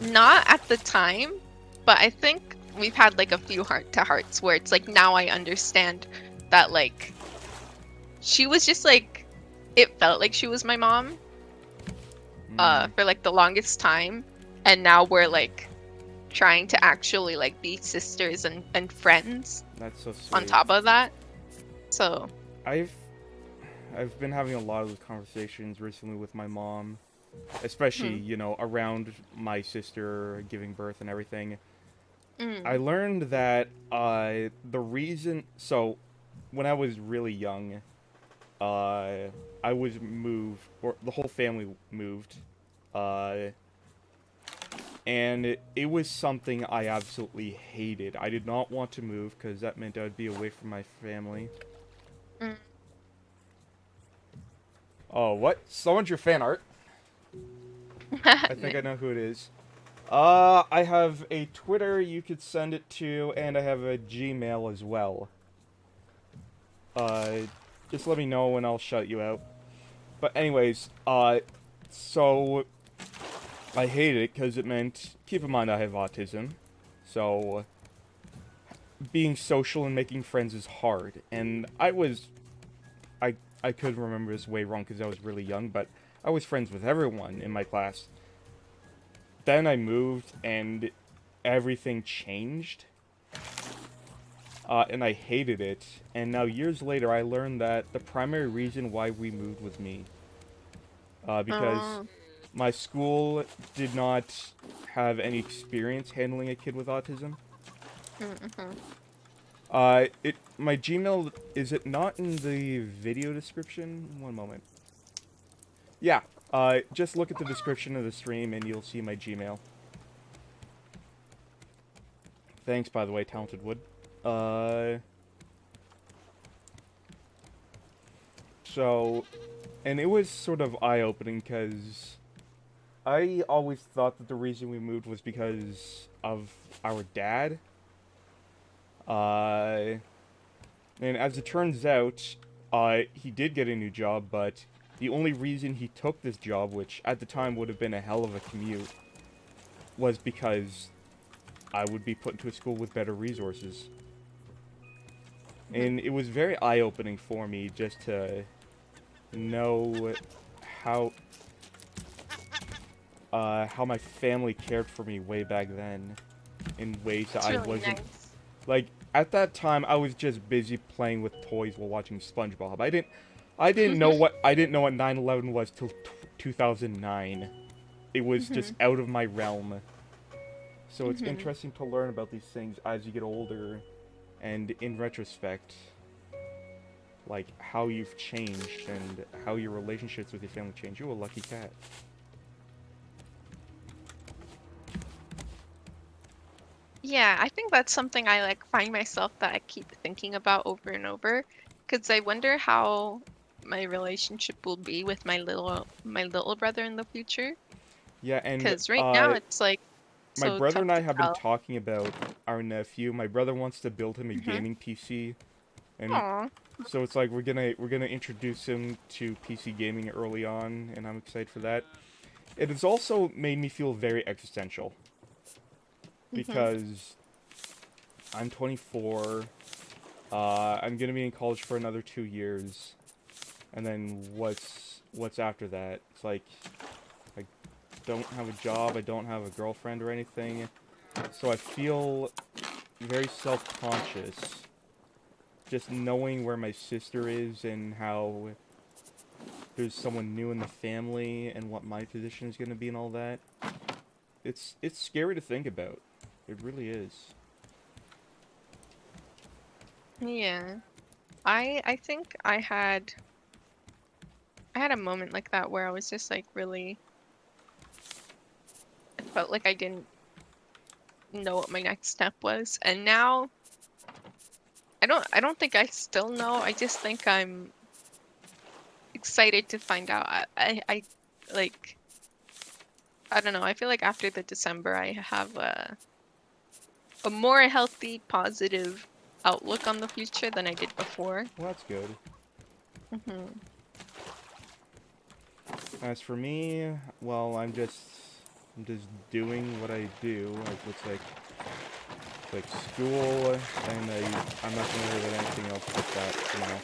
Not at the time, but I think we've had like a few heart to hearts where it's like now I understand that like she was just like, it felt like she was my mom for like the longest time, and now we're like trying to actually like be sisters and friends. That's so sweet. On top of that. So, I've been having a lot of those conversations recently with my mom, especially, hmm. you know, around my sister giving birth and everything. I Mm. learned that the reason so when I was really young, I was moved, or the whole family moved, uh, and it was something I absolutely hated. I did not want to move because that meant I would be away from my family. Mm. Oh, what? Someone's your fan art? I think I know who it is. I have a Twitter you could send it to, and I have a Gmail as well. Uh, just let me know and I'll shout you out. But anyways, so I hated it because it meant, keep in mind I have autism, so being social and making friends is hard. And I could remember this way wrong because I was really young, but I was friends with everyone in my class. Then I moved and everything changed. And I hated it. And now years later, I learned that the primary reason why we moved was me. Because Oh. my school did not have any experience handling a kid with autism. Mm-hmm. My Gmail, is it not in the video description? One moment. Yeah, just look at the description of the stream and you'll see my Gmail. Thanks, by the way, Talented Wood. Uh, so, and it was sort of eye-opening because I always thought that the reason we moved was because of our dad. Uh, and as it turns out, he did get a new job, but the only reason he took this job, which at the time would have been a hell of a commute, was because I would be put into a school with better resources. And it was very eye-opening for me just to know how how my family cared for me way back then in ways that It's I really wasn't. nice. Like, at that time, I was just busy playing with toys while watching SpongeBob. I didn't know what 9/11 was till 2009. It was just Mhm. out of my realm. So it's Mhm. interesting to learn about these things as you get older, and in retrospect, like how you've changed and how your relationships with your family change. You're a lucky cat. Yeah, I think that's something I like find myself that I keep thinking about over and over, because I wonder how my relationship will be with my little brother in the future. Yeah, and Because right now it's like my so brother tough and I to have been tell. talking about our nephew. My brother wants to build him a Mhm. gaming PC, and Aw. so it's like we're gonna introduce him to PC gaming early on, and I'm excited for that. It has also made me feel very existential Mhm. because I'm 24. I'm gonna be in college for another 2 years, and then what's after that? It's like I don't have a job, I don't have a girlfriend or anything, so I feel very self-conscious just knowing where my sister is and how there's someone new in the family and what my position is going to be and all that. It's scary to think about. It really is. Yeah. I think I had a moment like that where I was just like really I felt like I didn't know what my next step was. And now I don't think I still know. I just think I'm excited to find out. I like I don't know. I feel like after the December I have a more healthy, positive outlook on the future than I did before. Well, that's good. Hmm. As for me, well, I'm just doing what I do. Like it's like school, and I'm not gonna worry about anything else but that for now.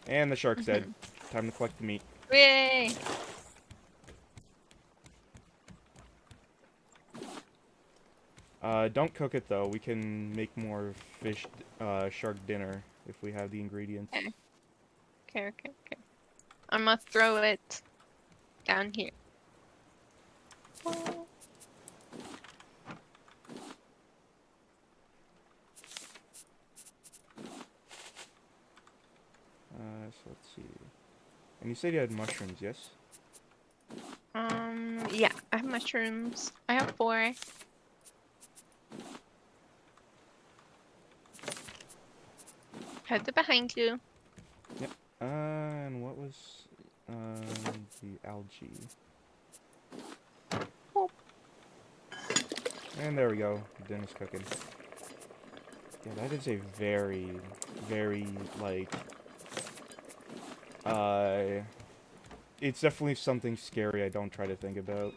And the shark's dead. Hmm. Time to collect the meat. Yay! Don't cook it though. We can make more shark dinner if we have the ingredients. Okay. Okay. I'm gonna throw it down here. So let's see. And you said you had mushrooms, yes? Yeah, I have mushrooms. I have 4. Head behind you. Yep. And what was the algae? Oh. And there we go. Dinner's cooking. Yeah, that is a very, very, like, it's definitely something scary I don't try to think about.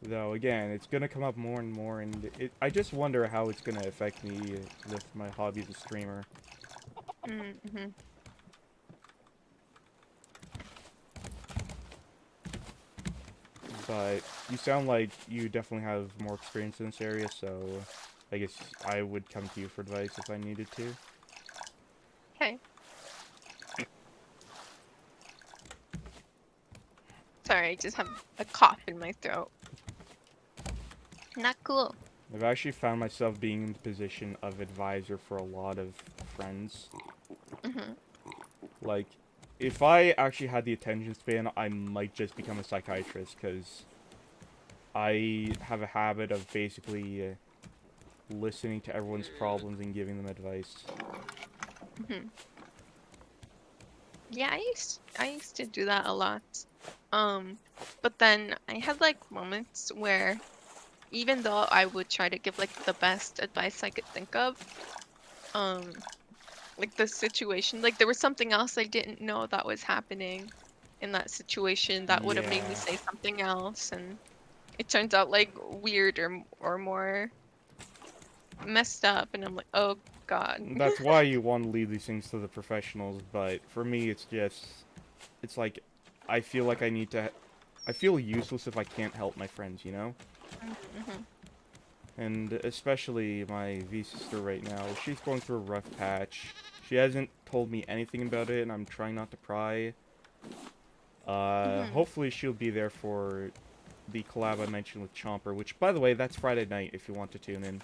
Though, again, it's gonna come up more and more, and I just wonder how it's gonna affect me with my hobby as a streamer. But you sound like you definitely have more experience in this area, so I guess I would come to you for advice if I needed to. Okay. Sorry, I just have a cough in my throat. Not cool. I've actually found myself being in the position of advisor for a lot of friends. Like, if I actually had the attention span, I might just become a psychiatrist, because I have a habit of basically listening to everyone's problems and giving them advice. Yeah, I used to do that a lot. But then I had like moments where even though I would try to give like the best advice I could think of, like the situation, like there was something else I didn't know that was happening in that situation that would have made me Yeah. say something else, and it turns out like weird or more messed up, and I'm like, oh god. That's why you want to leave these things to the professionals, but for me, it's just, it's like, I feel like I feel useless if I can't help my friends, you know? And especially my V-sister right now, she's going through a rough patch. She hasn't told me anything about it, and I'm trying not to pry. Hopefully she'll be there for the collab I mentioned with Chomper, which, by the way, that's Friday night if you want to tune in.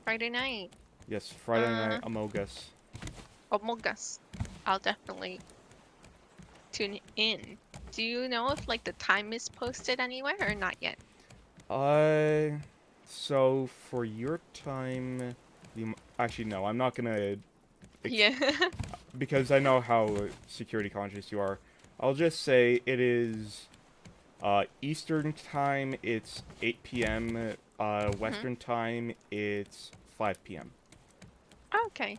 Friday night. Yes, Friday night, Among Us. Among Us. I'll definitely tune in. Do you know if like the time is posted anywhere or not yet? So for your time, actually no, I'm not gonna. Yeah. Because I know how security conscious you are. I'll just say it is Eastern time. It's 8 p.m. Western time. It's 5 p.m. Okay.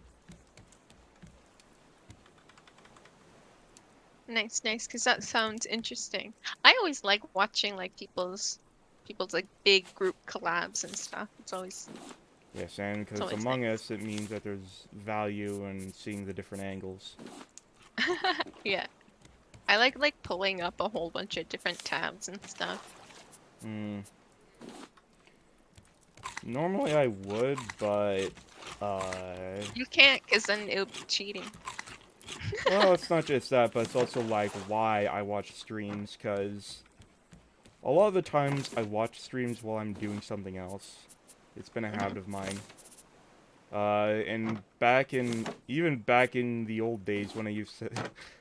Nice, because that sounds interesting. I always like watching like people's like big group collabs and stuff. It's always Yes, and because always Among nice. Us, it means that there's value in seeing the different angles. Yeah. I like pulling up a whole bunch of different tabs and stuff. Normally I would, but You can't, because then it would be cheating. well, it's not just that, but it's also like why I watch streams, because a lot of the times I watch streams while I'm doing something else. It's been a habit of mine. And even back in the old days when I used to,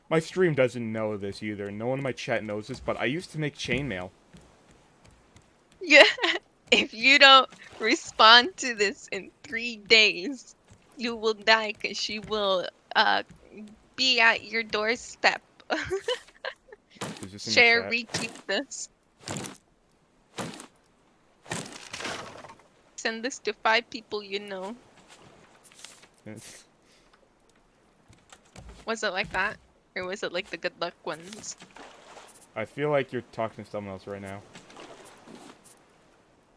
my stream doesn't know this either. No one in my chat knows this, but I used to make chainmail. Yeah. If you don't respond to this in 3 days, you will die, because she will be at your doorstep. Is this in the Share, chat? retweet this. Send this to 5 people you know. Was it like that? Or was it like the good luck ones? I feel like you're talking to someone else right now.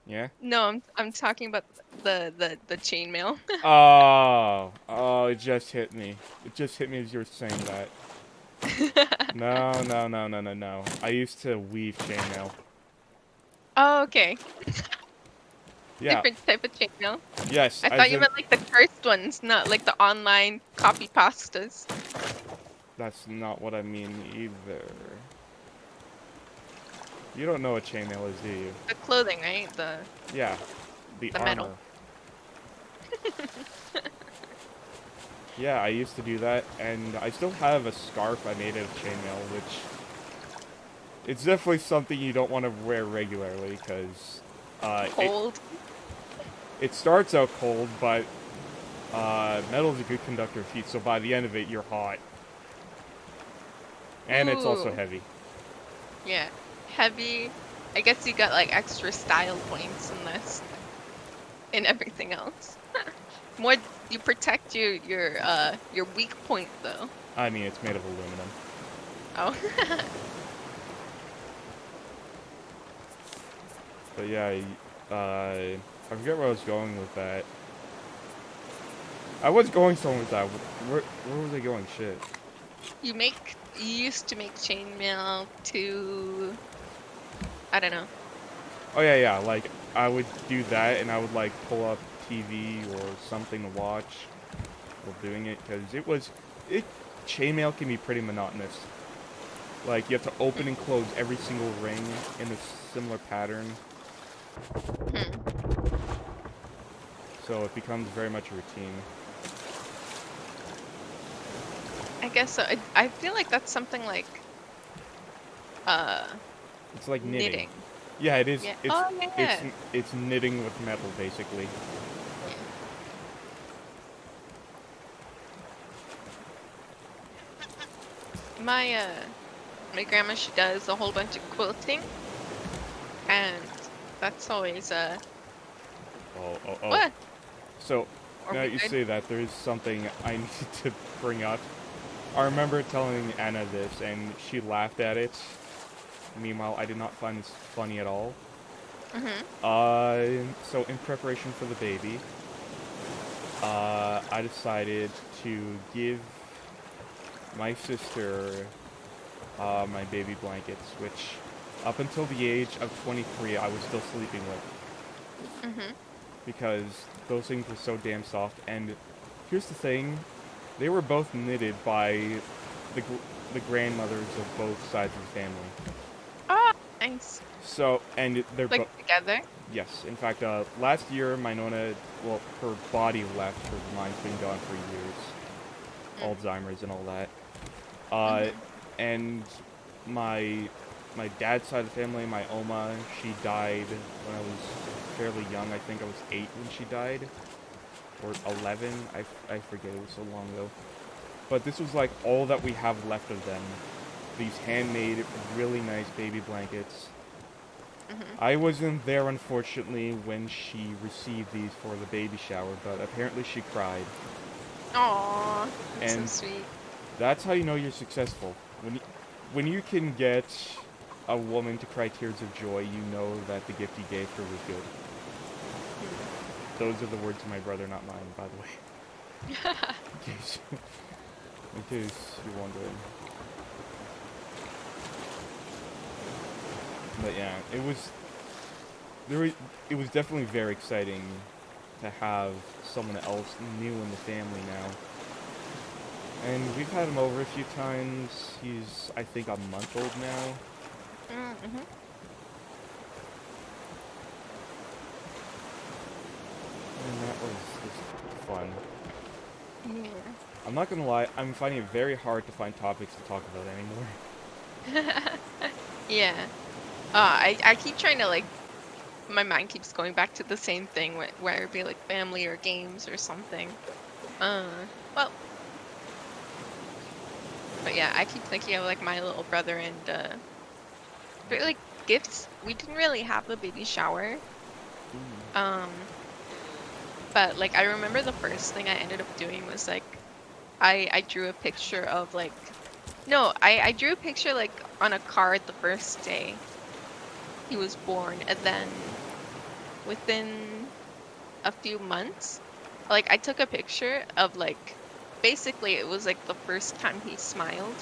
Yeah? No, I'm talking about the chainmail. Oh, it just hit me. It just hit me as you were saying that. No. I used to weave chainmail. Oh, okay. Yeah. Different type of chainmail. Yes. I thought you meant like the cursed ones, not like the online copy pastas. That's not what I mean either. You don't know what chainmail is, do you? The clothing, right? Yeah. The metal. armor. Yeah, I used to do that, and I still have a scarf I made out of chainmail, which... It's definitely something you don't want to wear regularly, because... Cold. It starts out cold, but... metal is a good conductor of heat, so by the end of it, you're hot. And it's also Ooh. heavy. Yeah. Heavy. I guess you got like extra style points in this. And everything else. More you protect your weak point though. I mean, it's made of aluminum. Oh. But yeah, I forget where I was going with that. I was going somewhere with that. Where was I going? Shit. You used to make chainmail to, I don't know. Oh yeah, like I would do that, and I would like pull up TV or something to watch while doing it, because chainmail can be pretty monotonous. Like you have to open and close every single ring in a similar pattern. So it becomes very much a routine. I guess so. I feel like that's something like It's like knitting. knitting. Yeah, it is. Yeah. It's knitting with metal, basically. My grandma, she does a whole bunch of quilting, and that's always Oh. what? So Are now we you good? say that, there is something I need to bring up. I remember telling Anna this, and she laughed at it. Meanwhile, I did not find this funny at all. So in preparation for the baby, I decided to give my sister my baby blankets, which up until the age of 23, I was still sleeping with. Because those things were so damn soft, and here's the thing, they were both knitted by the grandmothers of both sides of the family. Oh, nice. So, and they're both... Like together? Yes. In fact, last year, my Nona, well, her body left, her mind's been gone for years. Alzheimer's and all that. And my dad's side of the family, my Oma, she died when I was fairly young. I think I was 8 when she died. Or 11. I forget, it was so long ago. But this was like all that we have left of them. These handmade, really nice baby blankets. I wasn't there, unfortunately, when she received these for the baby shower, but apparently she cried. Aww, that's And so sweet. that's how you know you're successful. When you can get a woman to cry tears of joy, you know that the gift you gave her was good. Those are the words of my brother, not mine, by the way. In case you're wondering. But yeah, it was definitely very exciting to have someone else new in the family now. And we've had him over a few times. He's, I think, a month old now. And that was just fun. Yeah. I'm not gonna lie, I'm finding it very hard to find topics to talk about anymore. Yeah. I keep trying to like, my mind keeps going back to the same thing where it'd be like family or games or something. Well, but yeah, I keep thinking of like my little brother and but like gifts. We didn't really have a baby shower. But like I remember the first thing I ended up doing was like I drew a picture of like I drew a picture like on a card the first day he was born, and then within a few months, like I took a picture of like basically it was like the first time he smiled,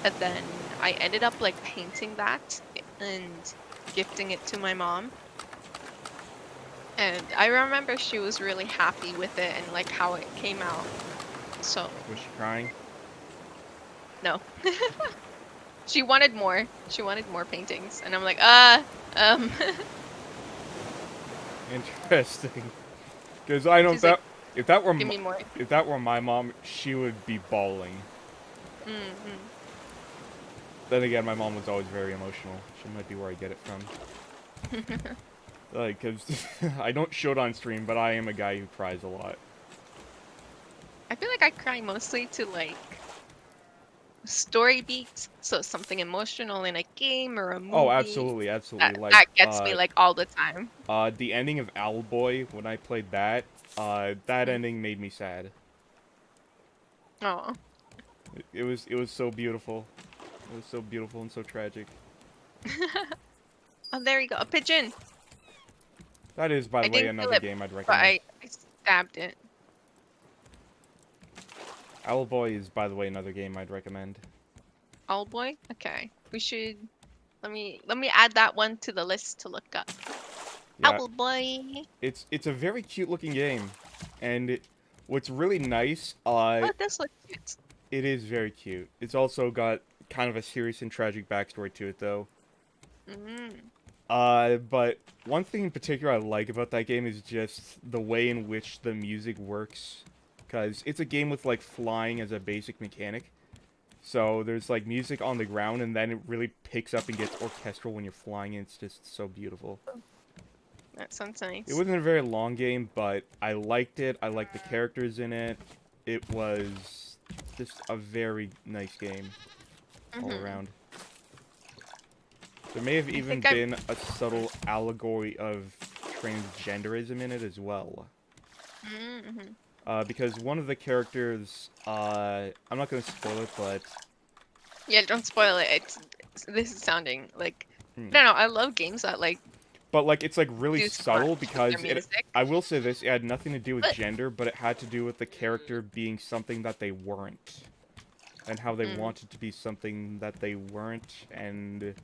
and then I ended up like painting that and gifting it to my mom. And I remember she was really happy with it and like how it came out. So Was she crying? no. She wanted more. She wanted more paintings. And I'm like, Interesting. Because I know she's like, if that were give me more. if that were my mom, she would be bawling. Mm-hmm. Then again, my mom was always very emotional. She might be where I get it from. Like, cause I don't show it on stream, but I am a guy who cries a lot. I feel like I cry mostly to like story beats, so something emotional in a game or a movie. Oh, absolutely, absolutely. That, Like, that gets me like all the time. the ending of Owlboy, when I played that, that ending made me sad. Oh. It was so beautiful. It was so beautiful and so tragic. Oh, there you go. A pigeon. That is, by I the way, didn't kill another it, game I'd but recommend. I stabbed it. Owlboy is, by the way, another game I'd recommend. Owlboy? Okay. We should let me add that one to the list to look up. Yeah, Owlboy. it's a very cute looking game, and what's really nice, Oh, this looks cute. it is very cute. It's also got kind of a serious and tragic backstory to it, though. But one thing in particular I like about that game is just the way in which the music works. Because it's a game with, like, flying as a basic mechanic. So there's, like, music on the ground, and then it really picks up and gets orchestral when you're flying, and it's just so beautiful. That sounds nice. It wasn't a very long game, but I liked it. I liked the characters in it. It was just a very nice game all around. There may have even been a subtle allegory of transgenderism in it as well. Because one of the characters, I'm not going to spoil it, but... Yeah, don't spoil it. This is sounding like... I don't know, I love games that, like... But, like, it's, like, really do subtle smart because with their music. I will say this, it had nothing to do with gender, but it had to do with the character being something that they weren't. And how they wanted to be something that they weren't, and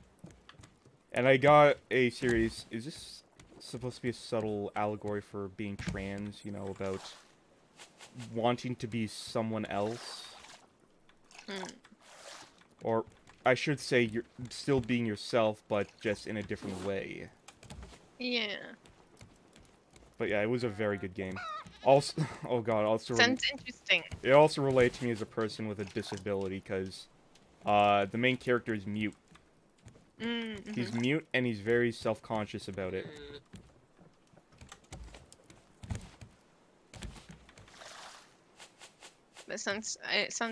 I got a series, is this supposed to be a subtle allegory for being trans, you know, about wanting to be someone else? Or, I should say, you're still being yourself, but just in a different way. Yeah. But yeah, it was a very good game. Also, oh god, also... Sounds interesting. It also relates to me as a person with a disability, because the main character is mute. He's mute, and he's very self-conscious about it. It sounds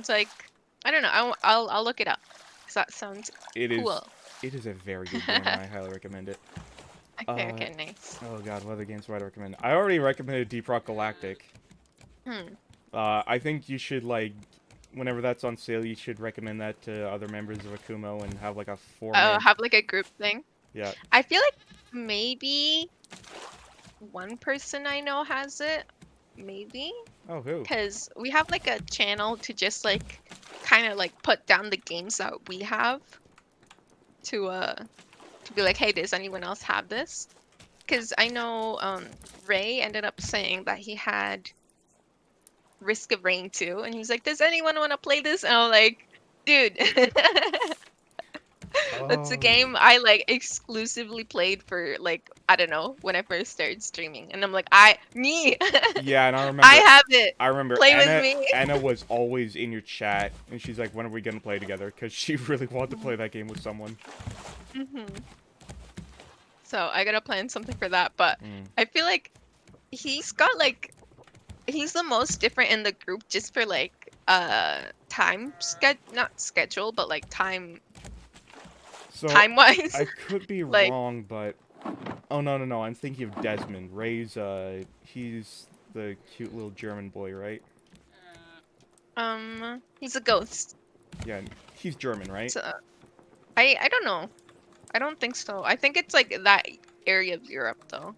like... I don't know, I'll look it up. 'Cause that sounds cool. It is a very good game, and I highly recommend it. Okay, nice. Oh god, what other games would I recommend? I already recommended Deep Rock Galactic. I think you should, like, whenever that's on sale, you should recommend that to other members of Akumo and have, like, a 4-man... Oh, have like a group thing? Yeah. I feel like maybe one person I know has it. Maybe? Oh, who? Because we have like a channel to just like kind of like put down the games that we have to be like, hey, does anyone else have this? Because I know Ray ended up saying that he had Risk of Rain 2, and he's like, does anyone want to play this? And I'm like, dude, that's a game I like exclusively played for like, I don't know, when I first started streaming. And I'm like, me. Yeah, and I remember... I have it. I remember Play Anna, with me. Anna was always in your chat, and she's like, when are we going to play together? Because she really wanted to play that game with someone. So I gotta plan something for that, but I feel like he's got like... He's the most different in the group just for like not schedule, but like time wise. I could be like, wrong, but oh no, I'm thinking of Desmond. Ray's he's the cute little German boy, right? He's a ghost. Yeah, he's German, right? So, I don't know. I don't think so. I think it's like that area of Europe though.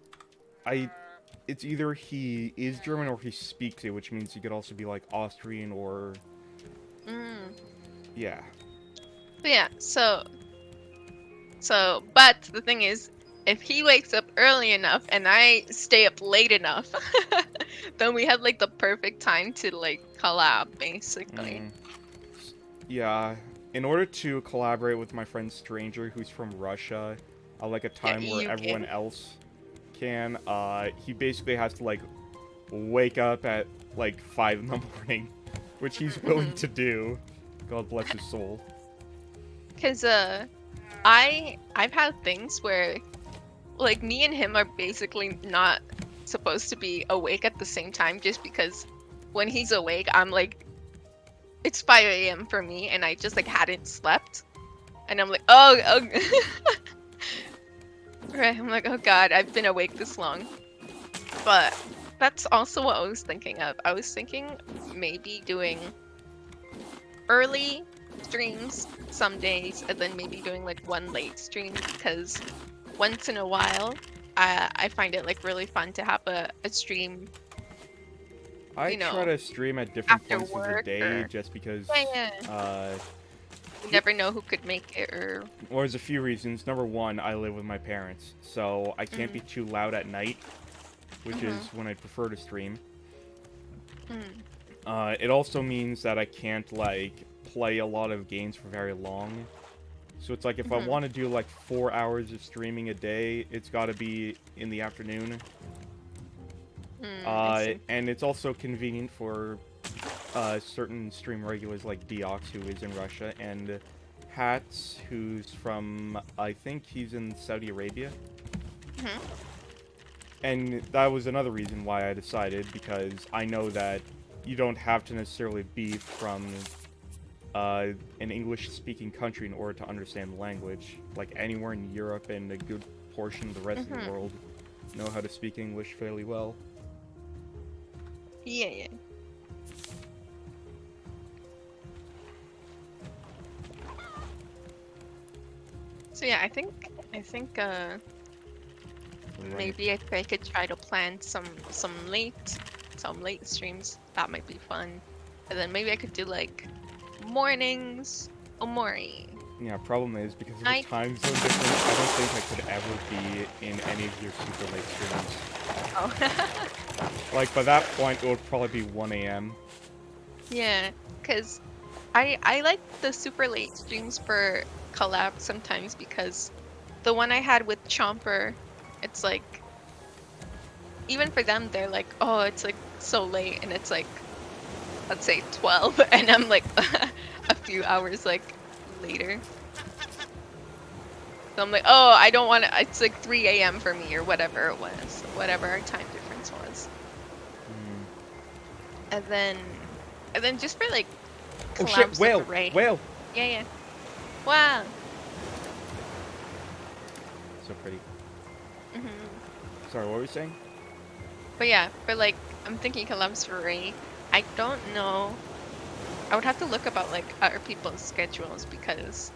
It's either he is German or he speaks it, which means he could also be like Austrian or... Yeah. But yeah, so, but the thing is, if he wakes up early enough and I stay up late enough, then we have like the perfect time to like collab, basically. Mm. Yeah, in order to collaborate with my friend Stranger, who's from Russia, like a Yeah, time where everyone UK. else can, he basically has to like wake up at like 5 in the morning, which he's willing to do. God bless his soul. Cause I've had things where like me and him are basically not supposed to be awake at the same time just because when he's awake I'm like it's 5 a.m. for me and I just like hadn't slept and I'm like oh right, I'm like oh god, I've been awake this long. But that's also what I was thinking of. I was thinking maybe doing early streams some days and then maybe doing like one late stream because once in a while I find it like really fun to have a stream, I you know, try to stream at different after points of the work day or just because, yeah. You never know who could make it or well, there's a few reasons. Number one, I live with my parents, so I can't be too loud at night, which is when I prefer to stream. It also means that I can't, like, play a lot of games for very long. So it's like if I want to do, like, 4 hours of streaming a day, it's got to be in the afternoon. And it's also convenient for certain stream regulars like Deox, who is in Russia, and Hats, who's from, I think he's in Saudi Arabia. And that was another reason why I decided, because I know that you don't have to necessarily be from an English-speaking country in order to understand the language. Like, anywhere in Europe and a good portion of the rest of the world know how to speak English fairly well. yeah. So yeah, I think maybe if I could try to plan some late streams, that might be fun. And then maybe I could do like mornings, Omori. Yeah, problem is, because of the time zone difference, I don't think I could ever be in any of your super late streams. Oh. Like, by that point, it would probably be 1 a.m. Yeah, because I like the super late streams for collab sometimes because the one I had with Chomper, it's like, even for them, they're like, oh, it's like so late, and it's like, let's say 12, and I'm like a few hours like later. So I'm like, oh, I don't want to, it's like 3 a.m. for me or whatever it was, whatever our time difference was. And then just for like Oh shit, collabs whale! with Ray. Whale! Yeah. Wow. So pretty. Sorry, what were you saying? But yeah, for like, I'm thinking collabs for Ray. I don't know. I would have to look about like other people's schedules because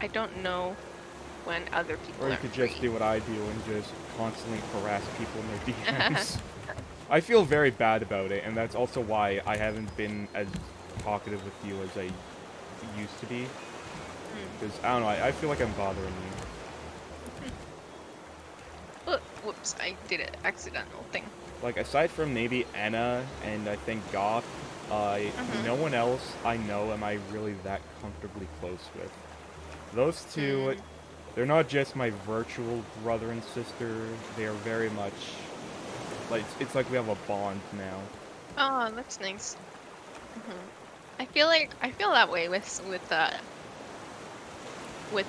I don't know when other people Or you are could just free. do what I do and just constantly harass people in their DMs. I feel very bad about it, and that's also why I haven't been as talkative with you as I used to be. Because, I don't know, I feel like I'm bothering you. Whoops, I did an accidental thing. Like, aside from maybe Anna and I think Goth, no one else I know am I really that comfortably close with. Those two, they're not just my virtual brother and sister, they are very much, like, it's like we have a bond now. Oh, that's nice. I feel that way with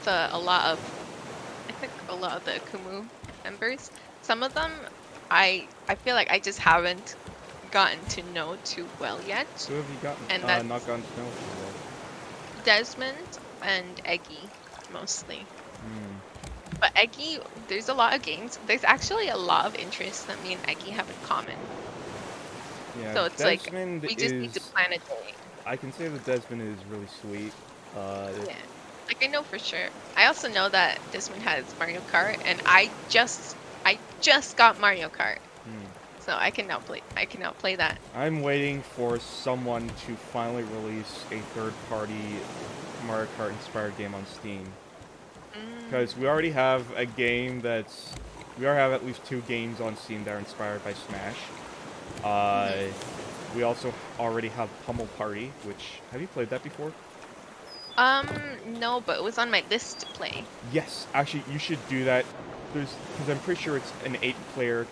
a lot of, I think a lot of the Kumu members. Some of them, I feel like I just haven't gotten to know too well yet. Who have you gotten? And that's not gotten to know too well. Desmond and Eggy, mostly. But Eggy, there's a lot of games. There's actually a lot of interests that me and Eggy have in common. Yeah, So it's Desmond like, we just need to plan a day. I can say that Desmond is really sweet. Yeah. Like, I know for sure. I also know that Desmond has Mario Kart, and I just got Mario Kart. So I can now play that. I'm waiting for someone to finally release a third-party Mario Kart inspired game on Steam. Because we already have a game that's... We already have at least 2 games on Steam that are inspired by Smash. We also already have Pummel Party, which... Have you played that before? No, but it was on my list to play. Yes, actually, you should do that. Because I'm pretty sure it's an 8-player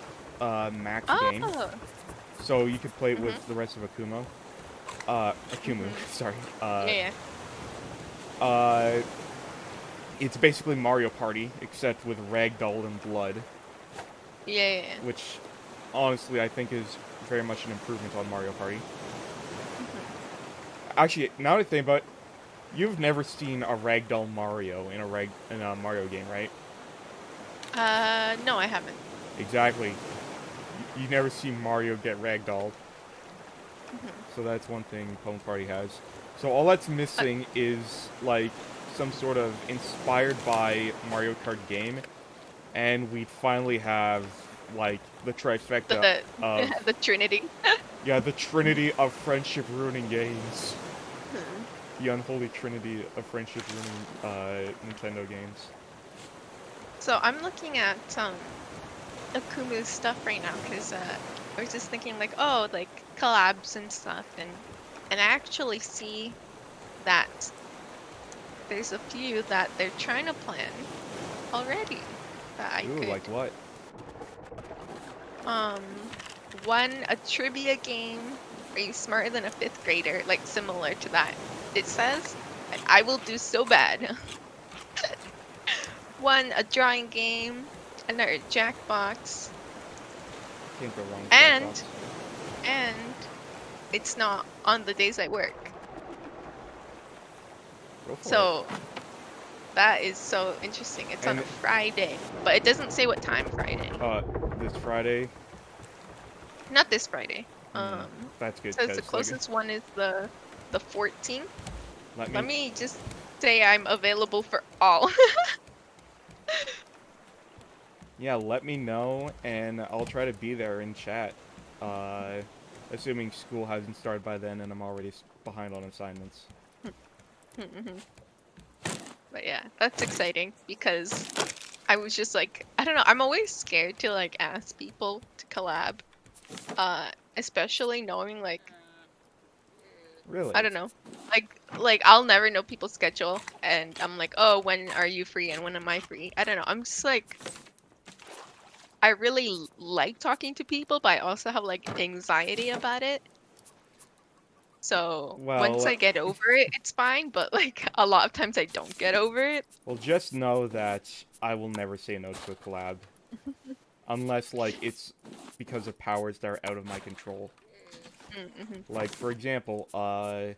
max game. So you could play it with the rest of Akumo. Akumu, sorry. Yeah. It's basically Mario Party, except with ragdoll and blood. Yeah. Which, honestly, I think is very much an improvement on Mario Party. Actually, now that I think about it, you've never seen a ragdoll Mario in a Mario game, right? No, I haven't. Exactly. You never see Mario get ragdolled. So that's one thing Pummel Party has. So all that's missing is, like, some sort of inspired by Mario Kart game, and we'd finally have, like, the trifecta of... The Trinity. Yeah, the trinity of friendship-ruining games. The unholy trinity of friendship-ruining Nintendo games. So I'm looking at Akumu's stuff right now because I was just thinking like, oh, like collabs and stuff, and I actually see that there's a few that they're trying to plan already that I Ooh, could. like what? One, a trivia game. Are you smarter than a 5th grader? Like similar to that. It says, I will do so bad. One, a drawing game. Another Jackbox. Can't go wrong with And Jackbox. And it's not on the days I work. Go for So that is so interesting. It's on a And Friday, but it doesn't say what time Friday. it. This Friday. Not this Friday. That's good. It says the 'cause, like, closest one is the 14th. let Let me just say I'm available for all. Yeah, let me know, and I'll try to be there in chat. Assuming school hasn't started by then, and I'm already behind on assignments. But yeah, that's exciting because I was just like, I don't know, I'm always scared to like ask people to collab. Especially knowing like, Really? I don't know, like I'll never know people's schedule, and I'm like, oh, when are you free and when am I free? I don't know. I'm just like, I really like talking to people, but I also have like anxiety about it. So once Well, I get over it, it's fine. But like a lot of times I don't get over it. well, just know that I will never say no to a collab. Unless, like, it's because of powers that are out of my control. Like, for example, well,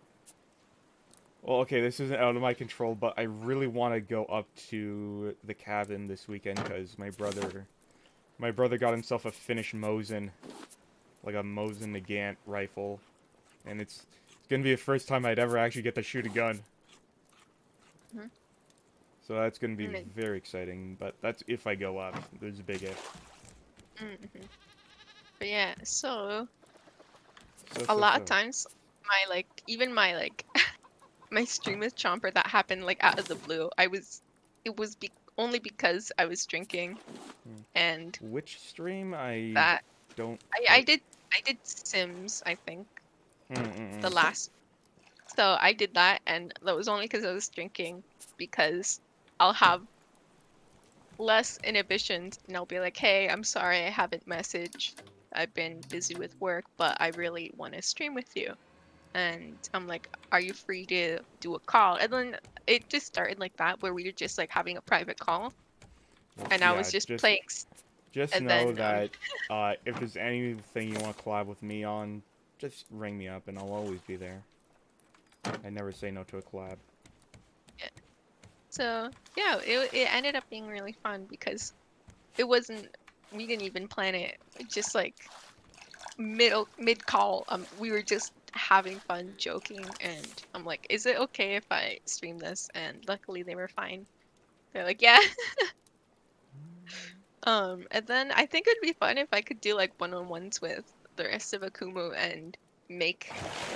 okay, this isn't out of my control, but I really want to go up to the cabin this weekend because my brother got himself a Finnish Mosin, like a Mosin Nagant rifle, and it's gonna be the first time I'd ever actually get to shoot a gun. So that's gonna be very exciting, but that's if I go up. There's a big if. But yeah, so a lot of times my like even my like my stream with Chomper that happened like out of the blue. It was only because I was drinking, and Which stream? I that don't. I did Sims, I think, the last. So I did that, and that was only because I was drinking, because I'll have less inhibitions, and I'll be like, hey, I'm sorry I haven't messaged. I've been busy with work, but I really want to stream with you. And I'm like, are you free to do a call? And then it just started like that, where we were just like having a private call, and I was just playing. Just know that if there's anything you want to collab with me on, just ring me up and I'll always be there. I never say no to a collab. Yeah. So yeah, it ended up being really fun because it wasn't. We didn't even plan it. Just like mid call, we were just having fun, joking, and I'm like, is it okay if I stream this? And luckily they were fine. They're like, yeah. And then I think it'd be fun if I could do like one-on-ones with the rest of Akumu and make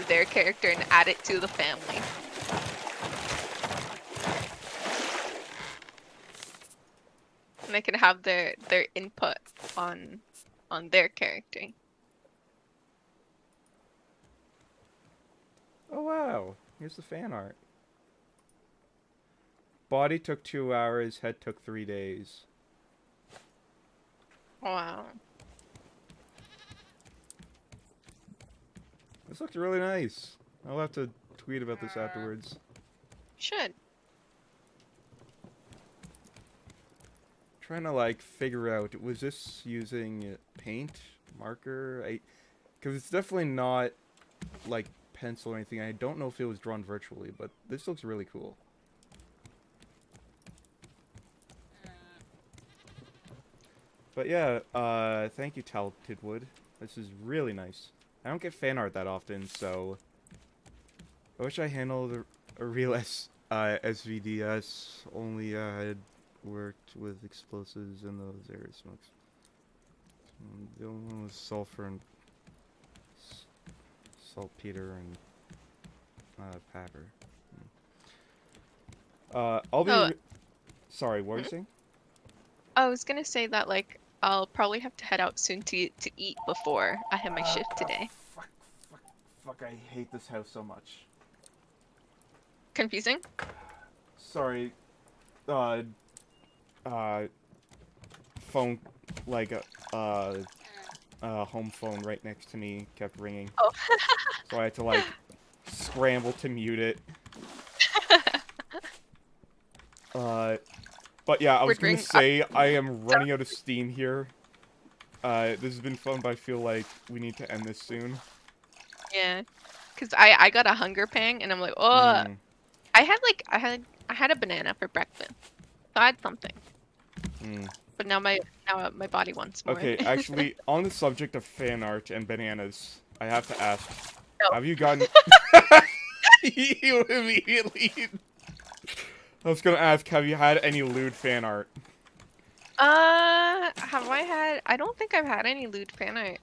their character and add it to the family. and I can have their input on their character. Oh wow, here's the fan art. Body took 2 hours, head took 3 days. Wow. This looks really nice. I'll have to tweet about this afterwards. Should. Trying to like figure out, was this using paint, marker? Because it's definitely not like pencil or anything. I don't know if it was drawn virtually, but this looks really cool. But yeah, thank you, Talented Wood. This is really nice. I don't get fan art that often, so I wish I handled a real SVDS. Only I had worked with explosives in those air smokes. The only one was sulfur and saltpeter and pepper. I'll be. Oh. Sorry, what were you saying? I was gonna say that like I'll probably have to head out soon to eat before I have my shift today. Fuck, I hate this house so much. Confusing? Sorry. Phone, like, home phone right next to me kept ringing. Oh. So I had to, like, scramble to mute it. But yeah, I was gonna say, I am running out of steam here. This has been fun, but I feel like we need to end this soon. Yeah, cause I got a hunger pang, and I'm like, oh, I had a banana for breakfast. So I had something. But now my body wants more. Okay, actually, on the subject of fan art and bananas, I have to ask, have you gotten... You immediately... I was gonna ask, have you had any lewd fan art? Have I had... I don't think I've had any lewd fan art.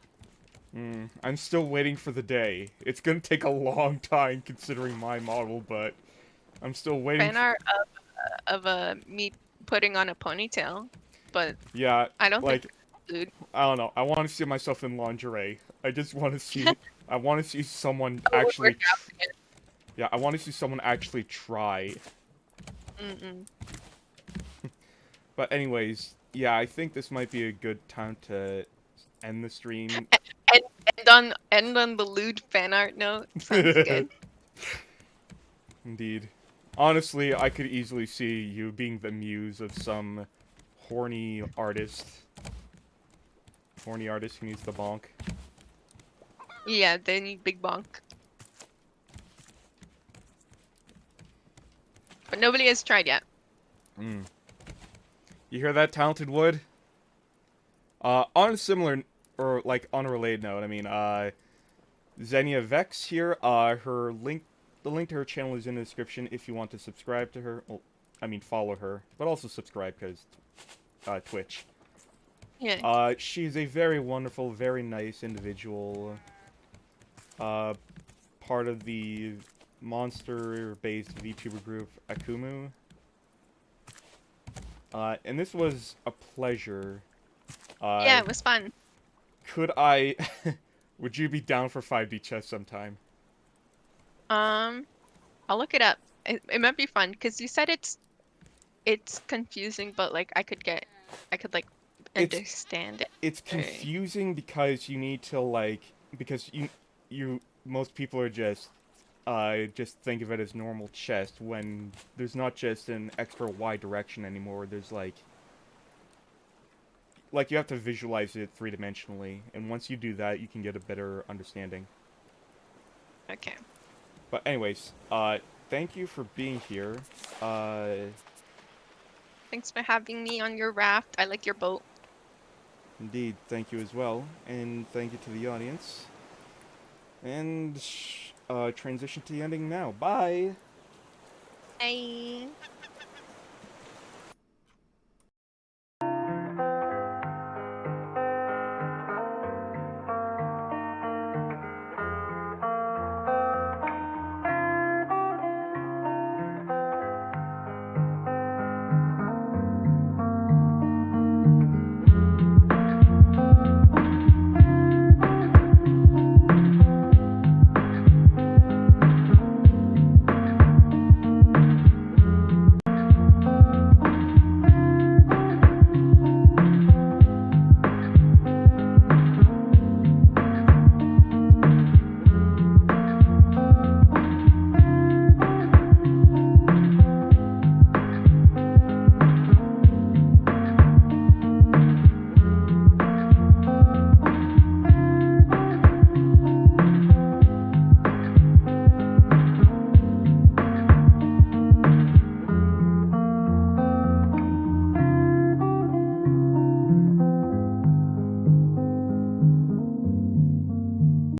I'm still waiting for the day. It's gonna take a long time considering my model, but I'm still waiting. Fan art of me putting on a ponytail, but yeah, I don't like, think lewd. I don't know. I want to see myself in lingerie. I just want to see. I want to see someone actually. Yeah, I want to see someone actually try. But anyways, yeah, I think this might be a good time to end the stream. End on the lewd fan art note. Sounds good. Indeed. Honestly, I could easily see you being the muse of some horny artist. Horny artist who needs the bonk. Yeah, they need big bonk. But nobody has tried yet. You hear that, Talented Wood? On a similar, or like on a related note, I mean, Zenia Vex here, the link to her channel is in the description if you want to subscribe to her. Well, I mean, follow her, but also subscribe because Twitch. Yeah. She's a very wonderful, very nice individual. Part of the monster-based VTuber group Akumu. And this was a pleasure. Yeah, it was fun. Could I... Would you be down for 5D chess sometime? I'll look it up. It might be fun because you said it's confusing, but like I could like understand it. It's confusing because you need to like most people are just think of it as normal chess when there's not just an extra Y direction anymore. There's like you have to visualize it three-dimensionally, and once you do that, you can get a better understanding. Okay. But anyways, thank you for being here. Thanks for having me on your raft. I like your boat. Indeed, thank you as well, and thank you to the audience. And transition to the ending now. Bye! Bye!